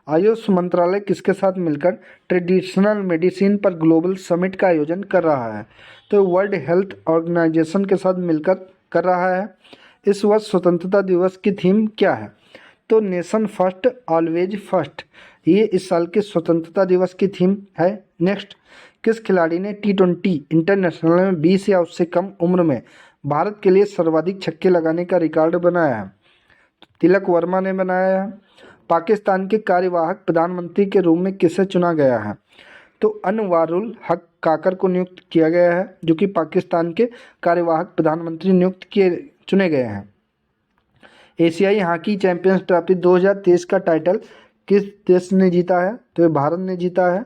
आयुष मंत्रालय किसके साथ मिलकर ट्रेडिशनल मेडिसिन पर ग्लोबल समिट का आयोजन कर रहा है? तो वर्ल्ड हेल्थ ऑर्गेनाइजेशन के साथ मिलकर कर रहा है। इस वर्ष स्वतंत्रता दिवस की थीम क्या है? तो नेशन फर्स्ट ऑलवेज फर्स्ट, ये इस साल के स्वतंत्रता दिवस की थीम है। नेक्स्ट, किस खिलाड़ी ने T20 इंटरनेशनल में 20 या उससे कम उम्र में भारत के लिए सर्वाधिक छक्के लगाने का रिकॉर्ड बनाया है? तिलक वर्मा ने बनाया है। पाकिस्तान के कार्यवाहक प्रधानमंत्री के रूप में किसे चुना गया है? तो अनवारुल हक काकर को नियुक्त किया गया है, जो कि पाकिस्तान के कार्यवाहक प्रधानमंत्री चुने गए हैं। एशियाई हॉकी चैंपियंस ट्रॉफी 2023 का टाइटल किस देश ने जीता है? तो ये भारत ने जीता है।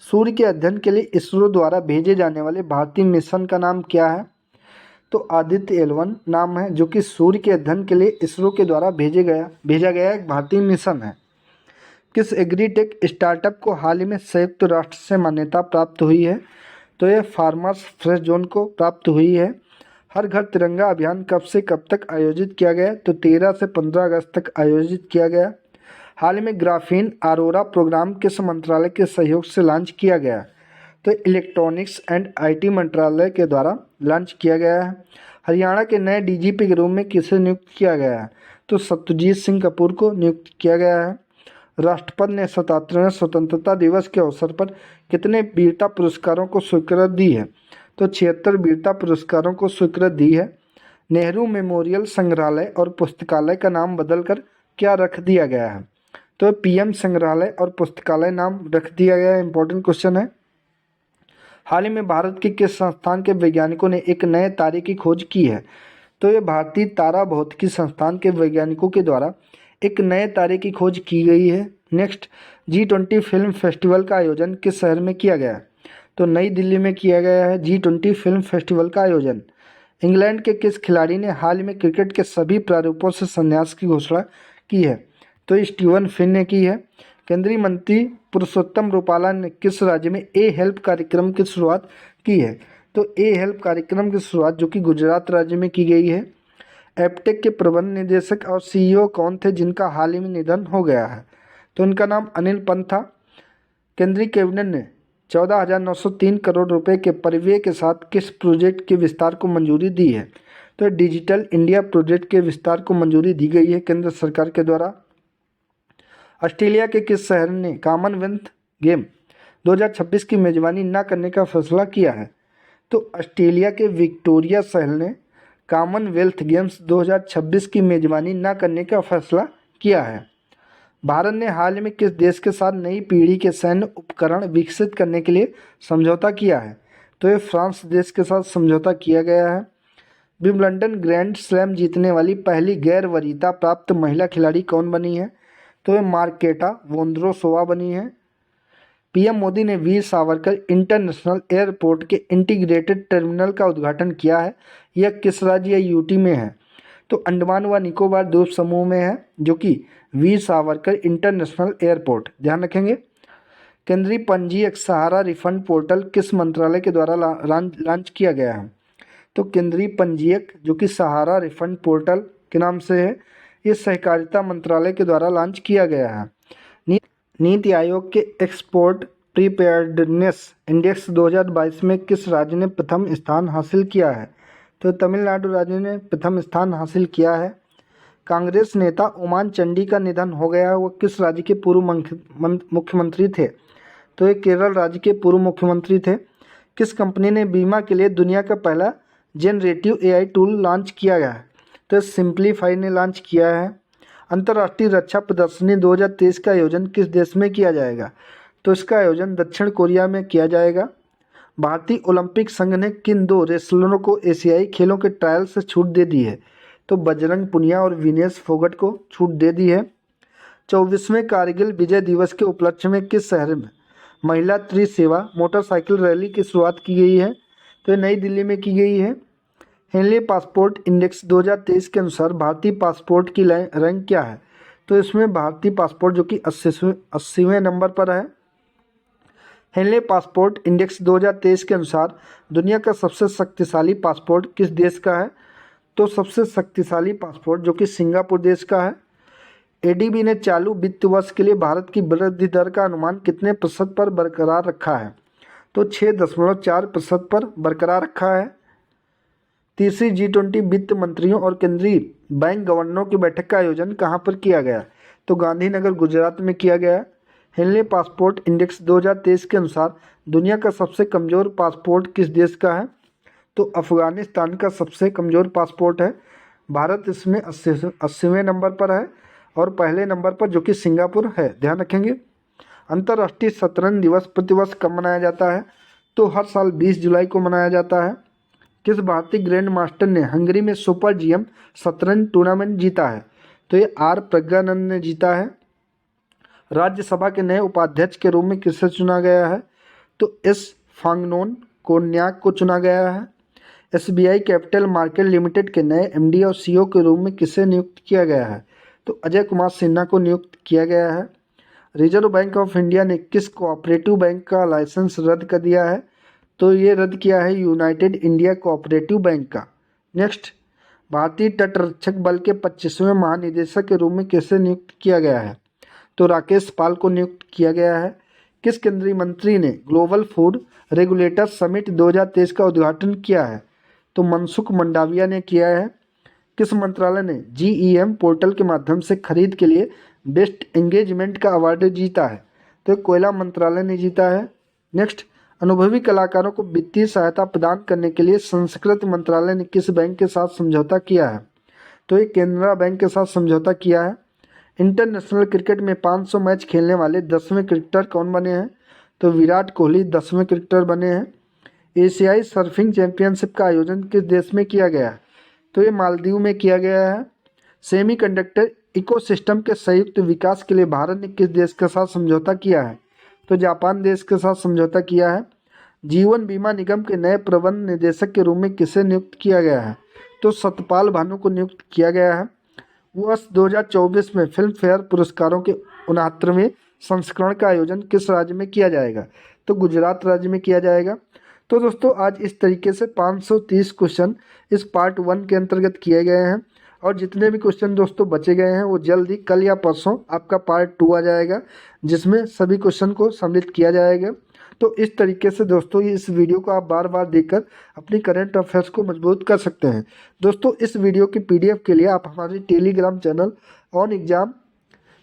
सूर्य के अध्ययन के लिए इसरो द्वारा भेजे जाने वाले भारतीय मिशन का नाम क्या है? तो आदित्य L1 नाम है, जो कि सूर्य के अध्ययन के लिए इसरो के द्वारा भेजा गया एक भारतीय मिशन है। किस एग्रीटेक स्टार्टअप को हाल ही में संयुक्त राष्ट्र से मान्यता प्राप्त हुई है? तो यह फार्मर्स फ्रेश जोन को प्राप्त हुई है। हर घर तिरंगा अभियान कब से कब तक आयोजित किया गया? तो 13 से 15 अगस्त तक आयोजित किया गया। हाल ही में ग्राफीन अरोरा प्रोग्राम किस मंत्रालय के सहयोग से लॉन्च किया गया? तो इलेक्ट्रॉनिक्स एंड IT मंत्रालय के द्वारा लॉन्च किया गया है। हरियाणा के नए DGP के रूप में किसे नियुक्त किया गया है? तो सत्यजीत सिंह कपूर को नियुक्त किया गया है। राष्ट्रपति ने 77वें स्वतंत्रता दिवस के अवसर पर कितने वीरता पुरस्कारों को स्वीकृति दी है? तो 76 वीरता पुरस्कारों को स्वीकृति दी है। नेहरू मेमोरियल संग्रहालय और पुस्तकालय का नाम बदलकर क्या रख दिया गया है? तो PM संग्रहालय और पुस्तकालय नाम रख दिया गया है। इंपॉर्टेंट क्वेश्चन है। हाल ही में भारत के किस संस्थान के वैज्ञानिकों ने एक नए तारे की खोज की है? तो ये भारतीय तारा भौतिकी संस्थान के वैज्ञानिकों के द्वारा एक नए तारे की खोज की गई है। नेक्स्ट, G20 फिल्म फेस्टिवल का आयोजन किस शहर में किया गया? तो नई दिल्ली में किया गया है G20 फिल्म फेस्टिवल का आयोजन। इंग्लैंड के किस खिलाड़ी ने हाल में क्रिकेट के सभी प्रारूपों से संन्यास की घोषणा की है? तो स्टीवन फिन ने की है। केंद्रीय मंत्री पुरुषोत्तम रूपाला ने किस राज्य में हेल्प कार्यक्रम की शुरुआत की है? तो हेल्प कार्यक्रम की शुरुआत जो कि गुजरात राज्य में की गई है। एपटेक के प्रबंध निदेशक और CEO कौन थे जिनका हाल ही में निधन हो गया है? तो इनका नाम अनिल पंत था। केंद्रीय कैबिनेट ने 14,903 करोड़ रुपए के परिव्यय के साथ किस प्रोजेक्ट के विस्तार को मंजूरी दी है? तो डिजिटल इंडिया प्रोजेक्ट के विस्तार को मंजूरी दी गई है केंद्र सरकार के द्वारा। ऑस्ट्रेलिया के किस शहर ने कॉमनवेल्थ गेम 2026 की मेजबानी न करने का फैसला किया है? तो ऑस्ट्रेलिया के विक्टोरिया शहर ने कॉमनवेल्थ गेम्स 2026 की मेजबानी न करने का फैसला किया है। भारत ने हाल ही में किस देश के साथ नई पीढ़ी के सैन्य उपकरण विकसित करने के लिए समझौता किया है? तो ये फ्रांस देश के साथ समझौता किया गया है। विंबलडन ग्रैंड स्लैम जीतने वाली पहली गैर वरीयता प्राप्त महिला खिलाड़ी कौन बनी है? तो ये मार्केटा वोंद्रोसोवा बनी है। PM मोदी ने वीर सावरकर इंटरनेशनल एयरपोर्ट के इंटीग्रेटेड टर्मिनल का उद्घाटन किया है। यह किस राज्य या UT में है? तो अंडमान व निकोबार द्वीप समूह में है, जो कि वीर सावरकर इंटरनेशनल एयरपोर्ट, ध्यान रखेंगे। केंद्रीय पंजीयक सहारा रिफंड पोर्टल किस मंत्रालय के द्वारा लॉन्च किया गया है? तो केंद्रीय पंजीयक जो कि सहारा रिफंड पोर्टल के नाम से है, ये सहकारिता मंत्रालय के द्वारा लॉन्च किया गया है। नीति आयोग के एक्सपोर्ट प्रीपेयर्डनेस इंडेक्स 2022 में किस राज्य ने प्रथम स्थान हासिल किया है? तो तमिलनाडु राज्य ने प्रथम स्थान हासिल किया है। कांग्रेस नेता ओमान चंडी का निधन हो गया है। वो किस राज्य के पूर्व मुख्यमंत्री थे? तो ये केरल राज्य के पूर्व मुख्यमंत्री थे। किस कंपनी ने बीमा के लिए दुनिया का पहला जेनरेटिव AI टूल लॉन्च किया है? तो सिंप्लीफाई ने लॉन्च किया है। अंतर्राष्ट्रीय रक्षा प्रदर्शनी 2023 का आयोजन किस देश में किया जाएगा? तो इसका आयोजन दक्षिण कोरिया में किया जाएगा। भारतीय ओलंपिक संघ ने किन 2 रेसलरों को एशियाई खेलों के ट्रायल से छूट दे दी है? तो बजरंग पुनिया और विनेश फोगट को छूट दे दी है। 24वें कारगिल विजय दिवस के उपलक्ष्य में किस शहर में महिला त्रिसेवा मोटरसाइकिल रैली की शुरुआत की गई है? तो नई दिल्ली में की गई है। हेनली पासपोर्ट इंडेक्स 2023 के अनुसार भारतीय पासपोर्ट की रैंक क्या है? तो इसमें भारतीय पासपोर्ट जो कि 80वें नंबर पर है। हेनली पासपोर्ट इंडेक्स 2023 के अनुसार दुनिया का सबसे शक्तिशाली पासपोर्ट किस देश का है? तो सबसे शक्तिशाली पासपोर्ट जो कि सिंगापुर देश का है। एडीबी ने चालू वित्त वर्ष के लिए भारत की वृद्धि दर का अनुमान कितने प्रतिशत पर बरकरार रखा है? तो 6.4% पर बरकरार रखा है। तीसरी G20 वित्त मंत्रियों और केंद्रीय बैंक गवर्नरों की बैठक का आयोजन कहाँ पर किया गया? तो गांधीनगर, गुजरात में किया गया। हेनले पासपोर्ट इंडेक्स 2023 के अनुसार दुनिया का सबसे कमज़ोर पासपोर्ट किस देश का है? तो अफगानिस्तान का सबसे कमज़ोर पासपोर्ट है। भारत इसमें 80वें नंबर पर है और पहले नंबर पर जो कि सिंगापुर है, ध्यान रखेंगे। अंतर्राष्ट्रीय शतरंज दिवस प्रतिवर्ष कब मनाया जाता है? तो हर साल 20 जुलाई को मनाया जाता है। किस भारतीय ग्रैंड मास्टर ने हंगरी में सुपर GM शतरंज टूर्नामेंट जीता है? तो ये आर प्रज्ञानंद ने जीता है। राज्यसभा के नए उपाध्यक्ष के रूप में किसे चुना गया है? तो एस फांगनोन कोन्याक को चुना गया है। SBI कैपिटल मार्केट लिमिटेड के नए MD और CEO के रूप में किसे नियुक्त किया गया है? तो अजय कुमार सिन्हा को नियुक्त किया गया है। रिजर्व बैंक ऑफ इंडिया ने किस कोऑपरेटिव बैंक का लाइसेंस रद्द कर दिया है? तो ये रद्द किया है यूनाइटेड इंडिया कोऑपरेटिव बैंक का। नेक्स्ट, भारतीय तटरक्षक बल के 25वें महानिदेशक के रूप में किसे नियुक्त किया गया है? तो राकेश पाल को नियुक्त किया गया है। किस केंद्रीय मंत्री ने ग्लोबल फूड रेगुलेटर समिट 2023 का उद्घाटन किया है? तो मनसुख मंडाविया ने किया है। किस मंत्रालय ने GEM पोर्टल के माध्यम से खरीद के लिए बेस्ट एंगेजमेंट का अवार्ड जीता है? तो कोयला मंत्रालय ने जीता है। नेक्स्ट, अनुभवी कलाकारों को वित्तीय सहायता प्रदान करने के लिए संस्कृत मंत्रालय ने किस बैंक के साथ समझौता किया है? तो ये केनरा बैंक के साथ समझौता किया है। इंटरनेशनल क्रिकेट में 500 मैच खेलने वाले 10वें क्रिकेटर कौन बने हैं? तो विराट कोहली 10वें क्रिकेटर बने हैं। एशियाई सर्फिंग चैंपियनशिप का आयोजन किस देश में किया गया है? तो ये मालदीव में किया गया है। सेमीकंडक्टर इकोसिस्टम के संयुक्त विकास के लिए भारत ने किस देश के साथ समझौता किया है? तो जापान देश के साथ समझौता किया है। जीवन बीमा निगम के नए प्रबंध निदेशक के रूप में किसे नियुक्त किया गया है? तो सतपाल भानु को नियुक्त किया गया है। वर्ष 2024 में फिल्म फेयर पुरस्कारों के 69वें संस्करण का आयोजन किस राज्य में किया जाएगा? तो गुजरात राज्य में किया जाएगा। तो दोस्तों, आज इस तरीके से 530 क्वेश्चन इस पार्ट 1 के अंतर्गत किए गए हैं और जितने भी क्वेश्चन दोस्तों बचे गए हैं वो जल्द ही कल या परसों आपका पार्ट 2 आ जाएगा, जिसमें सभी क्वेश्चन को सम्मिलित किया जाएगा। तो इस तरीके से दोस्तों इस वीडियो को आप बार बार देखकर अपनी करंट अफेयर्स को मजबूत कर सकते हैं। दोस्तों, इस वीडियो की PDF के लिए आप हमारे टेलीग्राम चैनल ऑन एग्जाम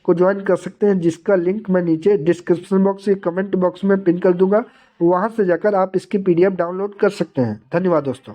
को ज्वाइन कर सकते हैं, जिसका लिंक मैं नीचे डिस्क्रिप्शन बॉक्स या कमेंट बॉक्स में पिन कर दूंगा। वहां से जाकर आप इसकी PDF डाउनलोड कर सकते हैं। धन्यवाद दोस्तों।